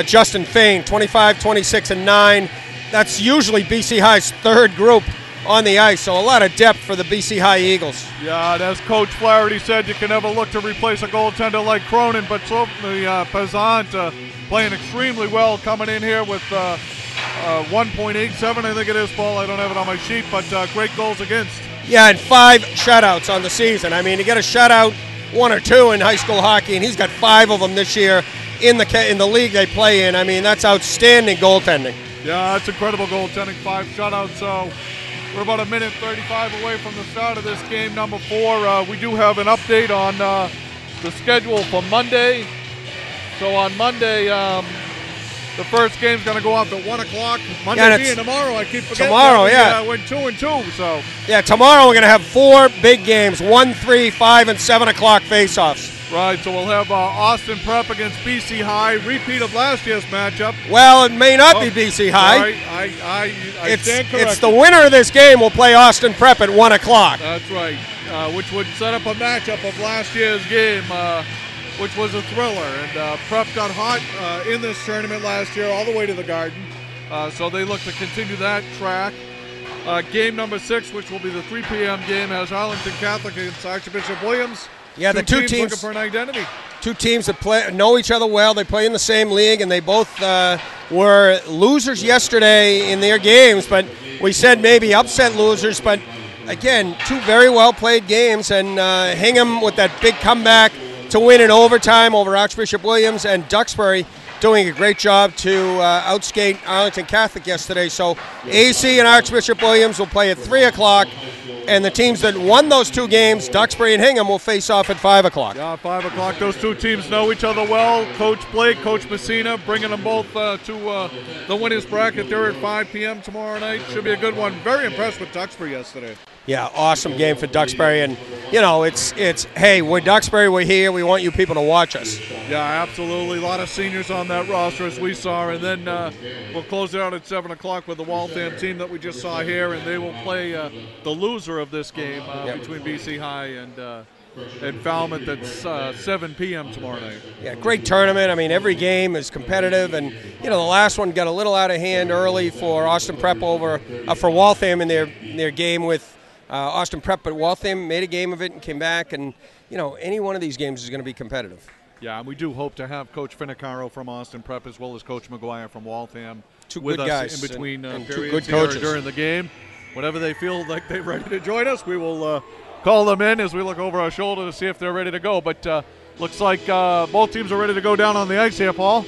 Justin Fain, 25, 26, and 9. That's usually BC High's 3rd group on the ice, so a lot of depth for the BC High Eagles. Yeah, and as Coach Flaherty said, you can never look to replace a goaltender like Cronin, but certainly Pezant playing extremely well, coming in here with 1.87, I think it is, Paul. I don't have it on my sheet, but great goals against. Yeah, and 5 shutouts on the season. I mean, to get a shutout, 1 or 2 in high school hockey, and he's got 5 of them this year in the league they play in. I mean, that's outstanding goaltending. Yeah, that's incredible goaltending, 5 shutouts. So we're about 1:35 away from the start of this game number 4. We do have an update on the schedule for Monday. So on Monday, the first game's going to go off at 1 o'clock. Monday being tomorrow, I keep forgetting. Tomorrow, yeah. Went 2-2, so. Yeah, tomorrow we're going to have 4 big games, 1, 3, 5, and 7 o'clock face-offs. Right, so we'll have Austin Prep against BC High, repeat of last year's matchup. Well, it may not be BC High. Right, I stand corrected. It's the winner of this game will play Austin Prep at 1 o'clock. That's right, which would set up a matchup of last year's game, which was a thriller. And Prep got hot in this tournament last year, all the way to the Garden. So they look to continue that track. Game number 6, which will be the 3 p.m. game, has Arlington Catholic against Archbishop Williams. Yeah, the two teams looking for an identity. 2 teams that know each other well. They play in the same league, and they both were losers yesterday in their games. But we said maybe upset losers. But again, 2 very well played games, and Hingham with that big comeback to win in overtime over Archbishop Williams, and Duxbury doing a great job to outskate Arlington Catholic yesterday. So AC and Archbishop Williams will play at 3 o'clock. And the teams that won those 2 games, Duxbury and Hingham, will face off at 5 o'clock. Yeah, 5 o'clock. Those 2 teams know each other well. Coach Blake, Coach Messina, bringing them both to the winners bracket. They're at 5 p.m. tomorrow night. Should be a good one. Very impressed with Duxbury yesterday. Yeah, awesome game for Duxbury. And, you know, it's hey, we're Duxbury, we're here. We want you people to watch us. Yeah, absolutely. A lot of seniors on that roster, as we saw. And then we'll close it out at 7 o'clock with the Waltham team that we just saw here. And they will play the loser of this game between BC High and Falmouth at 7 p.m. tomorrow night. Yeah, great tournament. I mean, every game is competitive, and you know the last one got a little out of hand early for Austin Prep for Waltham in their game with Austin Prep, but Waltham made a game of it and came back, and you know any one of these games is going to be competitive. Yeah, and we do hope to have Coach Finicaro from Austin Prep as well as Coach McGuire from Waltham 2 with good us guys in between and 2 periods good here coaches during the game. Whenever they feel like they're ready to join us, we will call them in as we look over our shoulder to see if they're ready to go. But looks like both teams are ready to go down on the ice here, Paul.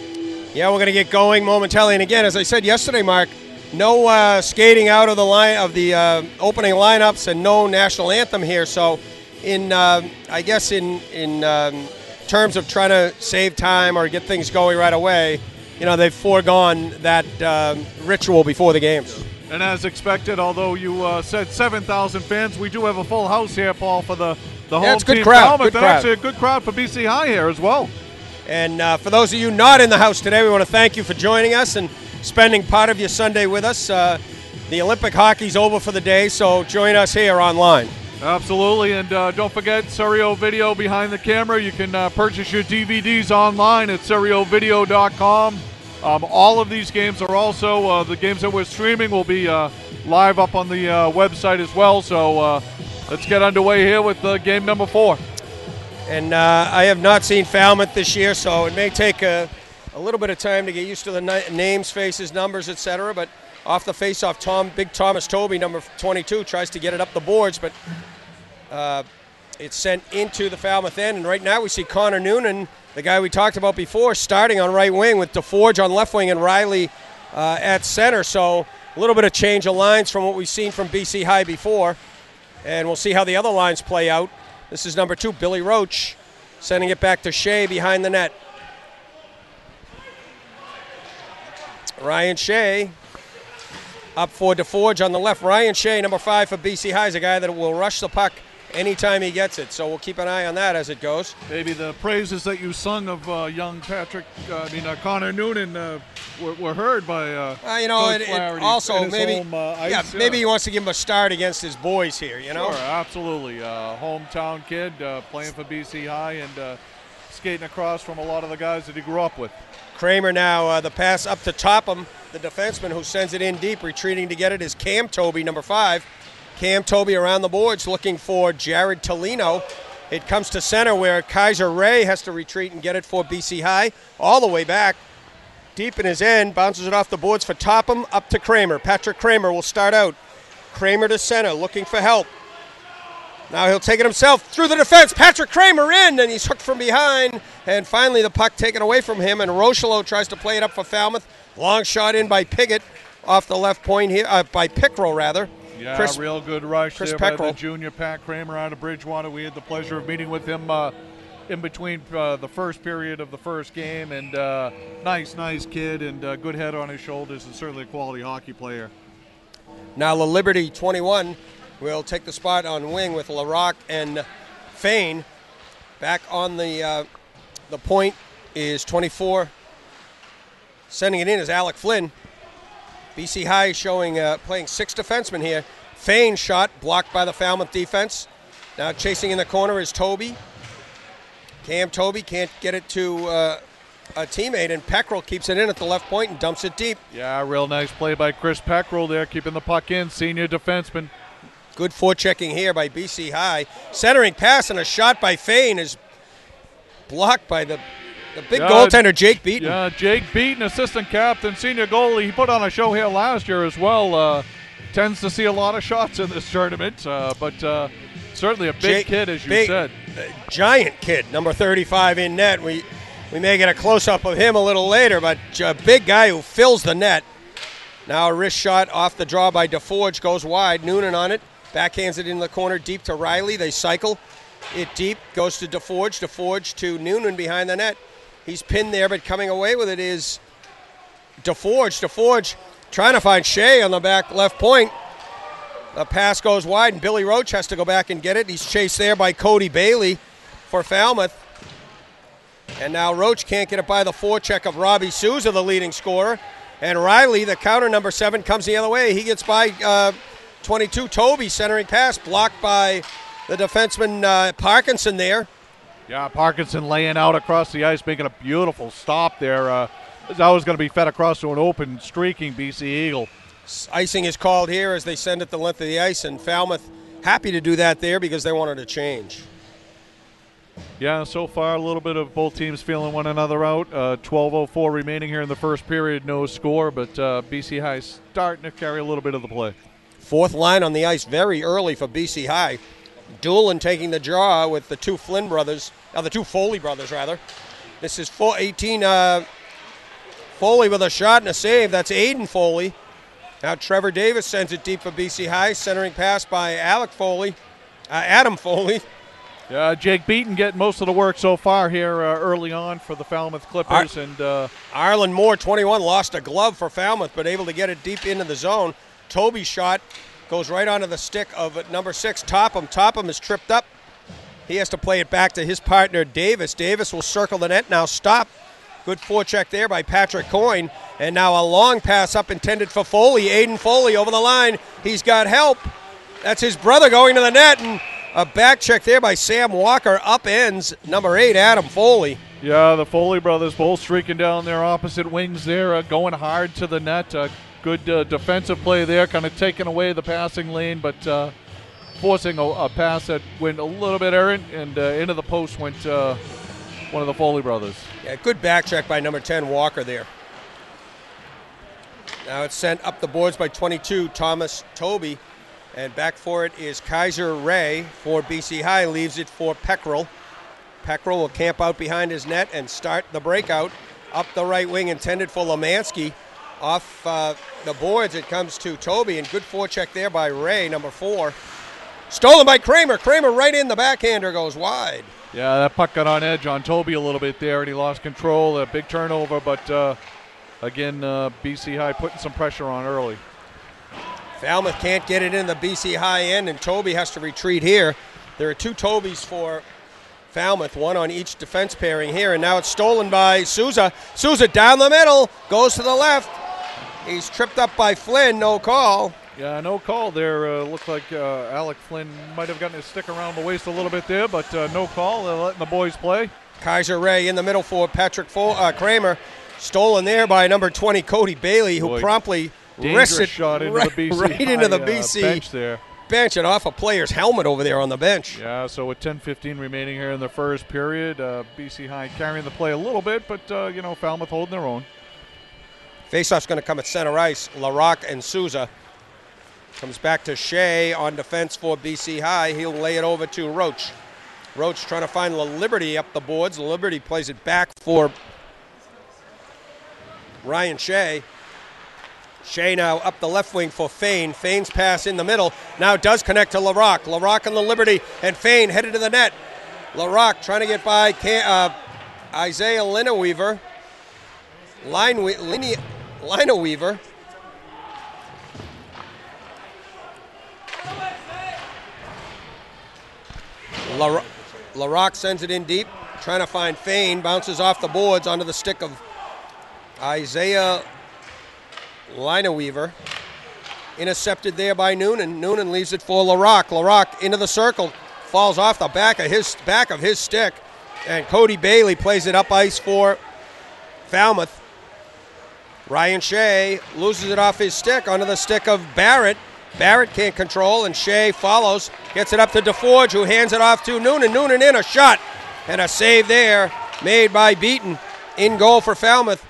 Yeah, we're going to get going momentarily. And again, as I said yesterday, Mark, no skating out of the opening lineups and no national anthem here. So, I guess in terms of trying to save time or get things going right away, you know, they've foregone that ritual before the games. And as expected, although you said 7,000 fans, we do have a full house here, Paul, for the home it's a good team. crowd. Falmouth, good crowd. Actually, a good crowd for BC High here as well. And for those of you not in the house today, we want to thank you for joining us and spending part of your Sunday with us. The Olympic hockey's over for the day, so join us here online. Absolutely, and don't forget Serio Video behind the camera. You can purchase your DVDs online at seriovideo.com. All of these games are also, the games that we're streaming will be live up on the website as well. So let's get underway here with game number 4. And I have not seen Falmouth this year, so it may take a little bit of time to get used to the names, faces, numbers, etc. But off the face-off, Big Thomas Toby, number 22, tries to get it up the boards, but it's sent into the Falmouth end. And right now we see Connor Noonan, the guy we talked about before, starting on right wing with DeForge on left wing and Riley at center. So a little bit of change of lines from what we've seen from BC High before. And we'll see how the other lines play out. This is number 2, Billy Roach, sending it back to Shea behind the net. Ryan Shea up for DeForge on the left. Ryan Shea, number 5 for BC High, is a guy that will rush the puck anytime he gets it. So we'll keep an eye on that as it goes. Maybe the praises that you sung of young Connor Noonan were heard by Coach Flaherty also at his maybe home, ice, maybe he wants to give him a start against his boys here, you know? Sure, absolutely. Hometown kid playing for BC High and skating across from a lot of the guys that he grew up with. Kramer now, the pass up to Topham, the defenseman who sends it in deep. Retreating to get it is Cam Toby, number 5. Cam Toby around the boards looking for Jared Tolino. It comes to center where Kaiser Ray has to retreat and get it for BC High. All the way back, deep in his end, bounces it off the boards for Topham, up to Kramer. Patrick Kramer will start out. Kramer to center, looking for help. Now he'll take it himself through the defense. Patrick Kramer in, and he's hooked from behind. And finally the puck taken away from him, and Rocheleau tries to play it up for Falmouth. Long shot in by Piggott off the left point here, by Pickrell rather. Yeah, real good rush Chris there Peckrell. by the junior Pat Kramer out of Bridgewater. We had the pleasure of meeting with him in between the first period of the first game, and nice kid and good head on his shoulders, and certainly a quality hockey player. Now La Liberty 21 will take the spot on wing with LaRock and Fain. Back on the point is 24. Sending it in is Alec Flynn. BC High showing playing 6 defensemen here. Fain shot blocked by the Falmouth defense. Now chasing in the corner is Toby. Cam Toby can't get it to a teammate, and Peckrell keeps it in at the left point and dumps it deep. Yeah, real nice play by Chris Peckrell there, keeping the puck in, senior defenseman. Good forechecking here by BC High. Centering pass and a shot by Fain is blocked by the big goaltender, Jake Beaton. Yeah, Jake Beaton, assistant captain, senior goalie. He put on a show here last year as well. Tends to see a lot of shots in this tournament, but certainly a big kid, as you said. Giant kid, number 35 in net. We may get a close-up of him a little later, but a big guy who fills the net. Now a wrist shot off the draw by DeForge, goes wide. Noonan on it, backhands it in the corner deep to Riley. They cycle it deep, goes to DeForge. DeForge to Noonan behind the net. He's pinned there, but coming away with it is DeForge. DeForge trying to find Shea on the back left point. The pass goes wide, and Billy Roach has to go back and get it. He's chased there by Cody Bailey for Falmouth. And now Roach can't get it by the forecheck of Robbie Souza, the leading scorer. And Riley, the counter number 7, comes the other way. He gets by 22, Toby, centering pass, blocked by the defenseman Parkinson there. Yeah, Parkinson laying out across the ice, making a beautiful stop there. That was going to be fed across to an open, streaking BC Eagle. Icing is called here as they send it the length of the ice, and Falmouth happy to do that there because they wanted to change. Yeah, so far a little bit of both teams feeling one another out. 12:04 remaining here in the first period, no score, but BC High starting to carry a little bit of the play. Fourth line on the ice very early for BC High. Doolin taking the draw with the two Flynn brothers, the two Foley brothers rather. This is 18 Foley with a shot and a save. That's Aiden Foley. Now Trevor Davis sends it deep for BC High, centering pass by Adam Foley. Yeah, Jake Beaton getting most of the work so far here early on for the Falmouth Clippers. Arlen Moore, 21, lost a glove for Falmouth, but able to get it deep into the zone. Toby's shot goes right onto the stick of number 6, Topham. Topham is tripped up He has to play it back to his partner, Davis. Davis will circle the net, now stop. Good forecheck there by Patrick Coyne. And now a long pass up intended for Foley. Aiden Foley over the line. He's got help. That's his brother going to the net. And a back check there by Sam Walker. Upends number 8, Adam Foley. Yeah, the Foley brothers both streaking down their opposite wings there, going hard to the net. Good defensive play there, kind of taking away the passing lane, but forcing a pass that went a little bit errant, and into the post went one of the Foley brothers. Yeah, good back check by number 10, Walker there. Now it's sent up the boards by 22, Thomas Toby, and back for it is Kaiser Ray for BC High, leaves it for Peckrell. Peckrell will camp out behind his net and start the breakout. Up the right wing intended for Lemansky. Off the boards it comes to Toby, and good forecheck there by Ray, number 4. Stolen by Kramer. Kramer right in, the backhander goes wide. Yeah, that puck got on edge on Toby a little bit there, and he lost control. A big turnover, but again, BC High putting some pressure on early. Falmouth can't get it in the BC High end, and Toby has to retreat here. There are 2 Tobys for Falmouth, one on each defense pairing here, and now it's stolen by Souza. Souza down the middle, goes to the left. He's tripped up by Flynn, no call. Yeah, no call there. Looked like Alec Flynn might have gotten his stick around the waist a little bit there, but no call. They're letting the boys play. Kaiser Ray in the middle for Patrick Kramer. Stolen there by number 20, Cody Bailey, who promptly wristed shot into right, the BC right into the High, BC bench there. Bench and off a player's helmet over there on the bench. Yeah, so with 10-15 remaining here in the first period, BC High carrying the play a little bit, but, Falmouth holding their own. Faceoff's going to come at center ice. LaRock and Souza. Comes back to Shea on defense for BC High. He'll lay it over to Roach. Roach trying to find La Liberty up the boards. La Liberty plays it back for Ryan Shea. Shea now up the left wing for Fain. Fain's pass in the middle. Now does connect to LaRock. LaRock and La Liberty, and Fain headed to the net. LaRock trying to get by Isaiah Lineweaver. Lineweaver. LaRock sends it in deep, trying to find Fain. Bounces off the boards onto the stick of Isaiah Lineweaver. Intercepted there by Noonan. Noonan leaves it for LaRock. LaRock into the circle. Falls off the back of his stick. And Cody Bailey plays it up ice for Falmouth. Ryan Shea loses it off his stick onto the stick of Barrett. Barrett can't control, and Shea follows. Gets it up to DeForge, who hands it off to Noonan. Noonan in, a shot. And a save there made by Beaton. In goal for Falmouth.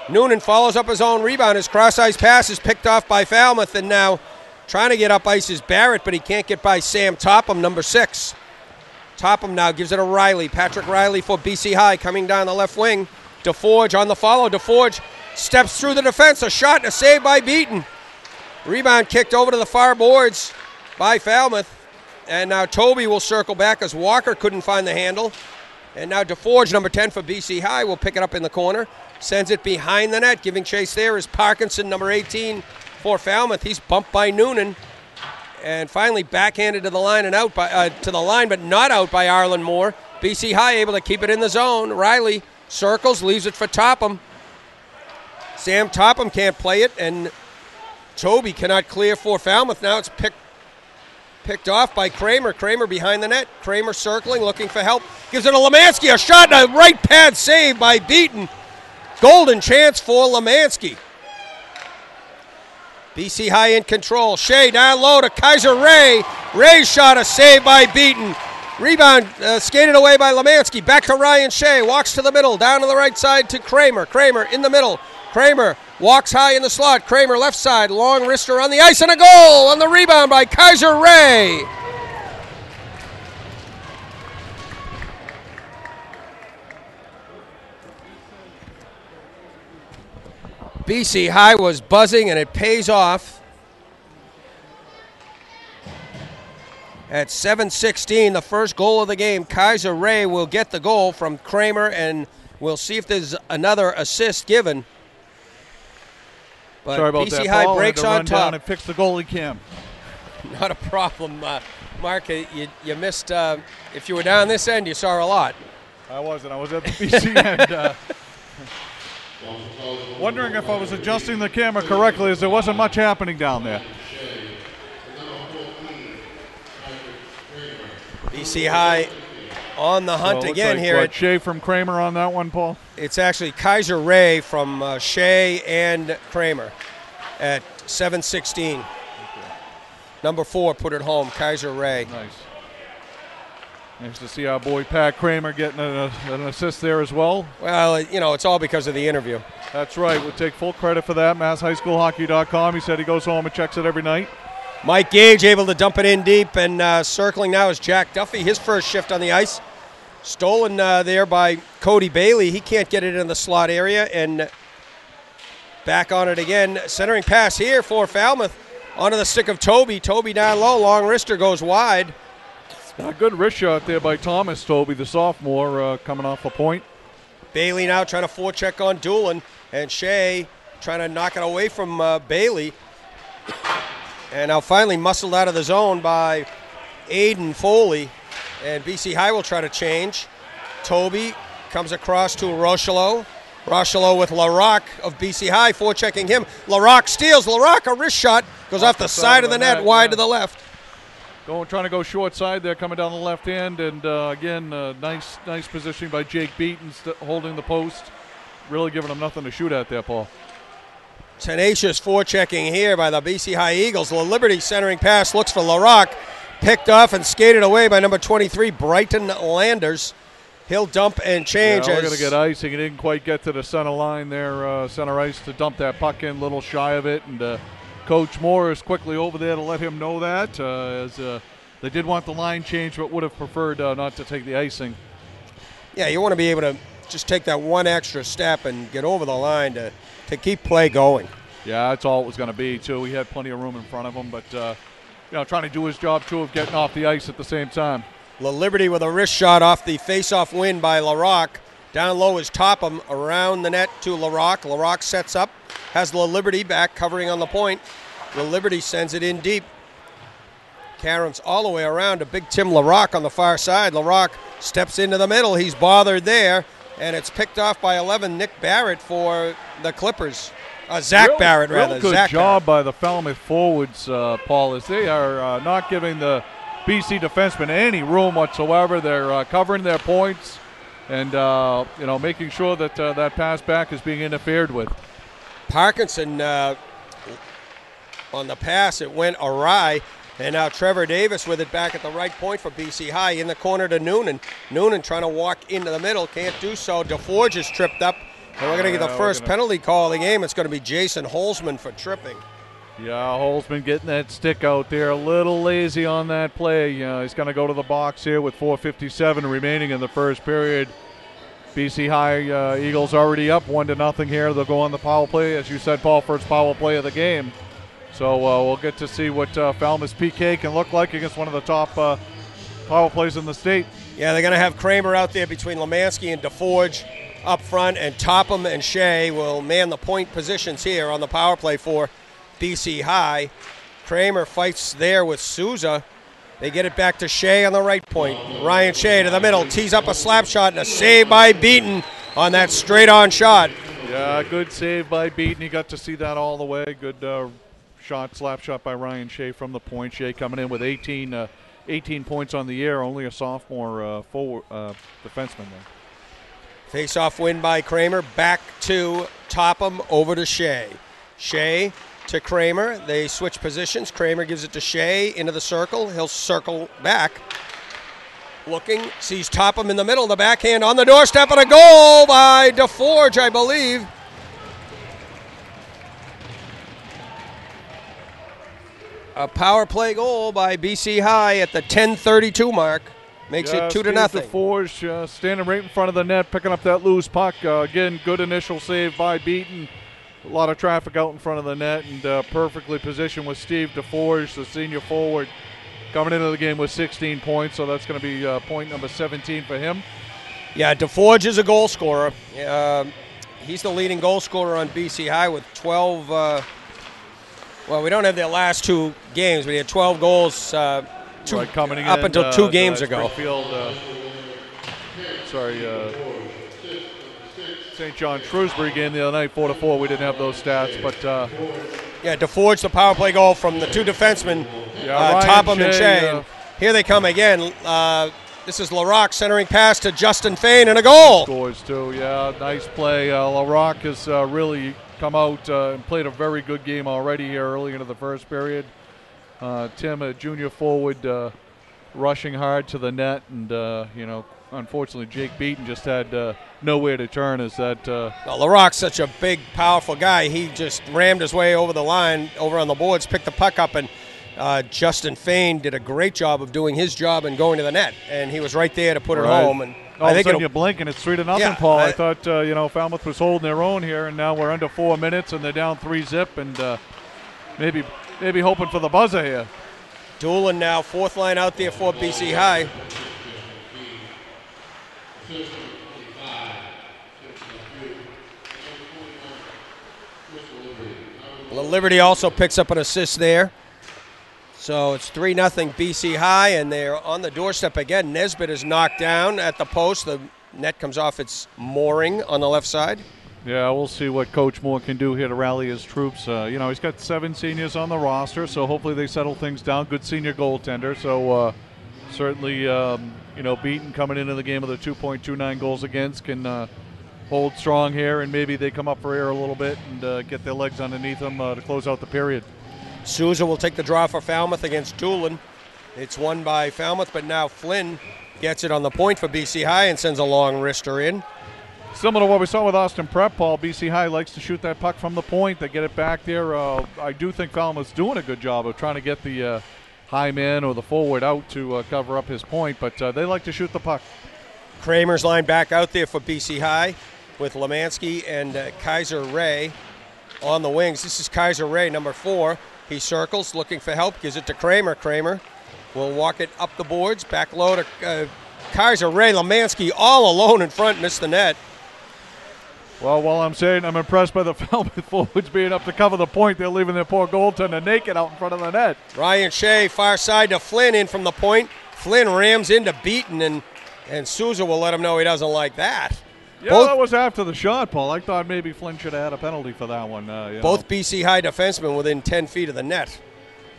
Noonan follows up his own rebound. His cross-ice pass is picked off by Falmouth, and now trying to get up ice is Barrett, but he can't get by Sam Topham, number 6. Topham now gives it to Riley. Patrick Riley for BC High coming down the left wing. DeForge on the follow. DeForge steps through the defense. A shot and a save by Beaton. Rebound kicked over to the far boards by Falmouth. And now Toby will circle back as Walker couldn't find the handle. And now DeForge, number 10 for BC High, will pick it up in the corner. Sends it behind the net. Giving chase there is Parkinson, number 18 for Falmouth. He's bumped by Noonan. And finally backhanded to the line and out by to the line, but not out by Arlen Moore. BC High able to keep it in the zone. Riley circles, leaves it for Topham. Sam Topham can't play it, and Toby cannot clear for Falmouth. Now it's picked off by Kramer. Kramer behind the net. Kramer circling, looking for help. Gives it to Lemansky. A shot and a right pad save by Beaton. Golden chance for Lemansky. BC High in control. Shea down low to Kaiser Ray. Ray's shot, a save by Beaton. Rebound skated away by Lemansky. Back to Ryan Shea. Walks to the middle. Down to the right side to Kramer. Kramer in the middle. Kramer walks high in the slot. Kramer left side. Long wrister on the ice and a goal on the rebound by Kaiser Ray. BC High was buzzing, and it pays off. At 7:16, the first goal of the game, Kaiser Ray will get the goal from Kramer, and we'll see if there's another assist given. But Sorry about BC that, High Paul. breaks I had to on run down top. and fix the goalie cam. Not a problem. Mark, you missed, if you were down this end, you saw a lot. I wasn't. I was at the BC end. Wondering if I was adjusting the camera correctly, as there wasn't much happening down there. BC High on the hunt again like, here. What, Shea from Kramer on that one, Paul? It's actually Kaiser Ray from Shea and Kramer at 7:16. Okay. Number 4 put it home, Kaiser Ray. Nice. Nice to see our boy Pat Kramer getting an assist there as well. Well, you know, it's all because of the interview. That's right. We'll take full credit for that. MassHighSchoolHockey.com. He said he goes home and checks it every night. Mike Gage able to dump it in deep, and circling now is Jack Duffy. His first shift on the ice. Stolen there by Cody Bailey. He can't get it in the slot area, and back on it again. Centering pass here for Falmouth. Onto the stick of Toby. Toby down low. Long wrister goes wide. A good wrist shot there by Thomas Toby, the sophomore, coming off a point. Bailey now trying to forecheck on Doolin, and Shea trying to knock it away from Bailey. And now finally muscled out of the zone by Aiden Foley. And BC High will try to change. Toby comes across to Rochelo. Rochelo with LaRock of BC High, forechecking him. LaRock steals. LaRock, a wrist shot, goes off the side of the net, wide to the left. Trying to go short side there, coming down the left end. And again, nice positioning by Jake Beaton, holding the post. Really giving him nothing to shoot at there, Paul. Tenacious forechecking here by the BC High Eagles. The Liberty centering pass looks for LaRock. Picked off and skated away by number 23, Brighton Landers. He'll dump and change. Yeah, we're going to get icing. He didn't quite get to the center line there, center ice, to dump that puck in, a little shy of it. And Coach Moore is quickly over there to let him know that, as they did want the line change, but would have preferred not to take the icing. Yeah, you want to be able to just take that one extra step and get over the line to keep play going. Yeah, that's all it was going to be, too. He had plenty of room in front of him, but trying to do his job, too, of getting off the ice at the same time. La Liberty with a wrist shot off the face-off win by LaRock. Down low is Topham, around the net to LaRock. LaRock sets up, has La Liberty back covering on the point. La Liberty sends it in deep. Caroms all the way around to Big Tim LaRock on the far side. LaRock steps into the middle. He's bothered there, and it's picked off by 11, Nick Barrett for the Clippers. Zach Barrett, rather. Real good Zach job Barrett. by the Falmouth forwards, Paul, as they are not giving the BC defensemen any room whatsoever. They're covering their points and, making sure that that pass back is being interfered with. Parkinson on the pass, it went awry. And now Trevor Davis with it back at the right point for BC High in the corner to Noonan. Noonan trying to walk into the middle, can't do so. DeForge is tripped up. And we're going to get the first penalty call of the game. It's going to be Jason Holzman for tripping. Yeah, Holzman getting that stick out there. A little lazy on that play. He's going to go to the box here with 4:57 remaining in the first period. BC High Eagles already up 1-0 here. They'll go on the power play. As you said, Paul, first power play of the game. So we'll get to see what Falmouth's PK can look like against one of the top power plays in the state. Yeah, they're going to have Kramer out there between Lemansky and DeForge up front, and Topham and Shea will man the point positions here on the power play for BC High. Kramer fights there with Souza. They get it back to Shea on the right point. Ryan Shea to the middle, tees up a slap shot, and a save by Beaton on that straight-on shot. Yeah, good save by Beaton. You got to see that all the way. Good slap shot by Ryan Shea from the point. Shea coming in with 18 points on the year, only a sophomore forward defenseman there. Face-off win by Kramer, back to Topham, over to Shea. Shea to Kramer. They switch positions. Kramer gives it to Shea into the circle. He'll circle back. Looking, sees Topham in the middle. The backhand on the doorstep, and a goal by DeForge, I believe. A power play goal by BC High at the 10:32 mark. Makes it 2-0. DeForge standing right in front of the net, picking up that loose puck. Again, good initial save by Beaton. A lot of traffic out in front of the net, and perfectly positioned with Steve DeForge, the senior forward, coming into the game with 16 points. So that's going to be point number 17 for him. Yeah, DeForge is a goal scorer. He's the leading goal scorer on BC High with 12 Well, we don't have their last 2 games, but he had 12 goals coming up in, until 2 games ago. Springfield, St. John Shrewsbury game the other night, 4-4. We didn't have those stats, but yeah, DeForge, the power play goal from the 2 defensemen, Topham and Shea. And here they come again. This is LaRock centering pass to Justin Fain and a goal. Scores too, yeah, nice play. LaRock has really come out and played a very good game already here early into the first period. Tim, a junior forward, rushing hard to the net, and unfortunately Jake Beaton just had nowhere to turn. LaRock's such a big, powerful guy. He just rammed his way over the line, over on the boards, picked the puck up, and Justin Fain did a great job of doing his job and going to the net, and he was right there to put it home. And all of a sudden you blink and it's 3-0, yeah, Paul. I thought Falmouth was holding their own here, and now we're under 4 minutes and they're down 3-0, and maybe hoping for the buzzer here. Doolin now, 4th line out there for BC High. Liberty also picks up an assist there. So it's 3-0 BC High, and they're on the doorstep again. Nesbitt is knocked down at the post. The net comes off its mooring on the left side. Yeah, we'll see what Coach Moore can do here to rally his troops. He's got 7 seniors on the roster, so hopefully they settle things down. Good senior goaltender, so certainly, Beaton coming into the game with a 2.29 goals against can hold strong here, and maybe they come up for air a little bit and get their legs underneath them to close out the period. Souza will take the draw for Falmouth against Doolin. It's won by Falmouth, but now Flynn gets it on the point for BC High and sends a long wrister in. Similar to what we saw with Austin Prep, Paul, BC High likes to shoot that puck from the point. They get it back there. I do think Falmouth's doing a good job of trying to get the high man or the forward out to cover up his point, but they like to shoot the puck. Kramer's line back out there for BC High with Lemansky and Kaiser Ray on the wings. This is Kaiser Ray, number 4. He circles, looking for help, gives it to Kramer. Kramer will walk it up the boards, back low to Kaiser Ray. Lemansky all alone in front, missed the net. Well, while I'm saying I'm impressed by the Falmouth forwards being up to cover the point, they're leaving their poor goaltender naked out in front of the net. Ryan Shea, far side to Flynn, in from the point. Flynn rams into Beaton, and Souza will let him know he doesn't like that. Yeah, that was after the shot, Paul. I thought maybe Flynn should have had a penalty for that one. Both BC High defensemen within 10 feet of the net.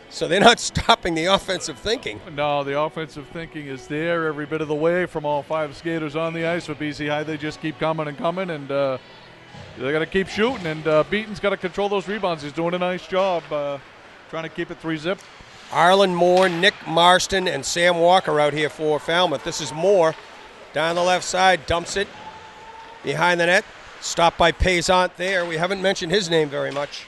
So they're not stopping the offensive thinking. No, the offensive thinking is there every bit of the way from all 5 skaters on the ice. With BC High, they just keep coming and coming, and they got to keep shooting. And Beaton's got to control those rebounds. He's doing a nice job trying to keep it 3-0. Arlen Moore, Nick Marston, and Sam Walker out here for Falmouth. This is Moore down the left side, dumps it behind the net. Stopped by Paysant there. We haven't mentioned his name very much.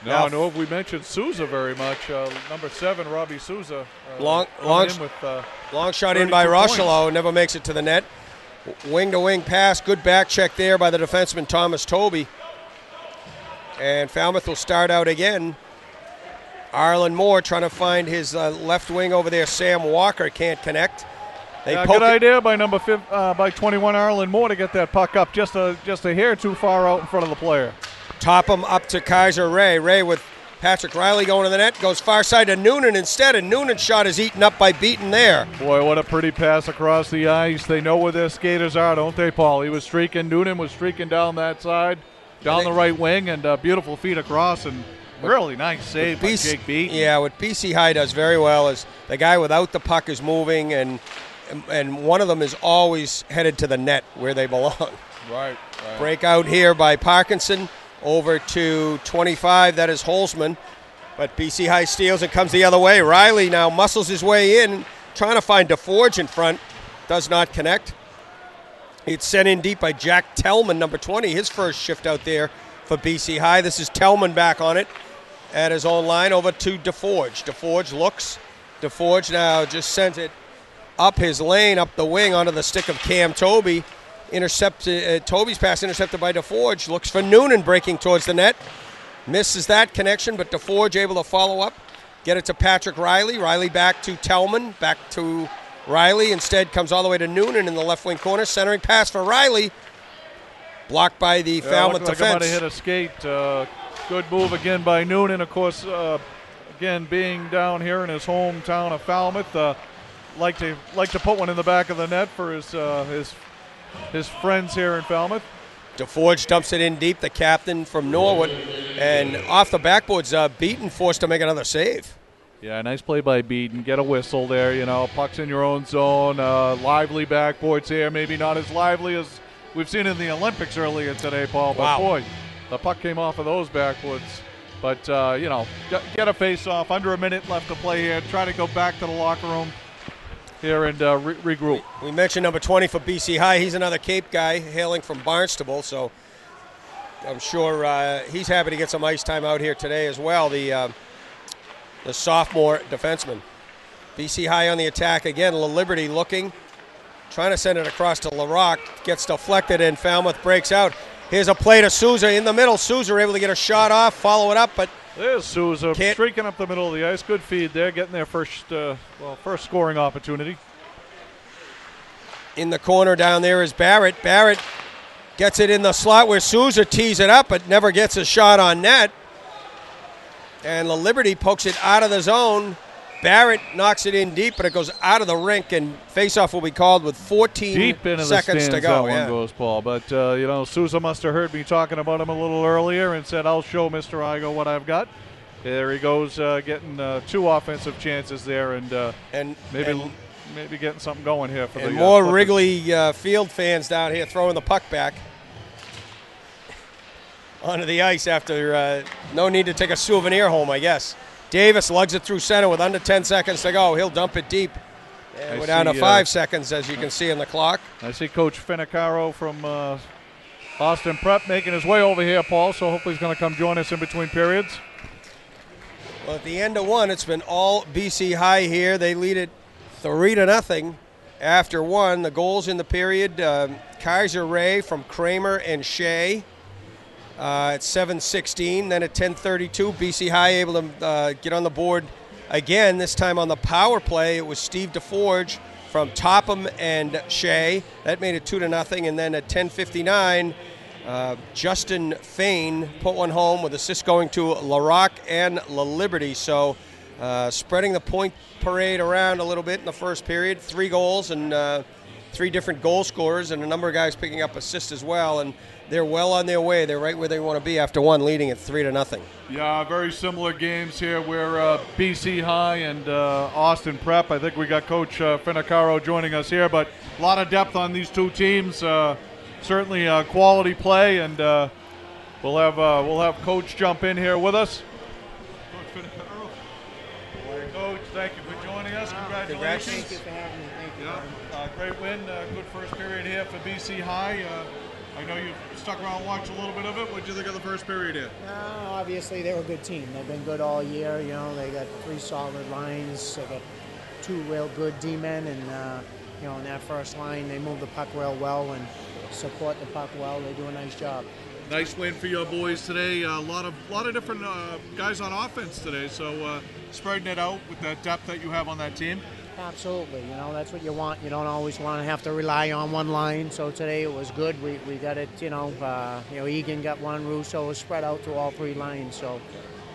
No, we mentioned Souza very much. Number 7, Robbie Souza. Long shot in by Rochelo, never makes it to the net. Wing-to-wing pass, good back check there by the defenseman Thomas Toby. And Falmouth will start out again. Arlen Moore trying to find his left wing over there. Sam Walker can't connect. Good idea by by 21 Arlen Moore to get that puck up just a hair too far out in front of the player. Topham up to Kaiser Ray. Ray with Patrick Riley going to the net. Goes far side to Noonan instead, and Noonan's shot is eaten up by Beaton there. Boy, what a pretty pass across the ice. They know where their skaters are, don't they, Paul? Noonan was streaking down that side, down the right wing, and beautiful feet across, and really nice save by Jake Beaton. Yeah, what BC High does very well is the guy without the puck is moving, and one of them is always headed to the net where they belong. Right. Break out here by Parkinson. Over to 25, that is Holzman. But BC High steals and comes the other way. Riley now muscles his way in, trying to find DeForge in front. Does not connect. It's sent in deep by Jack Tellman, number 20. His first shift out there for BC High. This is Tellman back on it at his own line over to DeForge. DeForge looks. DeForge now just sends it up his lane, up the wing onto the stick of Cam Toby. Intercepted. Toby's pass intercepted by DeForge. Looks for Noonan breaking towards the net. Misses that connection, but DeForge able to follow up. Get it to Patrick Riley. Riley back to Tellman. Back to Riley. Instead comes all the way to Noonan in the left wing corner. Centering pass for Riley. blocked by the Falmouth looked like I might defense. have hit a skate. Good move again by Noonan. Of course, again, being down here in his hometown of Falmouth, like to put one in the back of the net for his friends here in Falmouth. DeForge dumps it in deep, the captain from Norwood, and off the backboard's Beaton forced to make another save. Yeah, nice play by Beaton. Get a whistle there, puck's in your own zone. Lively backboards here, maybe not as lively as we've seen in the Olympics earlier today, Paul, but Wow. boy, the puck came off of those backboards. But, get a face-off, under a minute left to play here. Try to go back to the locker room here and regroup. We mentioned number 20 for BC High. He's another Cape guy hailing from Barnstable, so I'm sure he's happy to get some ice time out here today as well, the sophomore defenseman. BC High on the attack again. Liberty looking, trying to send it across to LaRock. Gets deflected and Falmouth breaks out. Here's a play to Souza in the middle. Souza able to get a shot off, follow it up, but there's Souza streaking up the middle of the ice. Good feed there, getting their first scoring opportunity. In the corner down there is Barrett. Barrett gets it in the slot where Souza tees it up, but never gets a shot on net. And the Liberty pokes it out of the zone. Barrett knocks it in deep, but it goes out of the rink, and faceoff will be called with 14 deep into seconds the stands to go. That one goes, Paul. But, Souza must have heard me talking about him a little earlier and said, I'll show Mr. Igo what I've got. There he goes, getting 2 offensive chances there, and maybe getting something going here for the more Clippers. Wrigley Field fans down here throwing the puck back onto the ice after no need to take a souvenir home, I guess. Davis lugs it through center with under 10 seconds to go. He'll dump it deep. And we're down to 5 seconds, as you can see on the clock. I see Coach Finicaro from Austin Prep making his way over here, Paul, so hopefully he's going to come join us in between periods. Well, at the end of one, it's been all BC High here. They lead it 3-0 after one. The goals in the period, Kaiser Ray from Kramer and Shea. At 7:16, then at 10:32, BC High able to get on the board again. This time on the power play, it was Steve DeForge from Topham and Shea. That made it 2-0, and then at 10:59, Justin Fain put one home with assists going to LaRock and La Liberty. So spreading the point parade around a little bit in the first period. 3 goals and 3 different goal scorers, and a number of guys picking up assists as well. And they're well on their way. They're right where they want to be after one, leading at 3-0. Yeah, very similar games here where BC High and Austin Prep. I think we got Coach Finicaro joining us here, but a lot of depth on these two teams. Certainly quality play, and we'll have Coach jump in here with us. Coach Finicaro. Coach, thank you for joining us. Congratulations. Thank you for having me. Thank you. Yeah, great win. Good first period here for BC High. I know you stuck around and watched a little bit of it. What did you think of the first period here? Obviously, they're a good team. They've been good all year. They got 3 solid lines. They got 2 real good D-men, and in that first line, they move the puck real well and support the puck well. They do a nice job. Nice win for your boys today. A lot of different guys on offense today. So spreading it out with that depth that you have on that team. Absolutely. That's what you want. You don't always want to have to rely on one line. So today it was good. We got it. Egan got one. Russo was spread out to all 3 lines. So,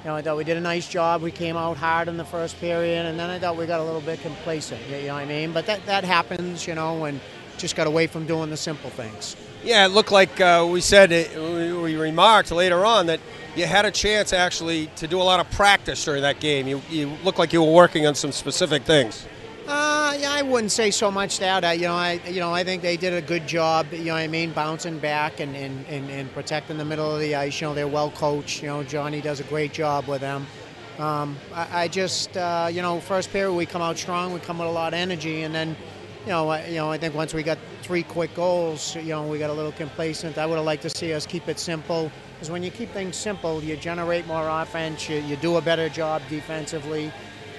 I thought we did a nice job. We came out hard in the first period, and then I thought we got a little bit complacent. You know what I mean? But that happens. And just got away from doing the simple things. Yeah, it looked like we said, we remarked later on that you had a chance actually to do a lot of practice during that game. You looked like you were working on some specific things. Yeah, I wouldn't say so much that. I think they did a good job. Bouncing back and protecting the middle of the ice. They're well coached. Johnny does a great job with them. First period we come out strong. We come with a lot of energy, and then, I think once we got 3 quick goals, we got a little complacent. I would have liked to see us keep it simple, because when you keep things simple, you generate more offense. You do a better job defensively.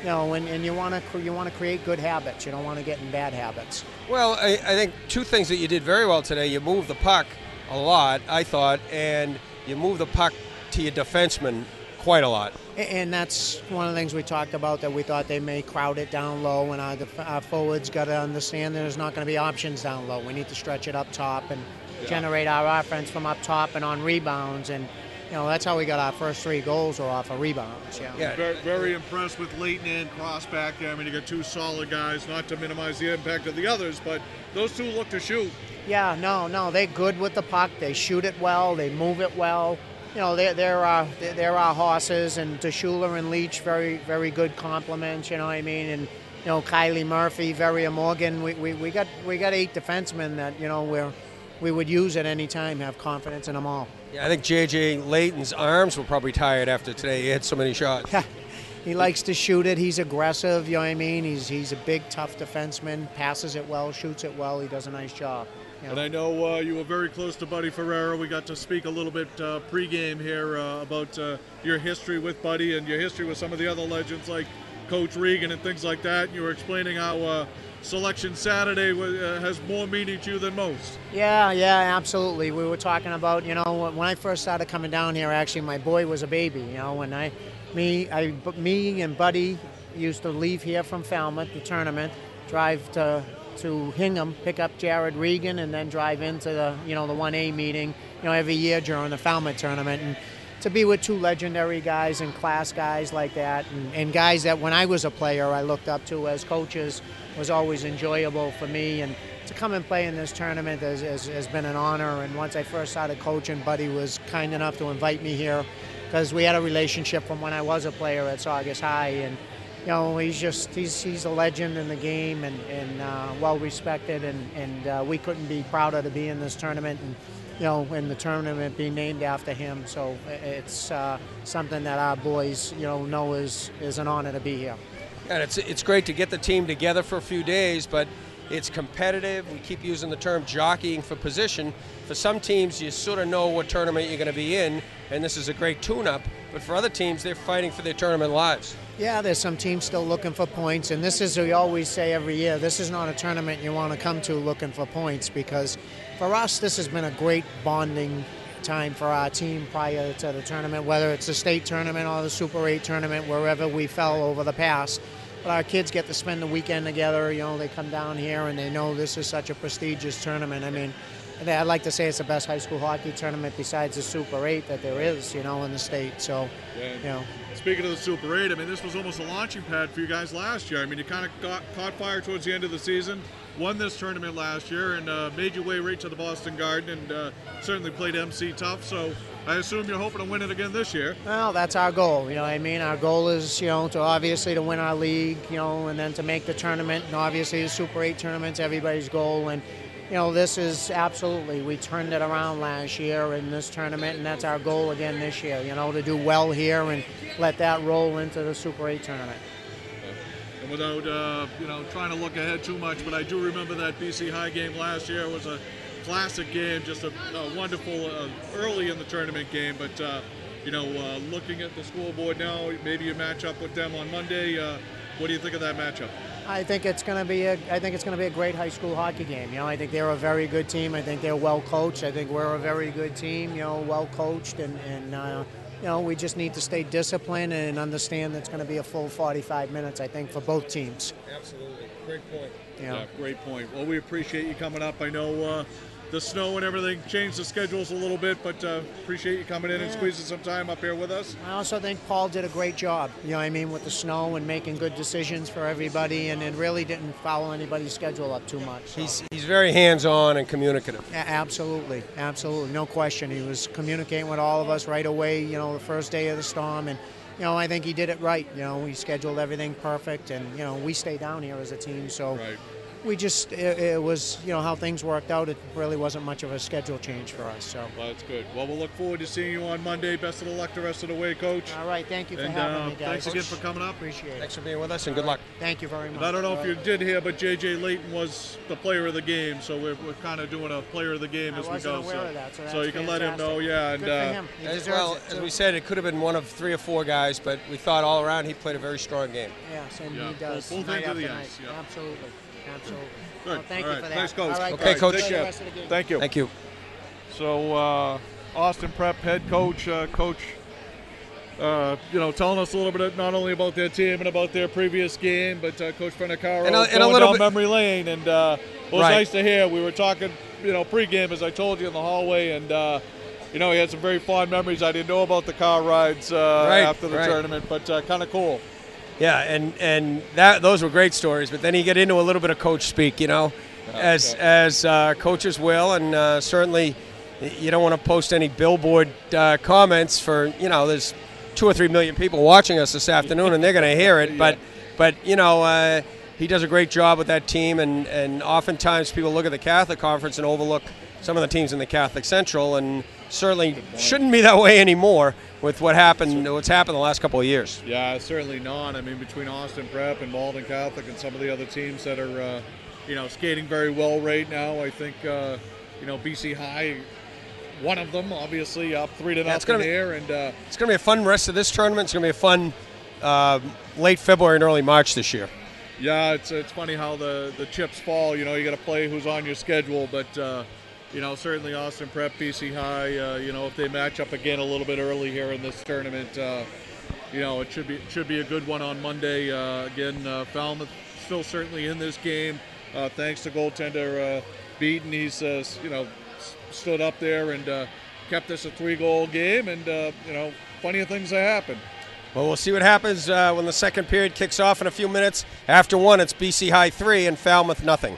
And you want to create good habits. You don't want to get in bad habits. Well, I think 2 things that you did very well today. You moved the puck a lot, I thought, and you moved the puck to your defenseman quite a lot. And that's one of the things we talked about, that we thought they may crowd it down low, and our forwards got to understand there's not going to be options down low. We need to stretch it up top, and generate our offense from up top and on rebounds. And, that's how we got our first 3 goals were off of rebounds. Yeah. Very impressed with Leighton and Cross back there. I mean, you got 2 solid guys, not to minimize the impact of the others, but those 2 look to shoot. Yeah, no, they're good with the puck. They shoot it well. They move it well. They're our horses, and DeShula and Leach, very, very good compliments. You know what I mean? And Kylie Murphy, Veria Morgan. We got 8 defensemen that we would use at any time. Have confidence in them all. Yeah, I think J.J. Layton's arms were probably tired after today. He had so many shots. He likes to shoot it. He's aggressive. You know what I mean? He's a big, tough defenseman. Passes it well, shoots it well. He does a nice job. And I know you were very close to Buddy Ferrera. We got to speak a little bit pregame here about your history with Buddy and your history with some of the other legends like Coach Regan and things like that. You were explaining how Selection Saturday has more meaning to you than most. Yeah, absolutely. We were talking about, when I first started coming down here, actually, my boy was a baby. When me and Buddy used to leave here from Falmouth, the tournament, drive to Hingham, pick up Jared Regan, and then drive into the 1A meeting, every year during the Falmouth tournament. And to be with 2 legendary guys and class guys like that, and guys that when I was a player I looked up to as coaches, was always enjoyable for me. And to come and play in this tournament has been an honor. And once I first started coaching, Buddy was kind enough to invite me here because we had a relationship from when I was a player at Saugus High. And he's a legend in the game and well respected, and we couldn't be prouder to be in this tournament and the tournament being named after him. So it's something that our boys know is an honor to be here. And it's great to get the team together for a few days, but it's competitive. We keep using the term jockeying for position. For some teams, you sort of know what tournament you're going to be in, and this is a great tune-up. But for other teams, they're fighting for their tournament lives. Yeah, there's some teams still looking for points, and this is, we always say every year, this is not a tournament you want to come to looking for points, because for us, this has been a great bonding time for our team prior to the tournament, whether it's the state tournament or the Super 8 tournament, wherever we fell over the past. But our kids get to spend the weekend together. They come down here and they know this is such a prestigious tournament. I mean, I'd like to say it's the best high school hockey tournament besides the Super 8 that there is, in the state. So, Speaking of the Super 8, I mean, this was almost a launching pad for you guys last year. I mean, you kind of caught fire towards the end of the season, won this tournament last year, and made your way right to the Boston Garden, and certainly played MC tough. So I assume you're hoping to win it again this year. Well, that's our goal. Our goal is, to obviously to win our league, and then to make the tournament. And obviously the Super 8 tournament's everybody's goal. And, this is absolutely, we turned it around last year in this tournament, and that's our goal again this year, to do well here and let that roll into the Super 8 tournament. And without, trying to look ahead too much, but I do remember that BC High game last year was a classic game, just a wonderful early in the tournament game. But looking at the scoreboard now, maybe you match up with them on Monday. What do you think of that matchup? I think it's going to be a great high school hockey game. I think they're a very good team. I think they're well coached. I think we're a very good team. Well coached, and we just need to stay disciplined and understand that it's going to be a full 45 minutes. I think for both teams. Absolutely, great point. Yeah, great point. Well, we appreciate you coming up. I know the snow and everything changed the schedules a little bit, but appreciate you coming in and squeezing some time up here with us. I also think Paul did a great job, with the snow and making good decisions for everybody, and it really didn't follow anybody's schedule up too much. So. He's very hands-on and communicative. Yeah, absolutely, no question. He was communicating with all of us right away, the first day of the storm, and I think he did it right. He scheduled everything perfect, and we stay down here as a team, so. Right. We just, it was, how things worked out. It really wasn't much of a schedule change for us. So. Well, that's good. Well, we'll look forward to seeing you on Monday. Best of the luck the rest of the way, Coach. All right. Thank you for having me, guys. Thanks again for coming up. Appreciate it. Thanks for being with us, and good luck. Thank you very much. And I don't know if you did hear, but J.J. Layton was the player of the game, so we're kind of doing a player of the game as we go. I wasn't aware of that, so you can let him know, yeah. Good for him. He deserves it, as we said, it could have been one of 3 or 4 guys, but we thought all around he played a very strong game. Yes, and he does. Both night ends of the after ice. night. Yeah. Absolutely. Good. Well, thank all you right. for that. Thanks, Coach. All right, Okay, Coach. Take care. Rest of the game. Thank you. Thank you. So, Austin Prep head coach, telling us a little bit not only about their team and about their previous game, but Coach Fenacaro and a going little down bit, memory lane, and it was nice to hear. We were talking pregame, as I told you in the hallway, and he had some very fond memories. I didn't know about the car rides after the tournament, but kind of cool. Yeah, and those were great stories. But then you get into a little bit of coach speak, as coaches will, and certainly you don't want to post any billboard comments for there's 2 or 3 million people watching us this afternoon, and they're going to hear it. Yeah. But he does a great job with that team, and oftentimes people look at the Catholic Conference and overlook some of the teams in the Catholic Central, and certainly shouldn't be that way anymore with what's happened the last couple of years. Yeah, certainly not. I mean, between Austin Prep and Malden Catholic and some of the other teams that are, skating very well right now, I think, BC High, one of them, obviously, up 3-0 here. And it's going to be a fun rest of this tournament. It's going to be a fun late February and early March this year. Yeah, it's funny how the chips fall. You got to play who's on your schedule, but certainly Austin Prep, BC High. If they match up again a little bit early here in this tournament, it should be a good one on Monday. Again, Falmouth still certainly in this game, thanks to goaltender Beaton. He's stood up there and kept this a 3-goal game, and plenty of things that happen. Well, we'll see what happens when the second period kicks off in a few minutes. After one, it's BC High 3 and Falmouth nothing.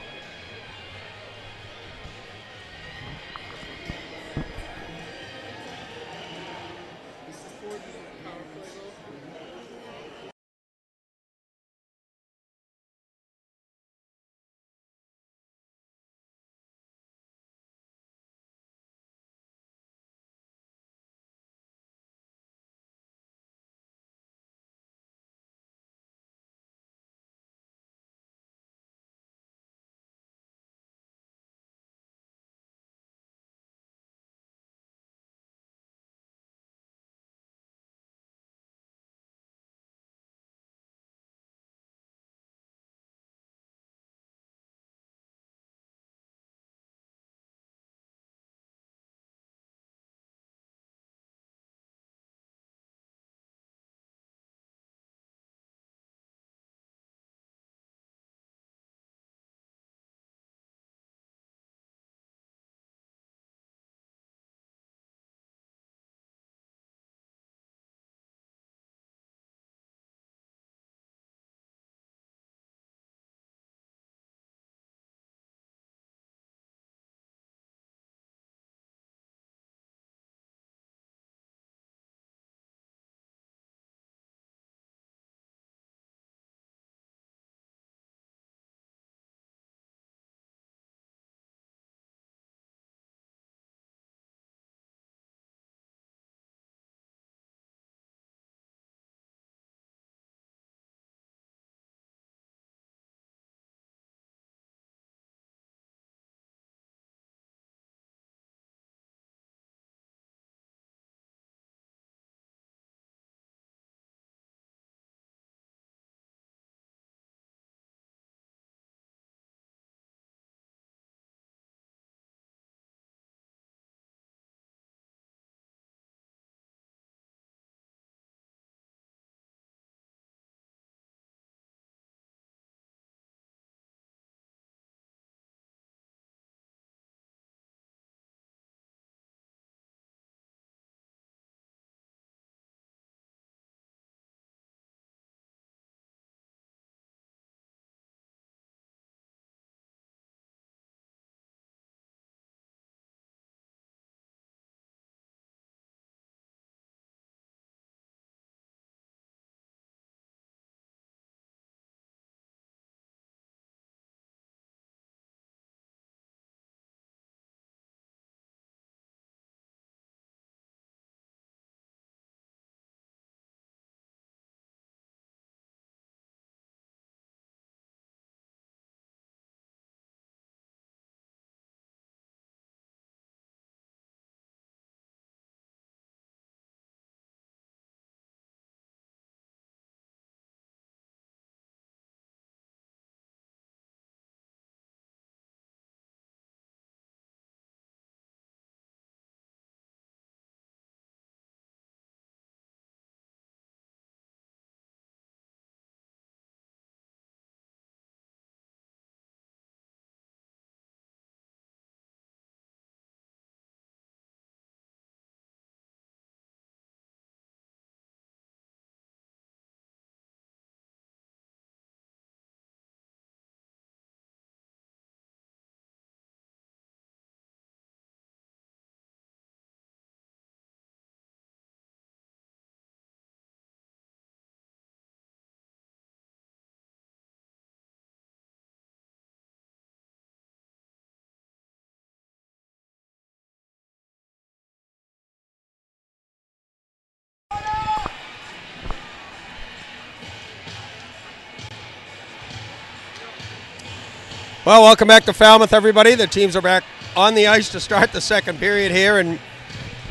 Well, welcome back to Falmouth, everybody. The teams are back on the ice to start the second period here. And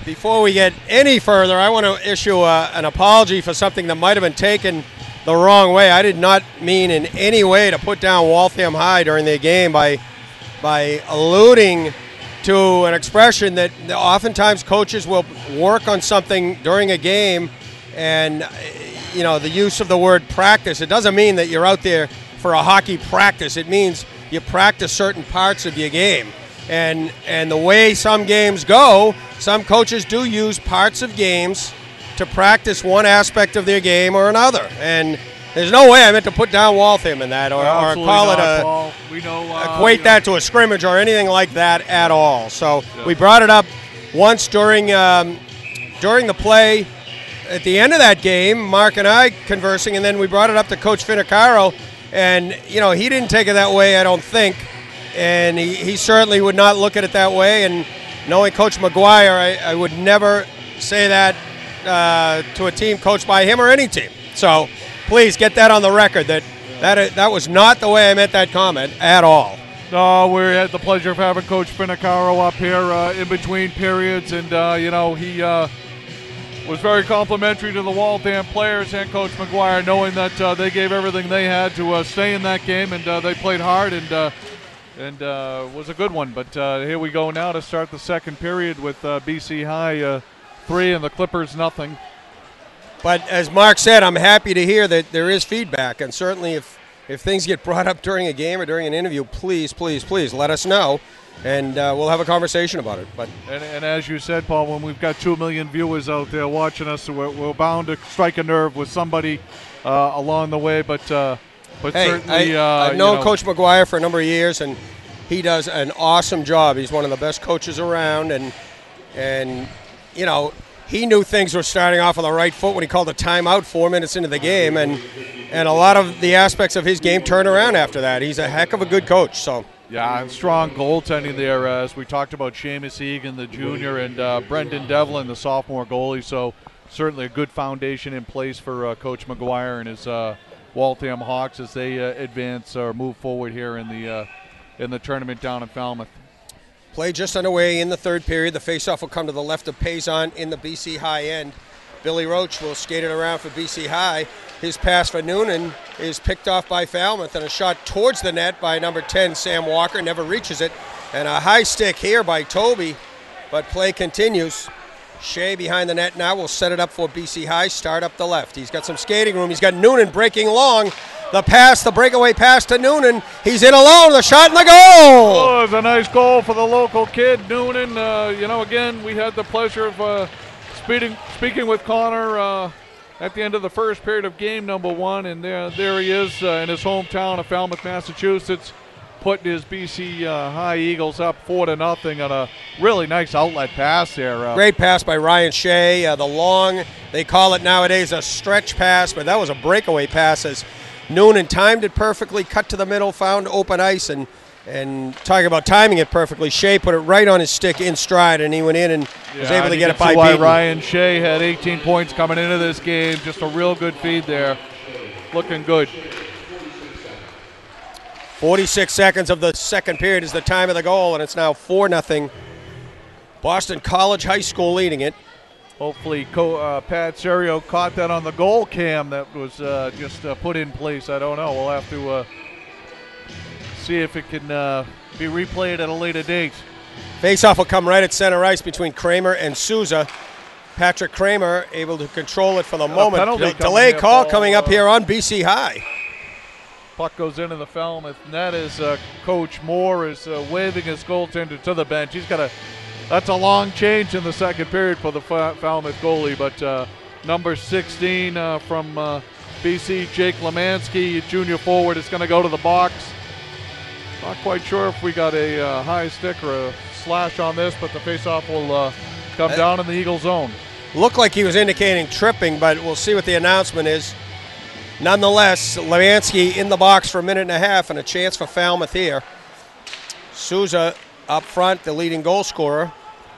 before we get any further, I want to issue an apology for something that might have been taken the wrong way. I did not mean in any way to put down Waltham High during the game by alluding to an expression that oftentimes coaches will work on something during a game, and the use of the word practice. It doesn't mean that you're out there for a hockey practice. It means you practice certain parts of your game. And the way some games go, some coaches do use parts of games to practice one aspect of their game or another. And there's no way I meant to put down Waltham in that or call it equate that to a scrimmage or anything like that at all. So we brought it up once during the play at the end of that game, Mark and I conversing, and then we brought it up to Coach Finicaro, and he didn't take it that way, I don't think, and he certainly would not look at it that way. And knowing Coach McGuire, I would never say that to a team coached by him or any team. So please get that on the record that was not the way I meant that comment at all. No, we had the pleasure of having Coach Finicaro up here in between periods, and he was very complimentary to the Waltham players and Coach McGuire, knowing that they gave everything they had to stay in that game, and they played hard, and was a good one. But here we go now to start the second period with BC High 3 and the Clippers nothing. But as Mark said, I'm happy to hear that there is feedback, and certainly if things get brought up during a game or during an interview, please let us know, and we'll have a conversation about it. But and as you said, Paul, when we've got 2 million viewers out there watching us, we're bound to strike a nerve with somebody along the way. But hey, certainly, I've known Coach McGuire for a number of years, and he does an awesome job. He's one of the best coaches around, and he knew things were starting off on the right foot when he called a timeout 4 minutes into the game, and a lot of the aspects of his game turned around after that. He's a heck of a good coach. So yeah, and strong goaltending there, as we talked about Seamus Egan, the junior, and Brendan Devlin, the sophomore goalie. So certainly a good foundation in place for Coach McGuire and his Waltham Hawks as they advance or move forward here in the tournament down in Falmouth. Play just underway in the third period. The faceoff will come to the left of Payson in the BC High end. Billy Roach will skate it around for BC High. His pass for Noonan is picked off by Falmouth, and a shot towards the net by number 10, Sam Walker, never reaches it. And a high stick here by Toby, but play continues. Shea behind the net now will set it up for BC High, start up the left. He's got some skating room. He's got Noonan breaking long. The breakaway pass to Noonan. He's in alone, the shot and the goal! Oh, it's a nice goal for the local kid, Noonan. Again, we had the pleasure of speaking with Connor at the end of the first period of game number 1, and there he is in his hometown of Falmouth, Massachusetts, putting his BC High Eagles up 4-0 on a really nice outlet pass there. Great pass by Ryan Shea. The long, they call it nowadays a stretch pass, but that was a breakaway pass as Noonan timed it perfectly, cut to the middle, found open ice, and talking about timing it perfectly, Shea put it right on his stick in stride, and he went in and was able to get it by beating. Ryan Shea had 18 points coming into this game. Just a real good feed there. Looking good. 46 seconds of the second period is the time of the goal, and it's now 4-0. Boston College High School leading it. Hopefully Pat Serio caught that on the goal cam that was just put in place. I don't know. We'll have to see if it can be replayed at a later date. Faceoff will come right at center ice between Kramer and Souza. Patrick Kramer able to control it for the moment. Delay call coming up here on BC High. Puck goes into the Falmouth net as Coach Moore is waving his goaltender to the bench. That's a long change in the second period for the Falmouth goalie, but number 16 from BC, Jake Lemansky, junior forward, is going to go to the box. Not quite sure if we got a high stick or a slash on this, but the faceoff will come down in the Eagle zone. Looked like he was indicating tripping, but we'll see what the announcement is. Nonetheless, Lemansky in the box for a minute and a half, and a chance for Falmouth here. Souza up front, the leading goal scorer.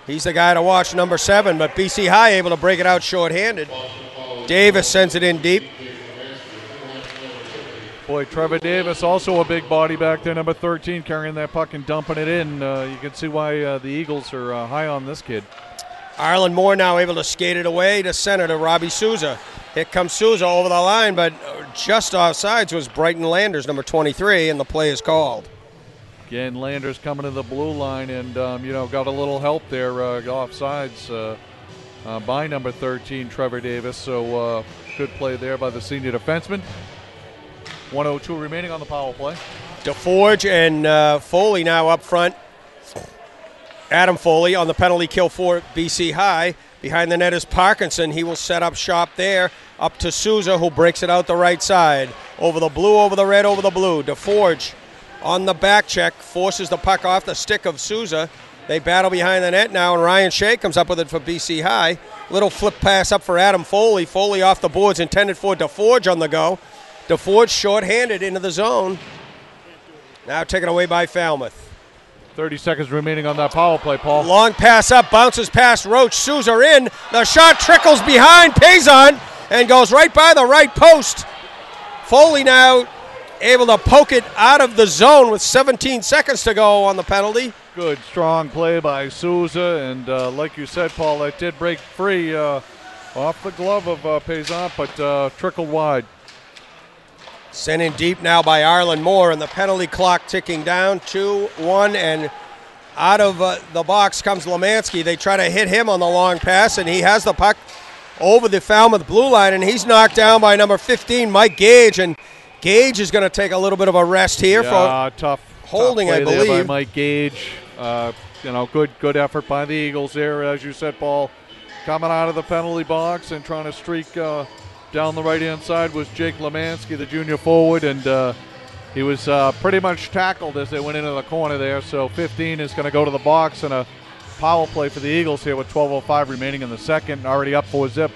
He's the guy to watch, number 7, but BC High able to break it out shorthanded. Davis sends it in deep. Boy, Trevor Davis, also a big body back there, number 13, carrying that puck and dumping it in. You can see why the Eagles are high on this kid. Arlen Moore now able to skate it away to center to Robbie Souza. Here comes Souza over the line, but just offsides was Brighton Landers, number 23, and the play is called. Again, Landers coming to the blue line and, got a little help there offsides by number 13, Trevor Davis. So good play there by the senior defenseman. 1:02 remaining on the power play. DeForge and Foley now up front. Adam Foley on the penalty kill for BC High. Behind the net is Parkinson. He will set up shop there. Up to Souza, who breaks it out the right side. Over the blue, over the red, over the blue. DeForge on the back check, forces the puck off the stick of Souza. They battle behind the net now, and Ryan Shea comes up with it for BC High. Little flip pass up for Adam Foley. Foley off the boards, intended for DeForge on the go. DeForge short-handed into the zone. Now taken away by Falmouth. 30 seconds remaining on that power play, Paul. Long pass up, bounces past Roach. Souza in. The shot trickles behind Payson and goes right by the right post. Foley now able to poke it out of the zone with 17 seconds to go on the penalty. Good, strong play by Souza, and like you said, Paul, that did break free off the glove of Payson, but trickled wide. Sent in deep now by Arlen Moore, and the penalty clock ticking down. 2-1, and out of the box comes Lemansky. They try to hit him on the long pass, and he has the puck over the Falmouth blue line, and he's knocked down by number 15, Mike Gage, and Gage is going to take a little bit of a rest here for tough holding, tough play I believe. there by Mike Gage. Good effort by the Eagles there, as you said, Paul. Coming out of the penalty box and trying to streak down the right-hand side was Jake Lemansky, the junior forward, and he was pretty much tackled as they went into the corner there. So 15 is going to go to the box, and a power play for the Eagles here with 12:05 remaining in the second, already up 4-zip.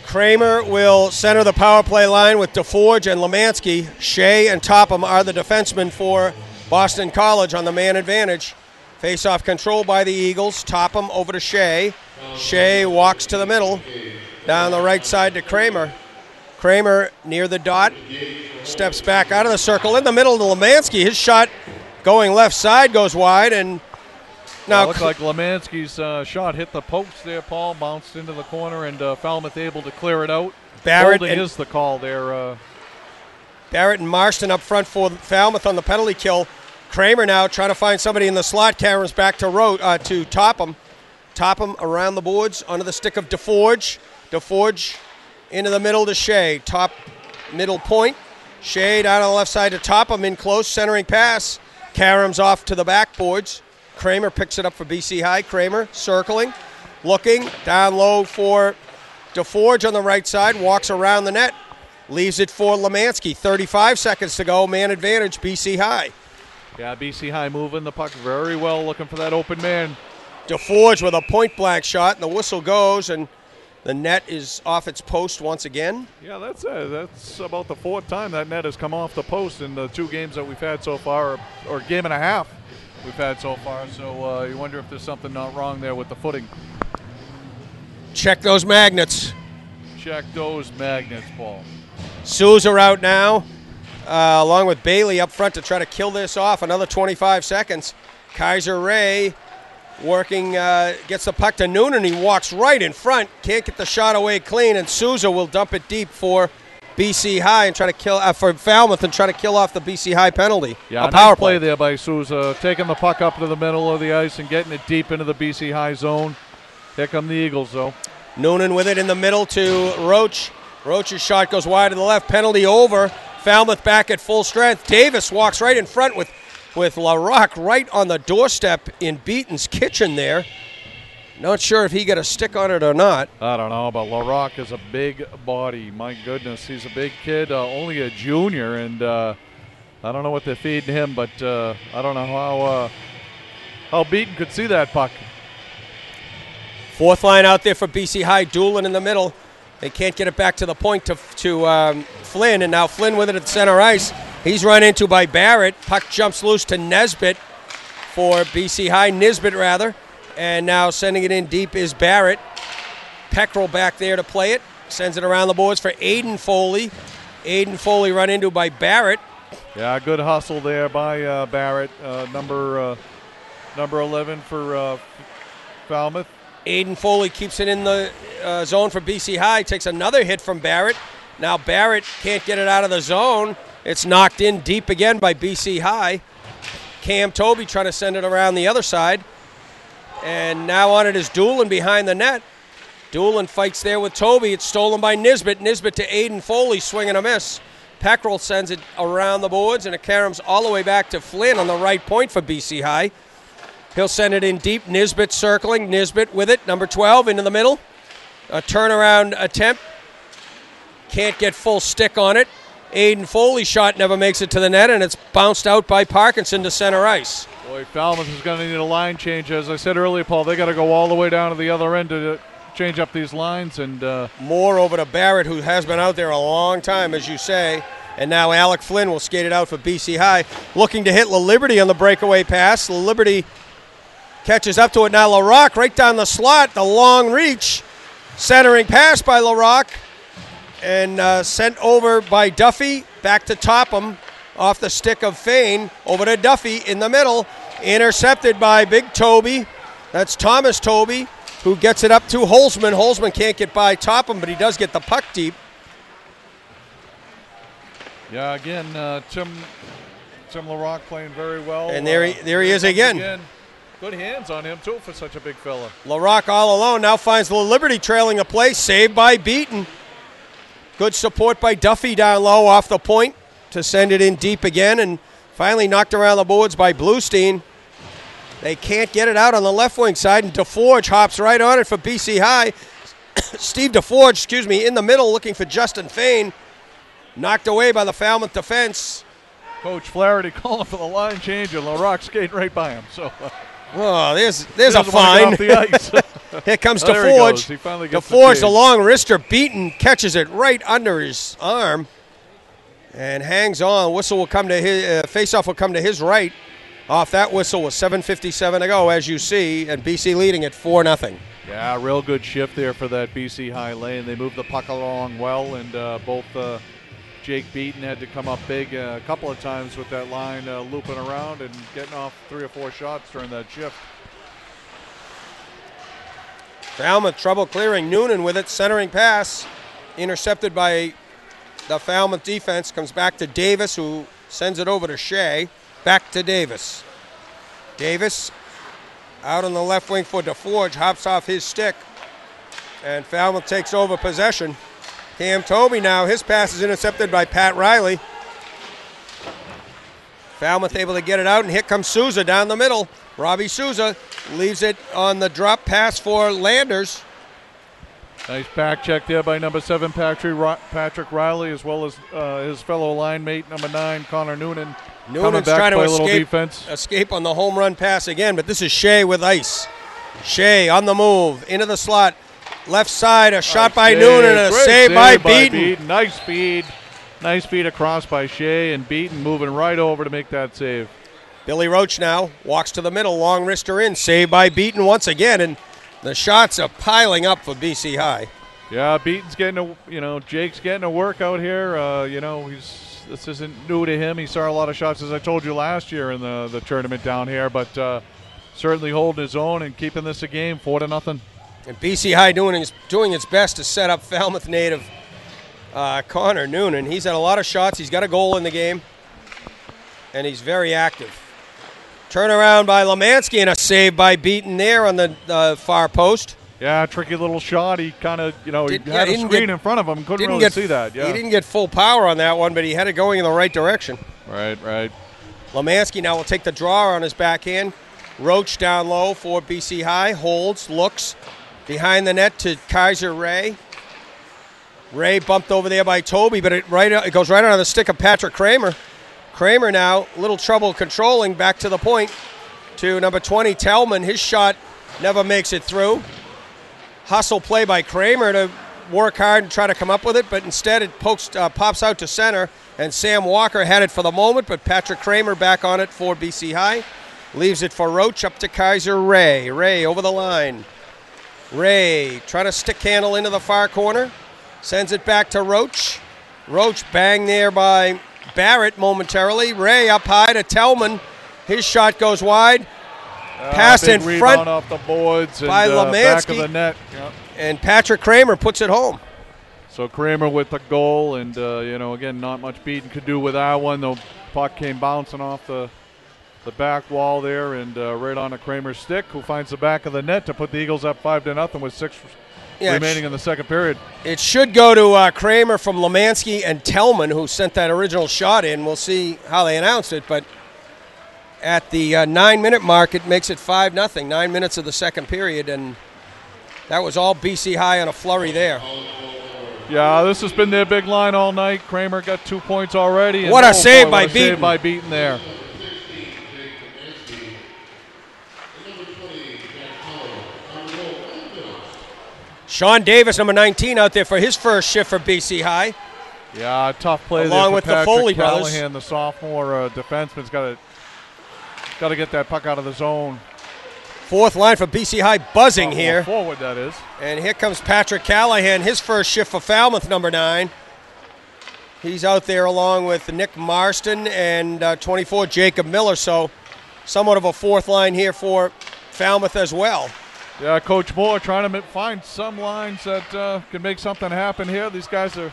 Kramer will center the power play line with DeForge and Lemansky. Shea and Topham are the defensemen for Boston College on the man advantage. Face-off control by the Eagles. Topham over to Shea. Shea walks to the middle. Down the right side to Kramer. Kramer near the dot. Steps back out of the circle. In the middle to Lemansky. His shot going left side goes wide. And now looks like Lemansky's shot hit the post there, Paul. Bounced into the corner, and Falmouth able to clear it out. Holding is the call there. Barrett and Marston up front for Falmouth on the penalty kill. Kramer now trying to find somebody in the slot. Cameron's back to Topham. Topham around the boards onto the stick of DeForge. DeForge into the middle to Shea. Top middle point. Shea down on the left side to Topham in close. Centering pass. Karam's off to the backboards. Kramer picks it up for BC High. Kramer circling. Looking. Down low for DeForge on the right side. Walks around the net. Leaves it for Lemansky. 35 seconds to go. Man advantage, BC High. Yeah, BC High moving the puck very well, looking for that open man. DeForge with a point-blank shot, and the whistle goes, and the net is off its post once again. Yeah, that's about the fourth time that net has come off the post in the two games that we've had so far, or game and a half we've had so far. So you wonder if there's something not wrong there with the footing. Check those magnets. Check those magnets, Paul. Souza out now, along with Bailey up front to try to kill this off. Another 25 seconds. Kaiser Ray working, gets the puck to Noonan. He walks right in front. Can't get the shot away clean, and Souza will dump it deep for BC High and try to kill for Falmouth and try to kill off the BC High penalty. Yeah, a power play there by Souza, taking the puck up to the middle of the ice and getting it deep into the BC High zone. Here come the Eagles, though. Noonan with it in the middle to Roach. Roach's shot goes wide to the left. Penalty over. Falmouth back at full strength. Davis walks right in front with LaRocque right on the doorstep in Beaton's kitchen there. Not sure if he got a stick on it or not. I don't know, but LaRocque is a big body. My goodness, he's a big kid, only a junior, and I don't know what they're feeding him, but I don't know how Beaton could see that puck. Fourth line out there for BC High. Doolin in the middle. They can't get it back to the point to Flynn, and now Flynn with it at center ice. He's run into by Barrett. Puck jumps loose to Nesbitt for BC High. Nisbet, rather. And now sending it in deep is Barrett. Peckrell back there to play it. Sends it around the boards for Aiden Foley. Aiden Foley run into by Barrett. Yeah, good hustle there by Barrett, number 11 for Falmouth. Aiden Foley keeps it in the zone for BC High, takes another hit from Barrett. Now Barrett can't get it out of the zone. It's knocked in deep again by BC High. Cam Toby trying to send it around the other side. And now on it is Doolin behind the net. Doolin fights there with Toby. It's stolen by Nisbet. Nisbet to Aiden Foley, swing and a miss. Peckrell sends it around the boards, and it caroms all the way back to Flynn on the right point for BC High. He'll send it in deep. Nisbet circling. Nisbet with it. Number 12 into the middle. A turnaround attempt. Can't get full stick on it. Aiden Foley's shot never makes it to the net, and it's bounced out by Parkinson to center ice. Boy, Falmouth is going to need a line change. As I said earlier, Paul, they got to go all the way down to the other end to change up these lines. And more over to Barrett, who has been out there a long time, as you say. And now Alec Flynn will skate it out for BC High. Looking to hit La Liberty on the breakaway pass. La Liberty catches up to it now. LaRock right down the slot. The long reach. Centering pass by LaRock. And sent over by Duffy. Back to Topham. Off the stick of Fain. Over to Duffy in the middle. Intercepted by Big Toby. That's Thomas Toby, who gets it up to Holzman. Holzman can't get by Topham, but he does get the puck deep. Yeah, again, Tim LaRock playing very well. And there he is again. Good hands on him, too, for such a big fella. LaRock all alone now finds La Liberty trailing a play. Saved by Beaton. Good support by Duffy down low off the point to send it in deep again, and finally knocked around the boards by Bluestein. They can't get it out on the left wing side, and DeForge hops right on it for BC High. Steve DeForge, in the middle looking for Justin Fain. Knocked away by the Falmouth defense. Coach Flaherty calling for the line change, and LaRock skating right by him. So, there's a fine. Off the ice. Here comes DeForge. DeForge, the long wrister, Beaton, catches it right under his arm and hangs on. Whistle will come to his face-off will come to his right. Off that whistle with 7:57 to go, as you see, and BC leading at 4-0. Yeah, real good shift there for that BC High lane. They moved the puck along well, and both Jake Beaton had to come up big a couple of times with that line looping around and getting off 3 or 4 shots during that shift. Falmouth trouble clearing. Noonan with it, centering pass. Intercepted by the Falmouth defense. Comes back to Davis, who sends it over to Shea. Back to Davis. Davis out on the left wing for DeForge. Hops off his stick. And Falmouth takes over possession. Cam Toby now. His pass is intercepted by Pat Riley. Falmouth able to get it out, and here comes Souza down the middle. Robbie Souza leaves it on the drop pass for Landers. Nice back check there by number 7, Patrick Riley, as well as his fellow line mate, number 9, Connor Noonan. Noonan's trying to escape on the home run pass again, but this is Shea with ice. Shea on the move, into the slot. Left side, a shot by Noonan, and a save by Beaton. Nice speed across by Shea, and Beaton moving right over to make that save. Billy Roach now walks to the middle, long wrister in, saved by Beaton once again, and the shots are piling up for BC High. Yeah, Beaton's getting Jake's getting a workout here. This isn't new to him. He saw a lot of shots, as I told you last year in the tournament down here, but certainly holding his own and keeping this a game 4-0. And BC High doing its best to set up Falmouth native Connor Noonan. He's had a lot of shots. He's got a goal in the game, and he's very active. Turnaround by Lemansky and a save by Beaton there on the far post. Yeah, tricky little shot. He kind of, he had a screen in front of him. Couldn't really see that. Yeah. He didn't get full power on that one, but he had it going in the right direction. Right. Lemansky now will take the draw on his backhand. Roach down low for BC High. Holds, looks behind the net to Kaiser Ray. Ray bumped over there by Toby, but it goes right on the stick of Patrick Kramer. Kramer now, a little trouble controlling, back to the point to number 20, Tellman. His shot never makes it through. Hustle play by Kramer to work hard and try to come up with it, but instead it pops out to center, and Sam Walker had it for the moment, but Patrick Kramer back on it for BC High. Leaves it for Roach up to Kaiser Ray. Ray over the line. Ray trying to stick handle into the far corner. Sends it back to Roach. Roach banged there by Barrett momentarily. Ray up high to Tellman. His shot goes wide. Pass in front off the boards by and, Lemansky. back of the net. Yep. And Patrick Kramer puts it home. So Kramer with the goal, and again, not much Beaton could do with that one. The puck came bouncing off the back wall there, and right on a Kramer stick, who finds the back of the net to put the Eagles up 5-0 with 6 remaining in the second period. It should go to Kramer from Lemansky and Tellman, who sent that original shot in. We'll see how they announce it, but at the 9-minute mark, it makes it 5-0. 9 minutes of the second period, and that was all BC High on a flurry there. Yeah, this has been their big line all night. Kramer got 2 points already. What a save by Beaton. Save by Beaton there. Sean Davis, number 19, out there for his first shift for BC High. Yeah, tough play along there with for the Patrick Foley Callahan, brothers. the sophomore defenseman's got to get that puck out of the zone. Fourth line for BC High buzzing here. Forward, that is. And here comes Patrick Callahan, his first shift for Falmouth, number 9. He's out there along with Nick Marston and 24, Jacob Miller. So somewhat of a fourth line here for Falmouth as well. Yeah, Coach Moore trying to find some lines that can make something happen here. These guys are...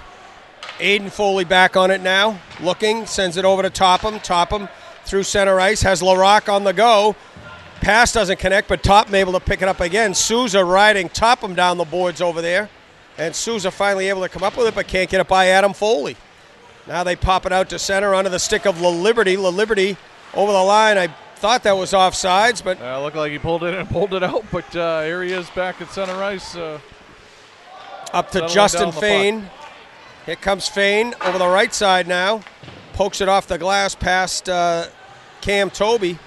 Aiden Foley back on it now. Looking, sends it over to Topham. Topham through center ice, has LaRocque on the go. Pass doesn't connect, but Topham able to pick it up again. Souza riding Topham down the boards over there. And Souza finally able to come up with it, but can't get it by Adam Foley. Now they pop it out to center onto the stick of La Liberty. La Liberty over the line. I thought that was offsides, but... looked like he pulled it in and pulled it out, but here he is back at center ice. Up to Justin Fain. Here comes Fain over the right side now. Pokes it off the glass past Cam Toby.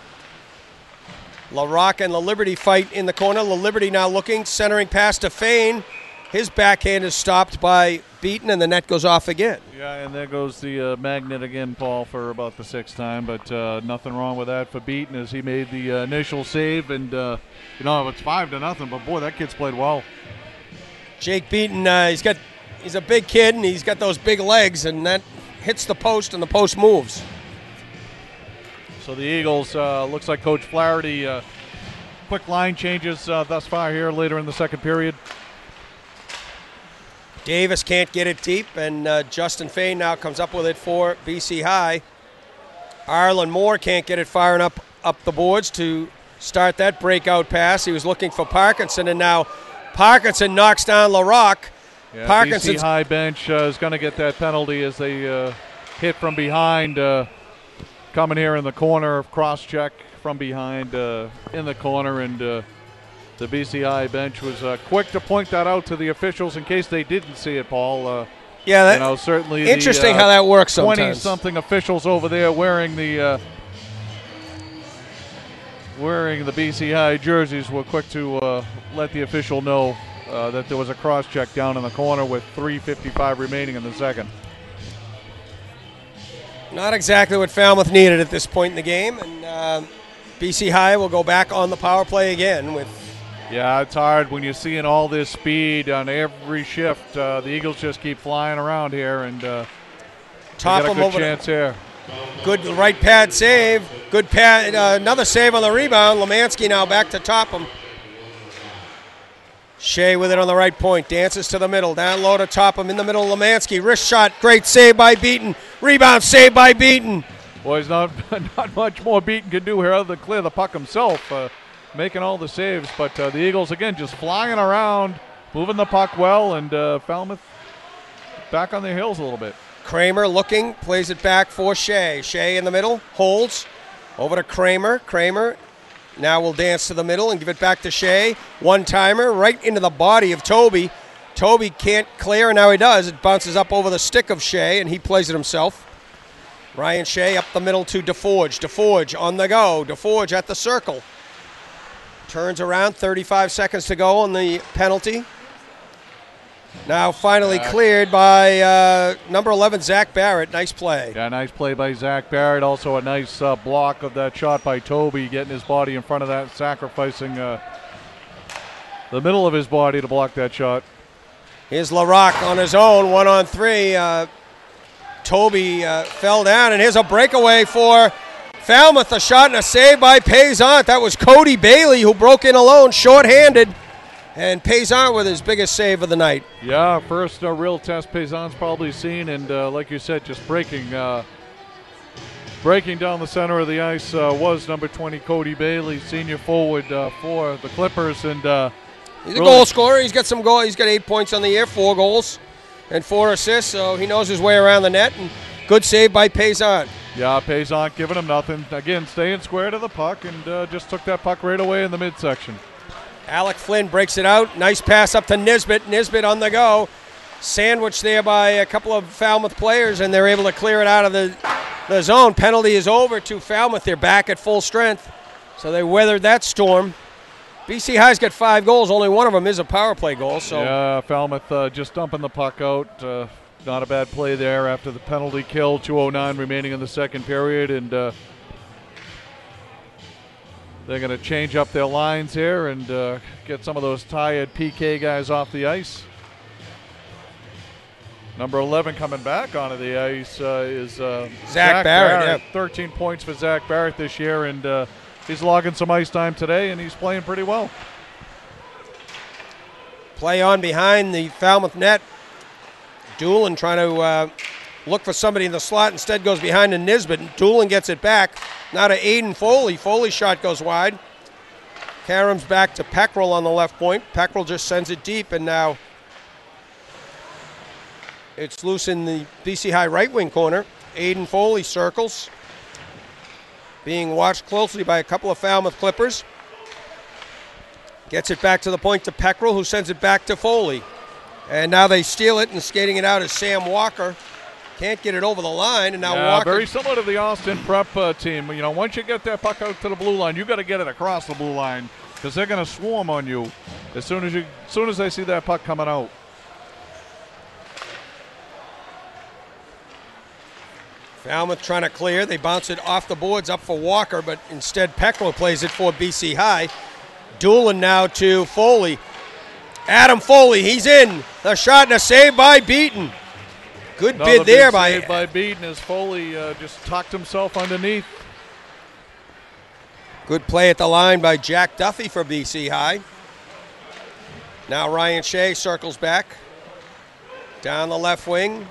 LaRocque and La Liberty fight in the corner. La Liberty now looking, centering pass to Fain. His backhand is stopped by Beaton, and the net goes off again. Yeah, and there goes the magnet again, Paul, for about the 6th time. But nothing wrong with that for Beaton as he made the initial save. And, it's 5-0, but, boy, that kid's played well. Jake Beaton, he's a big kid, and he's got those big legs, and that hits the post, and the post moves. So the Eagles, looks like Coach Flaherty, quick line changes thus far here later in the second period. Davis can't get it deep, and Justin Fain now comes up with it for BC High. Arlen Moore can't get it firing up the boards to start that breakout pass. He was looking for Parkinson, and now Parkinson knocks down LaRocque. Yeah, BC High bench is going to get that penalty as they hit from behind, coming here in the corner, cross-check from behind in the corner, and the BC High bench was quick to point that out to the officials in case they didn't see it, Paul. Certainly interesting how that works sometimes. 20-something officials over there wearing the BC High jerseys were quick to let the official know that there was a cross-check down in the corner with 3:55 remaining in the second. Not exactly what Falmouth needed at this point in the game, and BC High will go back on the power play again with... Yeah, it's hard when you're seeing all this speed on every shift. The Eagles just keep flying around here, and Top got a good chance here. Good right pad save. Good pad. Another save on the rebound. Lemansky now back to Topham. Shea with it on the right point. Dances to the middle. Down low to Topham. In the middle, Lemansky. Wrist shot. Great save by Beaton. Rebound save by Beaton. Boy, not much more Beaton can do here other than clear the puck himself. Making all the saves, but the Eagles, again, just flying around, moving the puck well, and Falmouth back on their heels a little bit. Kramer looking, plays it back for Shea. Shea in the middle, holds, over to Kramer. Kramer now will dance to the middle and give it back to Shea. One-timer right into the body of Toby. Toby can't clear, and now he does. It bounces up over the stick of Shea, and he plays it himself. Ryan Shea up the middle to DeForge. DeForge on the go. DeForge at the circle. Turns around, 35 seconds to go on the penalty. Now finally cleared by number 11, Zach Barrett. Nice play. Yeah, nice play by Zach Barrett. Also a nice block of that shot by Toby, getting his body in front of that, sacrificing the middle of his body to block that shot. Here's LaRocque on his own, 1-on-3. Toby fell down, and here's a breakaway for Falmouth. A shot and a save by Payzant. That was Cody Bailey who broke in alone, short-handed. And Payzant with his biggest save of the night. Yeah, first real test Payzant's probably seen, and like you said, just breaking down the center of the ice was number 20 Cody Bailey, senior forward for the Clippers, and he's a goal scorer. He's got some goal. He's got 8 points on the year, 4 goals and 4 assists, so he knows his way around the net. And good save by Payzant. Yeah, Payzant giving him nothing. Again, staying square to the puck, and just took that puck right away in the midsection. Alec Flynn breaks it out. Nice pass up to Nisbet. Nisbet on the go. Sandwiched there by a couple of Falmouth players, and they're able to clear it out of the zone. Penalty is over to Falmouth. They're back at full strength, so they weathered that storm. BC High's got 5 goals. Only one of them is a power play goal. So yeah, Falmouth just dumping the puck out. Not a bad play there after the penalty kill. 2:09 remaining in the second period, and they're going to change up their lines here and get some of those tired PK guys off the ice. Number 11 coming back onto the ice is Zach Barrett. Yeah. 13 points for Zach Barrett this year, and he's logging some ice time today, and he's playing pretty well. Play on behind the Falmouth net. Doolin trying to look for somebody in the slot. Instead goes behind to Nisbet. Doolin gets it back. Now to Aiden Foley. Foley's shot goes wide. Karam's back to Peckrell on the left point. Peckrell just sends it deep, and now it's loose in the BC High right wing corner. Aiden Foley circles, being watched closely by a couple of Falmouth Clippers. Gets it back to the point to Peckrell, who sends it back to Foley. And now they steal it, and skating it out is Sam Walker. Can't get it over the line, and now Walker. Very similar to the Austin Prep team. You know, once you get that puck out to the blue line, you got to get it across the blue line because they're going to swarm on you as soon as they see that puck coming out. Falmouth trying to clear. They bounce it off the boards up for Walker, but instead Peckrell plays it for BC High. Doolin now to Foley. Adam Foley, he's in. The shot and a save by Beaton. Good bid there by Beaton as Foley just tucked himself underneath. Good play at the line by Jack Duffy for BC High. Now Ryan Shea circles back. Down the left wing.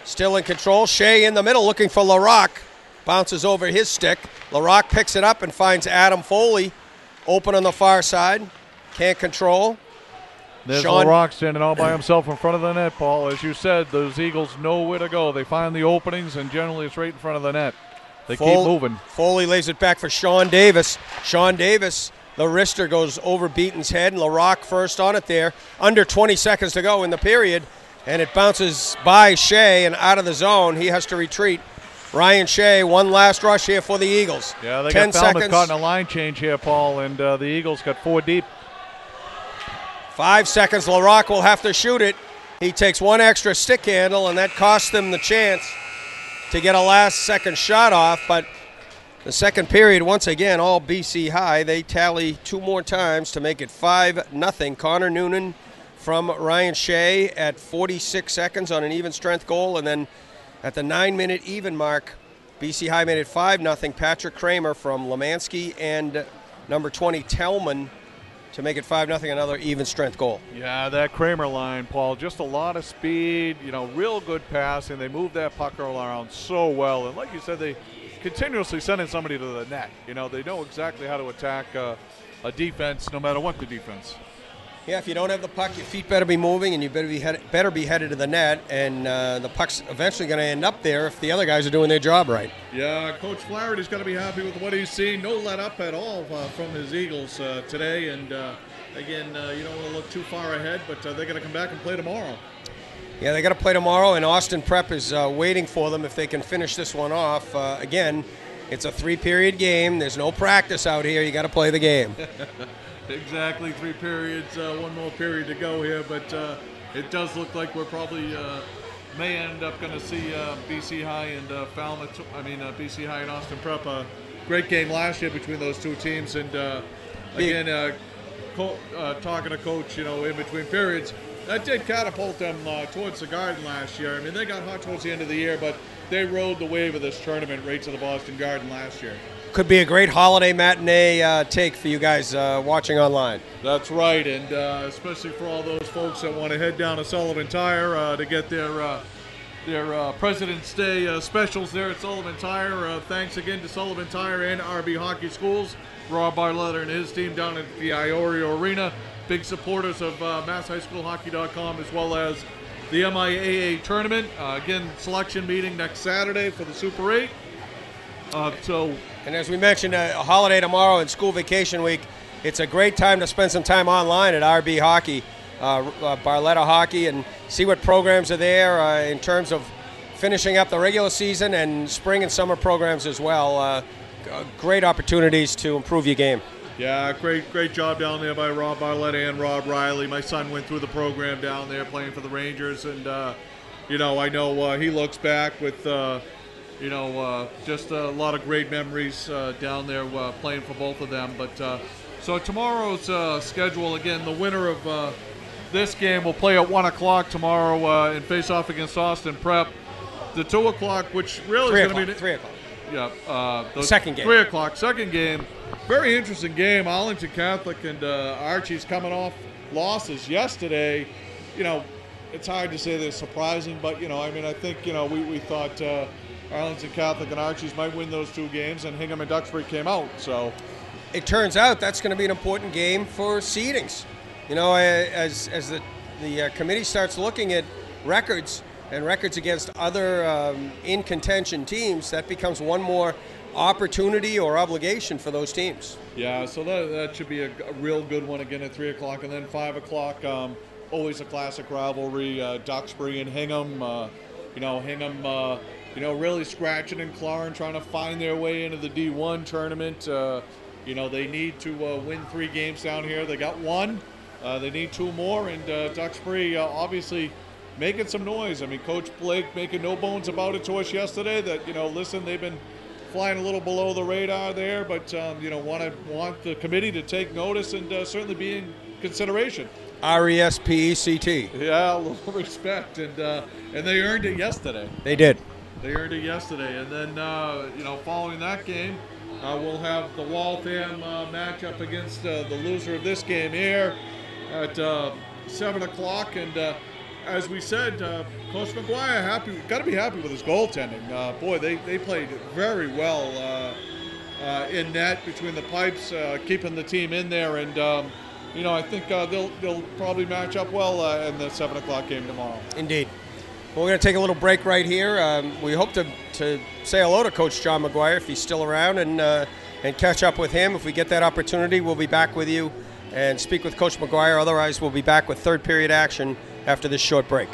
Still in control. Shea in the middle looking for LaRocque. Bounces over his stick. LaRocque picks it up and finds Adam Foley open on the far side. Can't control. There's LaRocque standing all by himself in front of the net, Paul. As you said, those Eagles know where to go. They find the openings, and generally it's right in front of the net. They keep moving. Foley lays it back for Sean Davis. Sean Davis, the wrister goes over Beaton's head, and LaRocque first on it there. Under 20 seconds to go in the period, and it bounces by Shea and out of the zone. He has to retreat. Ryan Shea, one last rush here for the Eagles. Yeah, they got Falmouth caught in a line change here, Paul, and the Eagles got 4 deep. 5 seconds, LaRocque will have to shoot it. He takes one extra stick handle, and that costs them the chance to get a last-second shot off. But the second period, once again, all BC High. They tally 2 more times to make it 5-0. Connor Noonan from Ryan Shea at 46 seconds on an even-strength goal. And then at the 9-minute even mark, BC High made it 5-0. Patrick Kramer from Lemansky and number 20, Tellman, to make it 5-0, another even-strength goal. Yeah, that Kramer line, Paul, just a lot of speed, you know, real good passing. They move that puck around so well. And like you said, they continuously sending somebody to the net. You know, they know exactly how to attack a defense no matter what the defense. Yeah, if you don't have the puck, your feet better be moving, and you better be headed to the net, and the puck's eventually going to end up there if the other guys are doing their job right. Yeah, Coach Flaherty's going to be happy with what he's seen. No let up at all from his Eagles today, and again, you don't want to look too far ahead, but they're going to come back and play tomorrow. Yeah, they got to play tomorrow, and Austin Prep is waiting for them if they can finish this one off. Again, it's a 3-period game. There's no practice out here. You got to play the game. Exactly, 3 periods, 1 more period to go here, but it does look like we're probably may end up going to see BC High and Falmouth. BC High and Austin Prep. Great game last year between those 2 teams, and again, talking to Coach, you know, in between periods, that did catapult them towards the Garden last year. I mean, they got hot towards the end of the year, but they rode the wave of this tournament right to the Boston Garden last year. Could be a great holiday matinee take for you guys watching online. That's right, and especially for all those folks that want to head down to Sullivan Tire to get their President's Day specials there at Sullivan Tire. Thanks again to Sullivan Tire and RB Hockey Schools. Rob Barletta and his team down at the Iorio Arena. Big supporters of MassHighSchoolHockey.com as well as the MIAA tournament. Again, selection meeting next Saturday for the Super 8. And as we mentioned, a holiday tomorrow and school vacation week. It's a great time to spend some time online at RB Hockey, Barletta Hockey, and see what programs are there in terms of finishing up the regular season and spring and summer programs as well. Great opportunities to improve your game. Yeah, great job down there by Rob Barletta and Rob Riley. My son went through the program down there playing for the Rangers, and I know he looks back with just a lot of great memories down there playing for both of them. But so tomorrow's schedule, again, the winner of this game will play at 1 o'clock tomorrow and face off against Austin Prep. The 2 o'clock, which really is going to be 3 o'clock. Yeah, the second game. 3 o'clock, second game. Very interesting game. Arlington Catholic and Archie's coming off losses yesterday. It's hard to say they're surprising, but I think we thought Arlington Catholic and Archie's might win those two games, and Hingham and Duxbury came out. So it turns out that's going to be an important game for seedings. As the committee starts looking at records and records against other in contention teams, that becomes one more opportunity or obligation for those teams. Yeah, so that should be a real good one again at 3 o'clock, and then 5 o'clock. Always a classic rivalry. Duxbury and Hingham. Hingham. Really scratching and clawing, trying to find their way into the D1 tournament. They need to win 3 games down here. They got 1. They need 2 more, and Duxbury obviously making some noise. I mean, Coach Blake making no bones about it to us yesterday that, listen, they've been flying a little below the radar there, but, want the committee to take notice and certainly be in consideration. RESPECT. Yeah, a little respect, and they earned it yesterday. They did. They earned it yesterday, and then following that game, we'll have the Waltham matchup against the loser of this game here at 7 o'clock, and as we said, Coach McGuire got to be happy with his goaltending. Boy, they played very well in net between the pipes, keeping the team in there, and I think they'll probably match up well in the 7 o'clock game tomorrow. Indeed. Well, we're going to take a little break right here. We hope to say hello to Coach John McGuire if he's still around and catch up with him. If we get that opportunity, we'll be back with you and speak with Coach McGuire. Otherwise, we'll be back with third period action after this short break.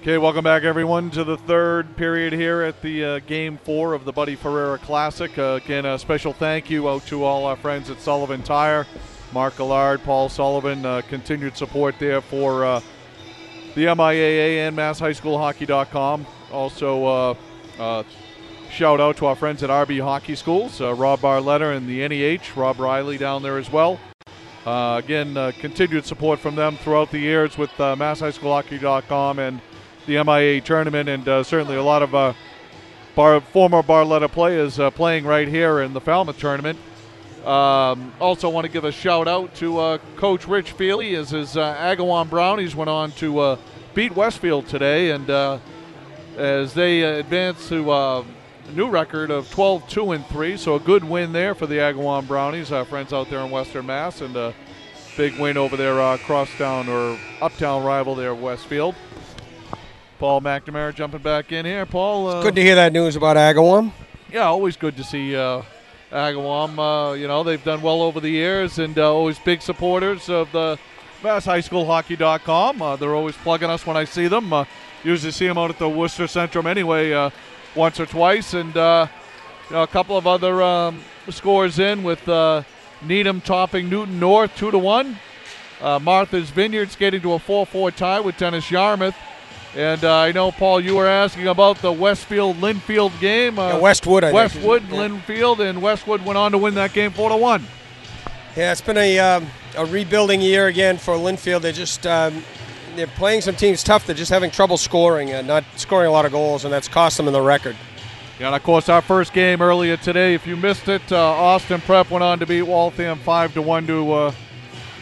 Okay, welcome back, everyone, to the third period here at the Game 4 of the Buddy Ferreira Classic. Again, a special thank you out to all our friends at Sullivan Tire, Mark Gillard, Paul Sullivan, continued support there for the MIAA and MassHighSchoolHockey.com. Also, shout out to our friends at RB Hockey Schools, Rob Barletta and the NEH, Rob Riley down there as well. Again, continued support from them throughout the years with MassHighSchoolHockey.com and the MIA tournament, and certainly a lot of former Barletta players playing right here in the Falmouth tournament. Also want to give a shout out to Coach Rich Feely as his Agawam Brownies went on to beat Westfield today, and as they advance to a new record of 12-2-3, so a good win there for the Agawam Brownies, our friends out there in Western Mass, and a big win over their crosstown or uptown rival there, Westfield. Paul McNamara jumping back in here. Paul, Good to hear that news about Agawam. Yeah, always good to see Agawam. You know, they've done well over the years, and always big supporters of the MassHighSchoolHockey.com. They're always plugging us when I see them. Usually see them out at the Worcester Centrum anyway, once or twice, and you know, a couple of other scores in with Needham topping Newton North 2-1. Martha's Vineyards getting to a 4-4 tie with Dennis Yarmouth. And I know, Paul, you were asking about the Westfield-Linfield game. Westwood, I think. Westwood, Linfield, and Westwood went on to win that game 4-1. Yeah, it's been a rebuilding year again for Linfield. They just they're playing some teams tough. They're just having trouble scoring and not scoring a lot of goals, and that's cost them in the record. Yeah, and of course, our first game earlier today, if you missed it, Austin Prep went on to beat Waltham 5-1 to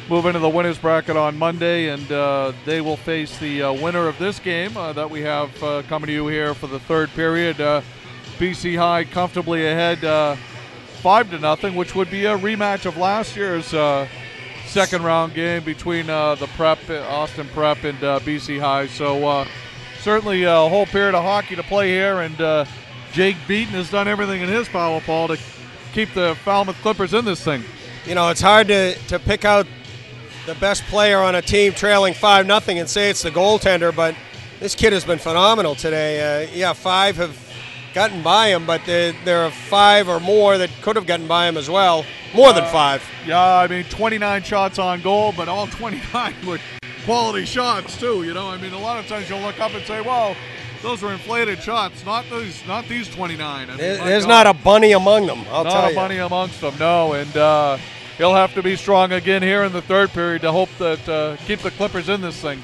move into the winners bracket on Monday, and they will face the winner of this game that we have coming to you here for the third period. BC High comfortably ahead 5-0, which would be a rematch of last year's second round game between the Prep, Austin Prep, and BC High. So certainly a whole period of hockey to play here, and Jake Beaton has done everything in his power, Paul, to keep the Falmouth Clippers in this thing. You know, it's hard to pick out the best player on a team trailing 5-0 and say it's the goaltender, but this kid has been phenomenal today. Yeah, 5 have gotten by him, but there are 5 or more that could have gotten by him as well. More than 5. Yeah, I mean, 29 shots on goal, but all 29 were quality shots too. You know, I mean, a lot of times you'll look up and say, "Well, those were inflated shots." Not these 29. I mean, there's not a bunny among them. I'll tell you. Not a bunny amongst them. No, and he'll have to be strong again here in the third period to hope that keep the Clippers in this thing.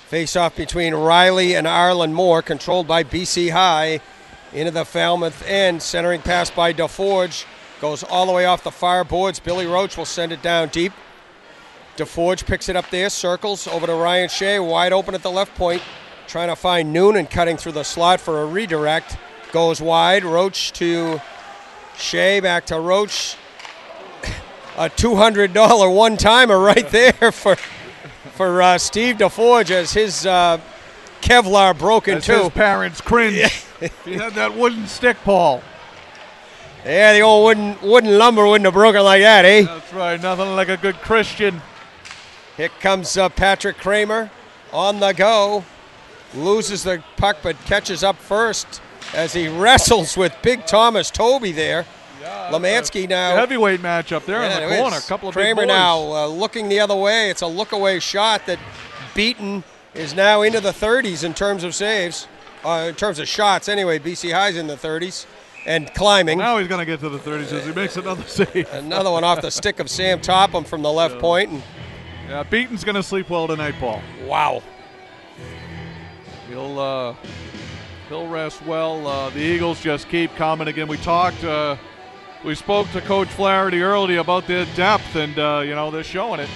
Face-off between Riley and Arlen Moore, controlled by BC High, into the Falmouth end. Centering pass by DeForge. Goes all the way off the far boards. Billy Roach will send it down deep. DeForge picks it up there, circles over to Ryan Shea, wide open at the left point. Trying to find Noonan cutting through the slot for a redirect. Goes wide. Roach to Shea, back to Roach. A $200 one-timer right there for Steve DeForge as his Kevlar broken as too. His parents cringe. He had that wooden stick, Paul. Yeah, the old wooden lumber wouldn't have broken like that, eh? That's right. Nothing like a good Christian. Here comes Patrick Kramer on the go. Loses the puck but catches up first as he wrestles with big Thomas Toby there. Yeah, Lemansky now. Heavyweight matchup there in the corner. A couple of Kramer big boys. now looking the other way. It's a look-away shot that Beaton is now into the 30s in terms of saves. In terms of shots, anyway. BC High's in the 30s and climbing. Now he's going to get to the 30s as he makes another save. Another one off the stick of Sam Topham from the left point. And yeah, Beaton's going to sleep well tonight, Paul. wow. He'll rest well. The Eagles just keep coming again. We spoke to Coach Flaherty earlier about their depth, and you know, they're showing it.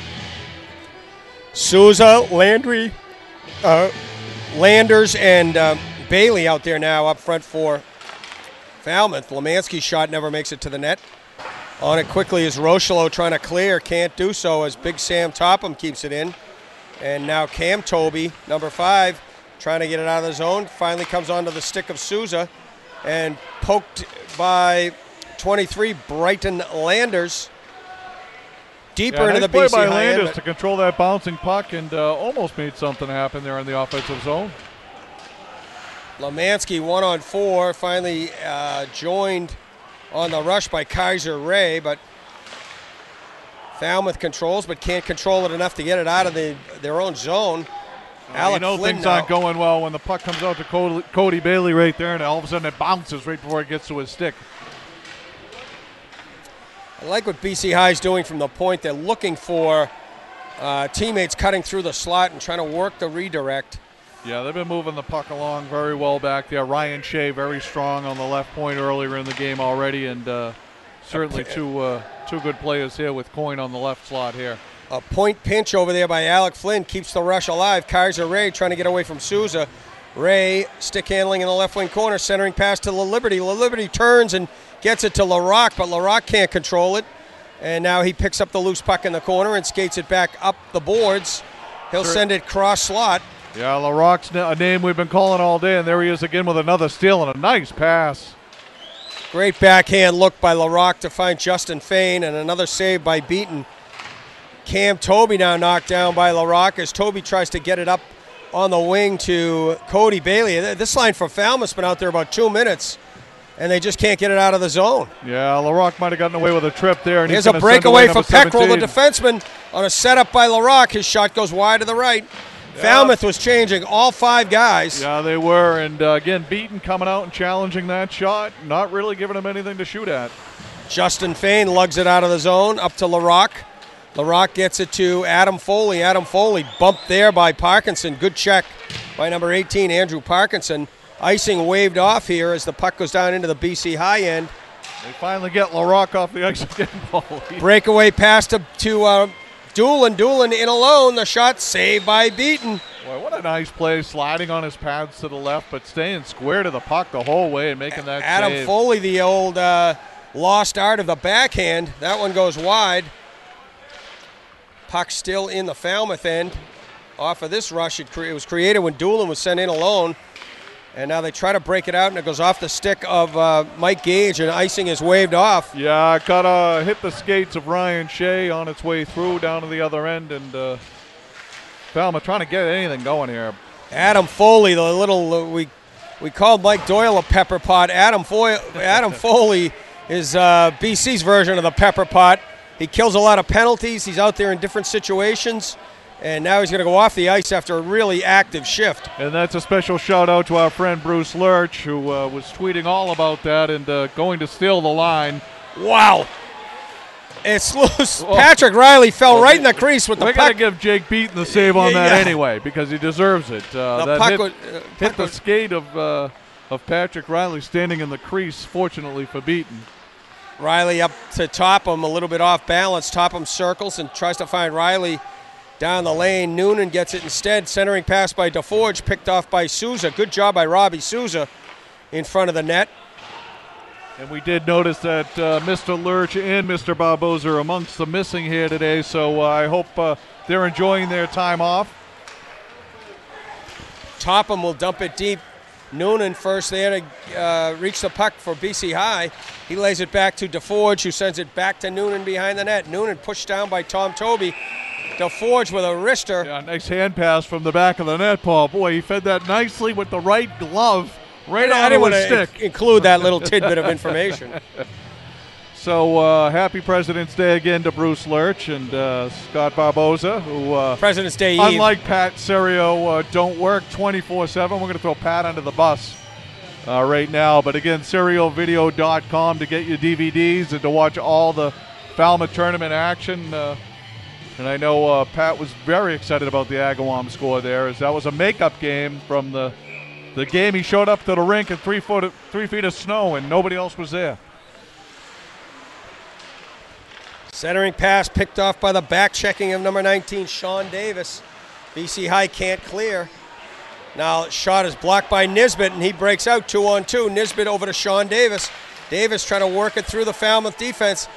Souza, Landry, Landers, and Bailey out there now up front for Falmouth. Lemansky's shot never makes it to the net. On it quickly is Rochelo trying to clear. Can't do so as Big Sam Topham keeps it in. And now Cam Toby, number 5, trying to get it out of the zone. Finally comes onto the stick of Souza and poked by 23, Brighton Landers. Deeper into the play BC by High Landers end, to control that bouncing puck and almost made something happen there in the offensive zone. Lemansky 1-on-4, finally joined on the rush by Kaiser Ray, but Falmouth controls, but can't control it enough to get it out of their own zone. You know Flynn things now. aren't going well when the puck comes out to Cody Bailey right there, and all of a sudden it bounces right before it gets to his stick. I like what BC High is doing from the point. They're looking for teammates cutting through the slot and trying to work the redirect. Yeah, they've been moving the puck along very well back there. Ryan Shea very strong on the left point earlier in the game already, and certainly two good players here with Coyne on the left slot here. A point pinch over there by Alec Flynn keeps the rush alive. Kaiser Ray trying to get away from Souza. Ray stick handling in the left wing corner, centering pass to LaLiberty. LaLiberty turns and gets it to LaRock, but LaRock can't control it. And now he picks up the loose puck in the corner and skates it back up the boards. He'll send it cross slot. Yeah, LaRock's a name we've been calling all day, and there he is again with another steal and a nice pass. Great backhand look by LaRock to find Justin Fain, and another save by Beaton. Cam Toby now knocked down by LaRock as Toby tries to get it up on the wing to Cody Bailey. This line for Falmouth's been out there about 2 minutes, and they just can't get it out of the zone. Yeah, LaRock might have gotten away with a trip there. And here's a breakaway for Peckrell, the defenseman, on a setup by LaRock. His shot goes wide to the right. Yeah. Falmouth was changing all 5 guys. Yeah, they were, and again, Beaton coming out and challenging that shot, not really giving him anything to shoot at. Justin Fain lugs it out of the zone, up to LaRock. LaRock gets it to Adam Foley. Adam Foley bumped there by Parkinson. Good check by number 18, Andrew Parkinson. Icing waved off here as the puck goes down into the BC High end. They finally get LaRock off the ice again, Foley. Breakaway pass to Doolin. Doolin in alone. The shot saved by Beaton. Boy, what a nice play, sliding on his pads to the left, but staying square to the puck the whole way and making that Adam save. Foley, the old lost art of the backhand. That one goes wide. Puck still in the Falmouth end. Off of this rush, it was created when Doolin was sent in alone. And now they try to break it out, and it goes off the stick of Mike Gage, and icing is waved off. Yeah, hit the skates of Ryan Shea on its way through down to the other end, and Falmouth trying to get anything going here. Adam Foley, the little we called Mike Doyle a pepper pot. Adam Foley is BC's version of the pepper pot. He kills a lot of penalties. He's out there in different situations. And now he's going to go off the ice after a really active shift. And that's a special shout out to our friend Bruce Lurch, who was tweeting all about that and going to steal the line. Wow. It's loose. Oh. Patrick Riley fell right in the crease with the puck. We're going to give Jake Beaton the save on that anyway because he deserves it. The puck hit the skate of Patrick Riley standing in the crease, fortunately for Beaton. Riley up to Topham, a little bit off balance. Topham circles and tries to find Riley down the lane. Noonan gets it instead. Centering pass by DeForge, picked off by Souza. Good job by Robbie Souza in front of the net. And we did notice that Mr. Lurch and Mr. Barboza are amongst the missing here today, so I hope they're enjoying their time off. Topham will dump it deep. Noonan first there to reach the puck for BC High. He lays it back to DeForge, who sends it back to Noonan behind the net. Noonan pushed down by Tom Toby. DeForge with a wrister. Yeah, nice hand pass from the back of the net, Paul. Boy, he fed that nicely with the right glove right onto his stick. Include that little tidbit of information. So happy President's Day again to Bruce Lurch and Scott Barboza, who President's Day unlike Pat Serio, don't work 24/7. We're going to throw Pat under the bus right now. But again, SerioVideo.com to get your DVDs and to watch all the Falmouth tournament action. And I know Pat was very excited about the Agawam score there, as that was a makeup game from the game he showed up to the rink in 3 feet of snow and nobody else was there. Centering pass picked off by the back checking of number 19, Sean Davis. BC High can't clear. Now shot is blocked by Nisbet, and he breaks out 2-on-2. Nisbet over to Sean Davis. Davis trying to work it through the Falmouth defense.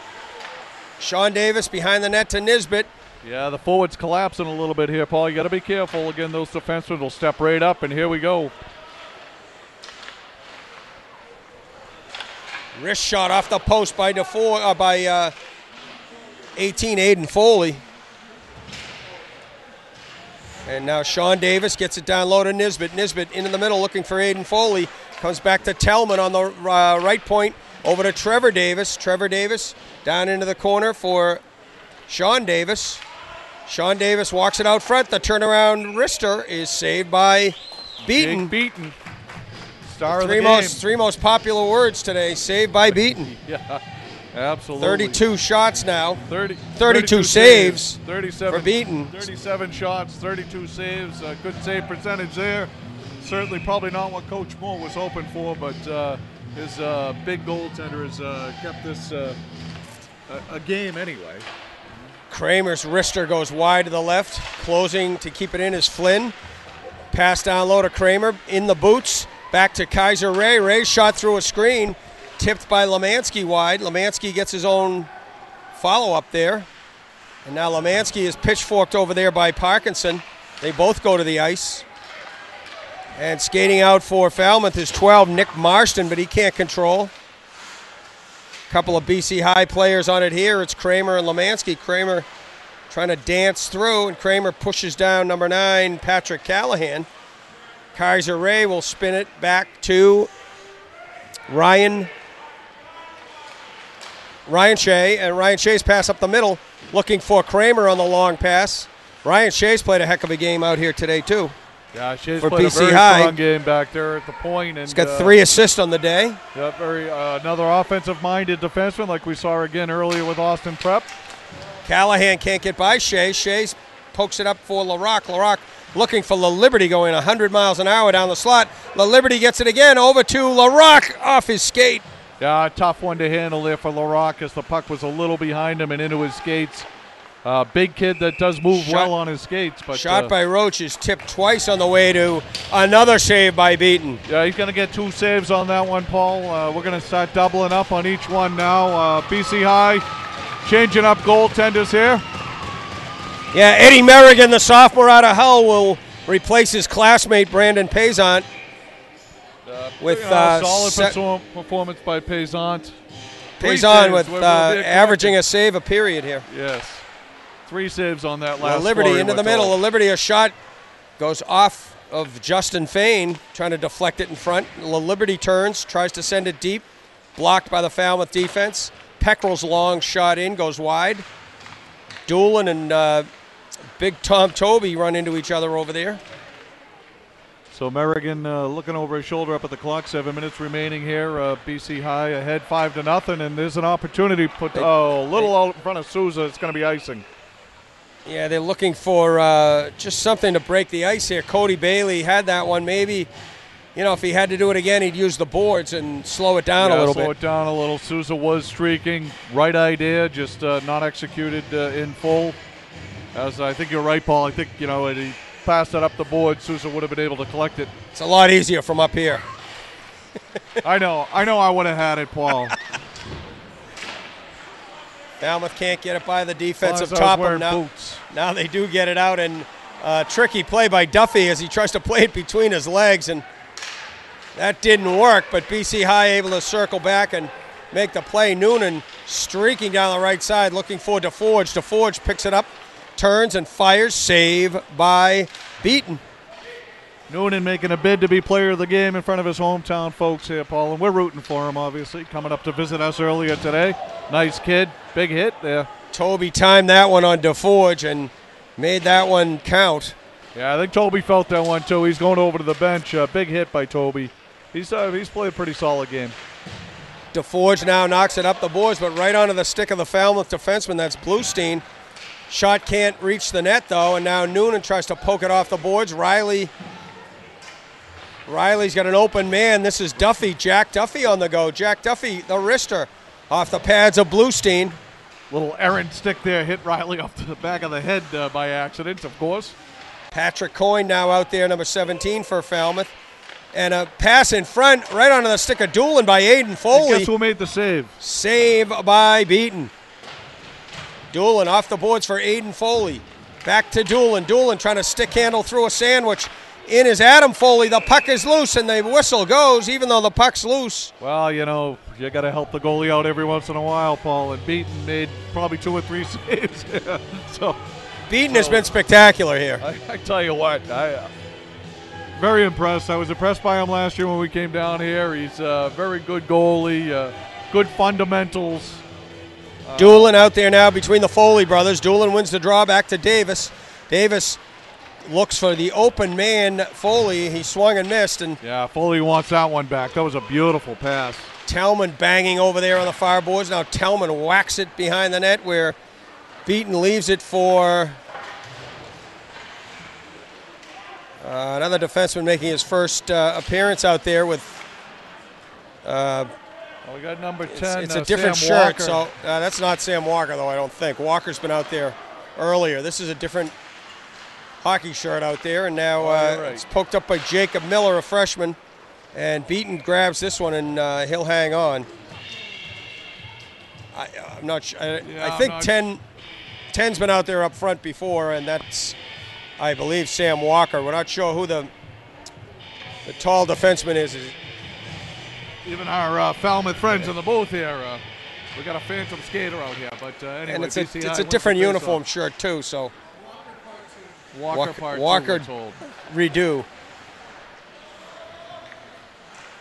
Sean Davis behind the net to Nisbet. Yeah, the forward's collapsing a little bit here, Paul. You got to be careful. Again, those defensemen will step right up, and here we go. Wrist shot off the post by 18, Aiden Foley. And now Sean Davis gets it down low to Nisbet. Nisbet into the middle looking for Aiden Foley. Comes back to Tellman on the right point. Over to Trevor Davis. Trevor Davis down into the corner for Sean Davis. Sean Davis walks it out front. The turnaround wrister is saved by Beaton. Beaton. Star of the game. Three most popular words today. Saved by Beaton. Yeah, absolutely. 32 shots now. 32 saves 37 for Beaton. 37 shots, 32 saves. Good save percentage there. Certainly probably not what Coach Moore was hoping for, but his big goaltender has kept this a game anyway. Kramer's wrister goes wide to the left. Closing to keep it in is Flynn. Pass down low to Kramer. In the boots. Back to Kaiser Ray. Ray shot through a screen. Tipped by Lemansky wide. Lemansky gets his own follow-up there. And now Lemansky is pitchforked over there by Parkinson. They both go to the ice. And skating out for Falmouth is 12, Nick Marston, but he can't control. Couple of BC High players on it here. It's Kramer and Lemansky. Kramer trying to dance through, and Kramer pushes down number 9, Patrick Callahan. Kaiser Ray will spin it back to Ryan Shea, and Ryan Shea's pass up the middle, looking for Kramer on the long pass. Ryan Shea's played a heck of a game out here today, too. Yeah, Shea's for played BC a very High. strong game back there at the point. And he's got 3 assists on the day. Yeah, another offensive-minded defenseman like we saw again earlier with Austin Prep. Callahan can't get by Shea. Shea pokes it up for LaRock. LaRock looking for La Liberty going 100 miles an hour down the slot. La Liberty gets it again over to LaRock off his skate. Yeah, a tough one to handle there for LaRock as the puck was a little behind him and into his skates. Big kid that does move well on his skates. But shot by Roach is tipped twice on the way to another save by Beaton. Yeah, he's going to get 2 saves on that one, Paul. We're going to start doubling up on each one now. BC High changing up goaltenders here. Yeah, Eddie Merrigan, the sophomore out of Hull, will replace his classmate Brandon Payzant. With solid performance by Payzant. Payzant with averaging a save a period here. Yes. 3 saves on that last Liberty into the middle. Liberty, a shot goes off of Justin Fain, trying to deflect it in front. Liberty turns, tries to send it deep. Blocked by the Falmouth defense. Peckrell's long shot in, goes wide. Doolin and Big Tom Toby run into each other over there. So Merrigan looking over his shoulder up at the clock. 7 minutes remaining here. BC High ahead 5-0, and there's an opportunity to put a little out in front of Souza. It's going to be icing. Yeah, they're looking for just something to break the ice here. Cody Bailey had that one. Maybe, if he had to do it again, he'd use the boards and slow it down a little bit. Slow it down a little. Souza was streaking. Right idea, just not executed in full. As I think you're right, Paul. I think, he passed it up the board. Souza would have been able to collect it. It's a lot easier from up here. I know I would have had it, Paul. Falmouth can't get it by the defensive top now. Now they do get it out, and tricky play by Duffy as he tries to play it between his legs, and that didn't work, but BC High able to circle back and make the play. Noonan streaking down the right side looking for DeForge. DeForge picks it up, turns and fires. Save by Beaton. Noonan making a bid to be player of the game in front of his hometown folks here, Paul, and we're rooting for him, obviously. Coming up to visit us earlier today. Nice kid. Big hit there. Toby timed that one on DeForge and made that one count. Yeah, I think Toby felt that one, too. He's going over to the bench. Big hit by Toby. He's played a pretty solid game. DeForge now knocks it up the boards, but right onto the stick of the Falmouth defenseman. That's Bluestein. Shot can't reach the net, though, and now Noonan tries to poke it off the boards. Riley's got an open man. This is Duffy. Jack Duffy on the go. Jack Duffy, the wrister, off the pads of Bluestein. Little errant stick there, hit Riley off the back of the head by accident, of course. Patrick Coyne now out there, number 17 for Falmouth. And a pass in front, right onto the stick of Doolin by Aiden Foley. And guess who made the save? Save by Beaton. Doolin off the boards for Aiden Foley. Back to Doolin. Doolin trying to stick handle through a sandwich. In is Adam Foley. The puck is loose, and the whistle goes, even though the puck's loose. Well, you got to help the goalie out every once in a while, Paul. And Beaton made probably 2 or 3 saves. So Beaton has been spectacular here. I tell you what, very impressed. I was impressed by him last year when we came down here. He's a very good goalie, good fundamentals. Doolin out there now between the Foley brothers. Doolin wins the draw back to Davis. Davis looks for the open man, Foley. He swung and missed. And yeah, Foley wants that one back. That was a beautiful pass. Tellman banging over there on the far boards. Now Tellman whacks it behind the net where Beaton leaves it for another defenseman making his first appearance out there with we got number 10. It's a different Sam shirt, Walker. so that's not Sam Walker, though, I don't think. Walker's been out there earlier. This is a different hockey shirt out there, and now right. it's poked up by Jacob Miller, a freshman, and Beaton grabs this one, and he'll hang on. I'm not sure. I think 10's been out there up front before, and that's, I believe, Sam Walker. We're not sure who the tall defenseman is. Even our Falmouth friends in the booth here, we got a phantom skater out here. But anyway, and it's BCI a different wins the uniform face-off. shirt too. So Walker redo.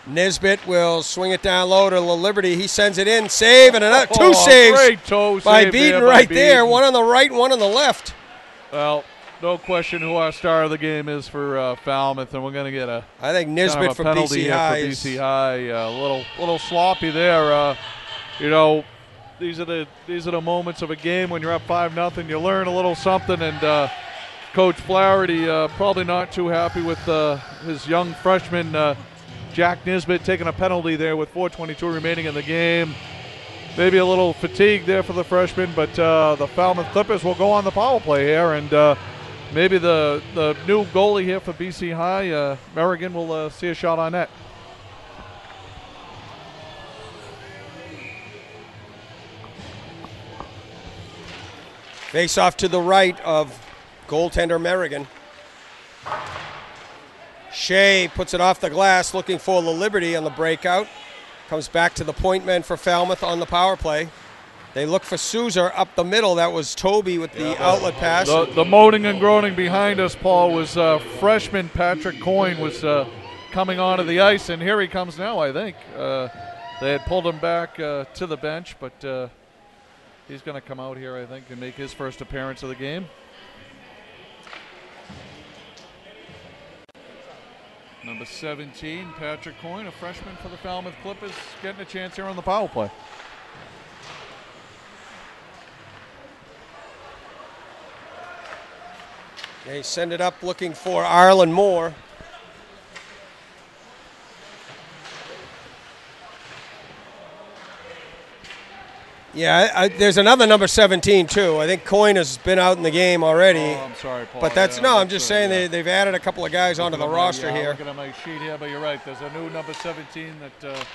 Nisbet will swing it down low to Liberty. He sends it in, save, and another two saves great toe by save Beaton there right by there. Beaton. One on the right, one on the left. Well, no question who our star of the game is for Falmouth, and we're going to get a I think Nisbet kind of a for penalty BC here High. for BC High. A little sloppy there. You know, these are the moments of a game when you're up 5-0. You learn a little something, and Coach Flaherty probably not too happy with his young freshman Jack Nisbet taking a penalty there with 4:22 remaining in the game. Maybe a little fatigue there for the freshman, but the Falmouth Clippers will go on the power play here, and maybe the new goalie here for BC High, Merrigan, will see a shot on net. Face off to the right of goaltender Merrigan. Shea puts it off the glass, looking for the Liberty on the breakout. Comes back to the point men for Falmouth on the power play. They look for Souza up the middle. That was Toby with the outlet pass. The moaning and groaning behind us, Paul, was freshman Patrick Coyne was coming onto the ice, and here he comes now, I think. They had pulled him back to the bench, but he's going to come out here, I think, and make his first appearance of the game. Number 17, Patrick Coyne, a freshman for the Falmouth Clippers, getting a chance here on the power play. They send it up looking for Arlen Moore. Yeah, there's another number 17 too. I think Coyne has been out in the game already. Oh, I'm sorry, Paul. But I'm just saying they've added a couple of guys onto the roster here. Looking at my sheet here, but you're right. There's a new number 17 that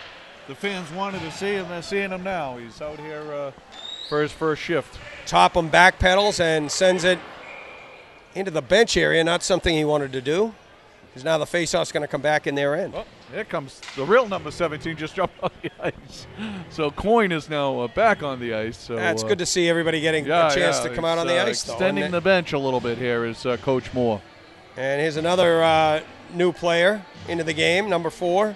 the fans wanted to see, and they're seeing him now. He's out here for his first shift. Topham backpedals and sends it into the bench area. Not something he wanted to do, because now the faceoff's going to come back in their end. Well, here comes the real number 17, just jumped on the ice. So Coyne is now back on the ice. So It's good to see everybody getting a chance to come out on the ice, though. Extending the bench a little bit here is Coach Moore. And here's another new player into the game, number 4.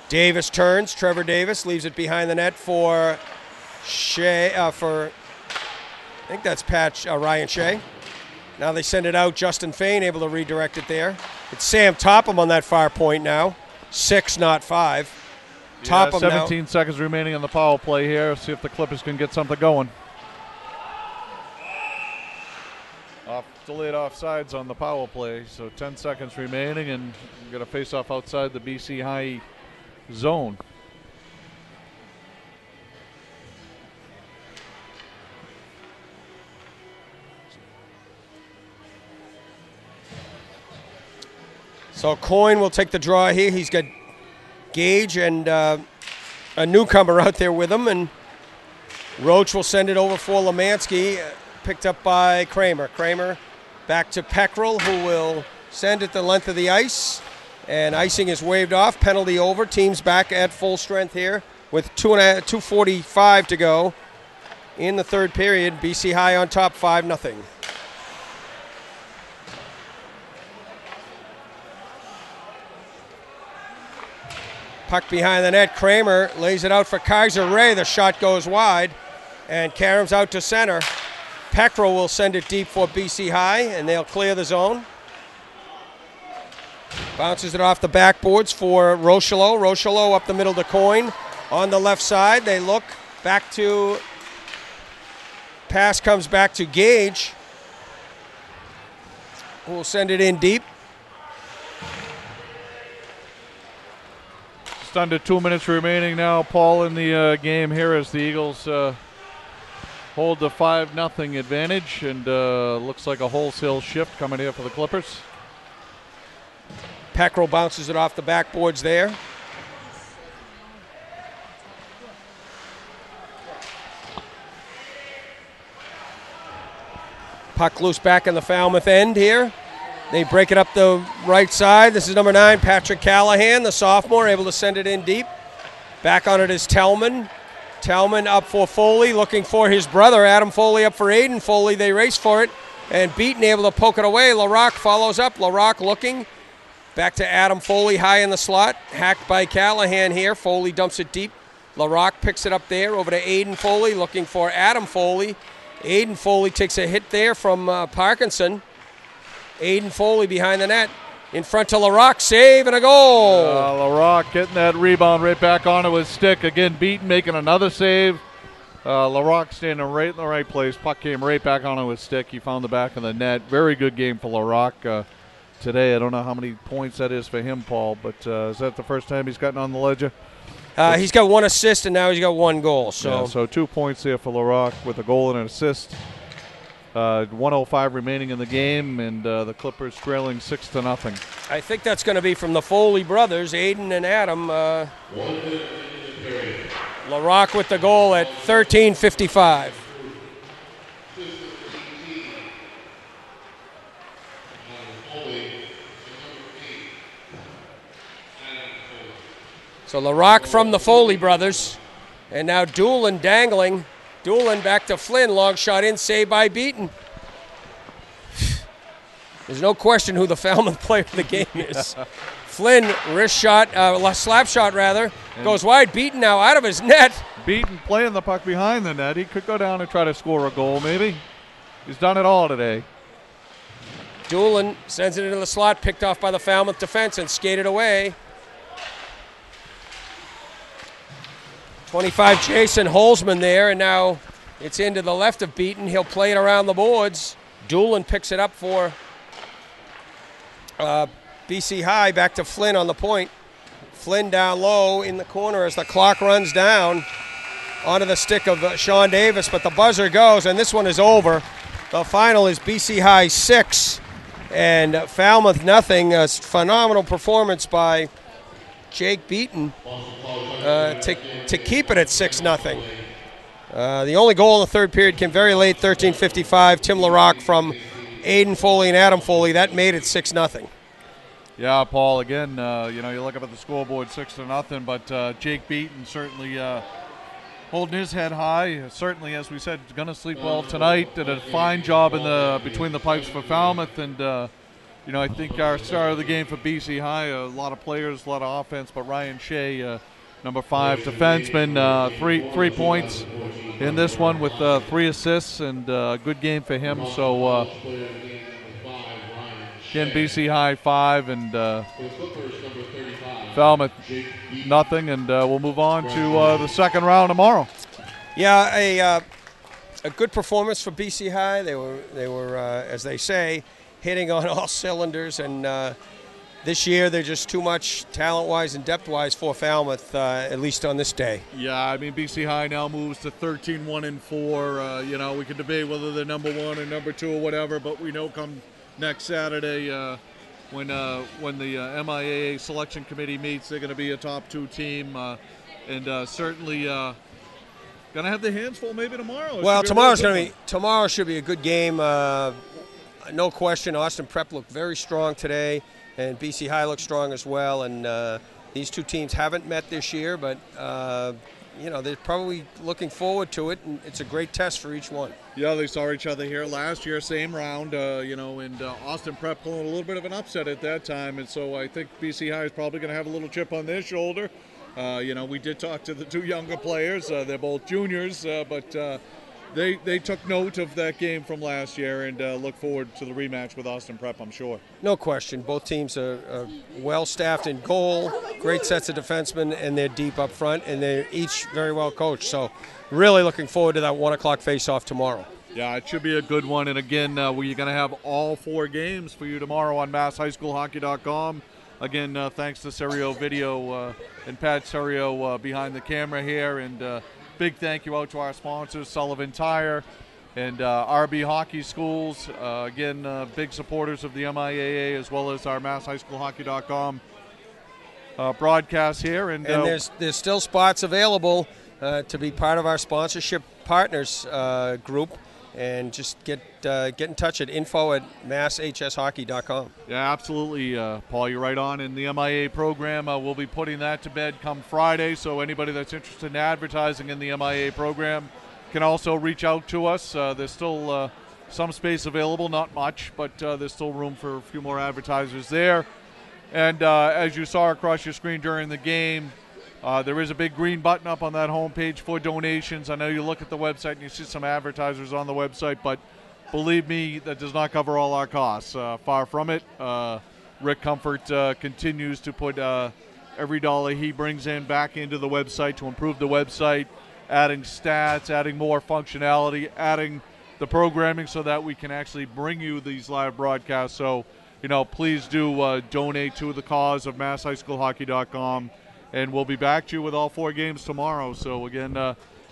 Davis turns. Trevor Davis leaves it behind the net for Shea. I think that's Ryan Shea. Now they send it out. Justin Fain able to redirect it there. It's Sam Topham on that far point now. 6, not 5. Topham 17 seconds remaining on the power play here. See if the Clippers can get something going. Delayed offsides on the power play, so 10 seconds remaining, and we're going to face off outside the BC High zone. So Coyne will take the draw here. He's got Gage and a newcomer out there with him, and Roach will send it over for Lemansky, picked up by Kramer. Kramer back to Peckrell, who will send it the length of the ice, and icing is waved off. Penalty over. Team's back at full strength here with 2:45 to go in the third period. BC High on top 5-0. Puck behind the net. Kramer lays it out for Kaiser Ray. The shot goes wide, and Karam's out to center. Peckrell will send it deep for BC High, and they'll clear the zone. Bounces it off the backboards for Rocheleau. Rocheleau up the middle to Coyne. On the left side, they look back to, pass comes back to Gage, who will send it in deep. Just under 2 minutes remaining now, Paul, in the game here as the Eagles hold the 5-0 advantage, and looks like a wholesale shift coming here for the Clippers. Peckrell bounces it off the backboards there. Puck loose back in the Falmouth end here. They break it up the right side. This is number 9, Patrick Callahan, the sophomore, able to send it in deep. Back on it is Tellman. Tellman up for Foley, looking for his brother. Adam Foley up for Aiden Foley. They race for it, and Beaton able to poke it away. LaRock follows up. LaRock looking. Back to Adam Foley, high in the slot. Hacked by Callahan here. Foley dumps it deep. LaRock picks it up there. Over to Aiden Foley, looking for Adam Foley. Aiden Foley takes a hit there from Parkinson. Aiden Foley behind the net. In front to LaRock, save and a goal. LaRock getting that rebound right back onto his stick. Again, Beaton making another save. LaRock standing right in the right place. Puck came right back onto his stick. He found the back of the net. Very good game for LaRock today. I don't know how many points that is for him, Paul, but is that the first time he's gotten on the ledger? He's got 1 assist, and now he's got 1 goal. So 2 points there for LaRock with a goal and an assist. 1:05 remaining in the game, and the Clippers trailing 6-0. I think that's going to be from the Foley brothers, Aiden and Adam. LaRock with the goal at 13:55. So LaRock from the Foley brothers, and now Doolin dangling. Doolin back to Flynn, long shot in, saved by Beaton. There's no question who the Falmouth player of the game is. Flynn, wrist shot, slap shot rather, goes wide. Beaton now out of his net. Beaton playing the puck behind the net. He could go down and try to score a goal maybe. He's done it all today. Doolin sends it into the slot, picked off by the Falmouth defense and skated away. 25, Jason Holzman there, and now it's into the left of Beaton. He'll play it around the boards. Doolin picks it up for BC High, back to Flynn on the point. Flynn down low in the corner as the clock runs down onto the stick of Sean Davis, but the buzzer goes, and this one is over. The final is BC High 6 and Falmouth nothing. A phenomenal performance by Jake Beaton to keep it at 6-0. The only goal in the third period came very late, 13:55. Tim LaRock from Aiden Foley and Adam Foley. That made it 6-0. Yeah, Paul, again, you look up at the scoreboard 6-0, but Jake Beaton certainly holding his head high. Certainly, as we said, going to sleep well tonight. Did a fine job in between the pipes for Falmouth, and I think our star of the game for BC High, a lot of players, a lot of offense, but Ryan Shea, number 5 defenseman, 3 points in this one with 3 assists, and a good game for him. So, again, BC High 5 and Falmouth nothing, and we'll move on to the second round tomorrow. Yeah, a good performance for BC High. They were as they say, hitting on all cylinders, and this year they're just too much talent-wise and depth-wise for Falmouth, at least on this day. Yeah, I mean, BC High now moves to 13-1-4. We could debate whether they're number 1 or number 2 or whatever, but we know come next Saturday when the MIAA selection committee meets, they're going to be a top 2 team, and certainly going to have their hands full maybe tomorrow. Well, tomorrow should be a good game. No question, Austin Prep looked very strong today, and BC High looked strong as well. And these two teams haven't met this year, but they're probably looking forward to it, and it's a great test for each one. Yeah, they saw each other here last year, same round, and Austin Prep pulling a little bit of an upset at that time, and so I think BC High is probably going to have a little chip on their shoulder. We did talk to the two younger players. They're both juniors, but they took note of that game from last year and look forward to the rematch with Austin Prep, I'm sure. No question. Both teams are well-staffed in goal, great sets of defensemen, and they're deep up front, and they're each very well coached. So really looking forward to that 1 o'clock face-off tomorrow. Yeah, it should be a good one. And again, we're going to have all 4 games for you tomorrow on MassHighSchoolHockey.com. Again, thanks to Serio Video and Pat Serio behind the camera here. And big thank you out to our sponsors, Sullivan Tire and RB Hockey Schools. Again, big supporters of the MIAA as well as our MassHighSchoolHockey.com broadcast here. And there's still spots available to be part of our sponsorship partners group. And just get in touch at info@masshshockey.com. Yeah, absolutely, Paul. You're right on. In the MIA program, we'll be putting that to bed come Friday. So anybody that's interested in advertising in the MIA program can also reach out to us. There's still some space available, not much, but there's still room for a few more advertisers there. And as you saw across your screen during the game, there is a big green button up on that homepage for donations. I know you look at the website and you see some advertisers on the website, but believe me, that does not cover all our costs. Far from it. Rick Comfort continues to put every dollar he brings in back into the website to improve the website, adding stats, adding more functionality, adding the programming so that we can actually bring you these live broadcasts. So, please do donate to the cause of MassHighSchoolHockey.com. And we'll be back to you with all 4 games tomorrow. So, again,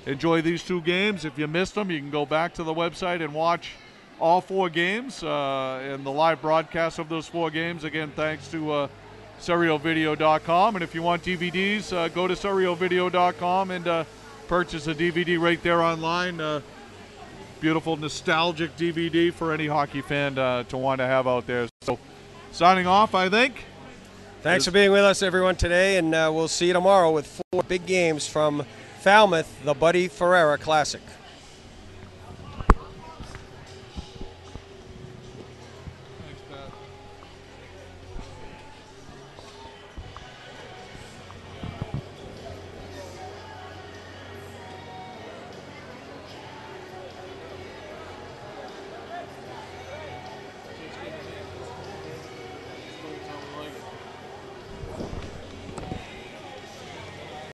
enjoy these 2 games. If you missed them, you can go back to the website and watch all 4 games and the live broadcast of those 4 games. Again, thanks to SerioVideo.com. And if you want DVDs, go to SerioVideo.com and purchase a DVD right there online. Beautiful, nostalgic DVD for any hockey fan to want to have out there. So, signing off, I think. Thanks for being with us, everyone, today, and we'll see you tomorrow with 4 big games from Falmouth, the Buddy Ferreira Classic.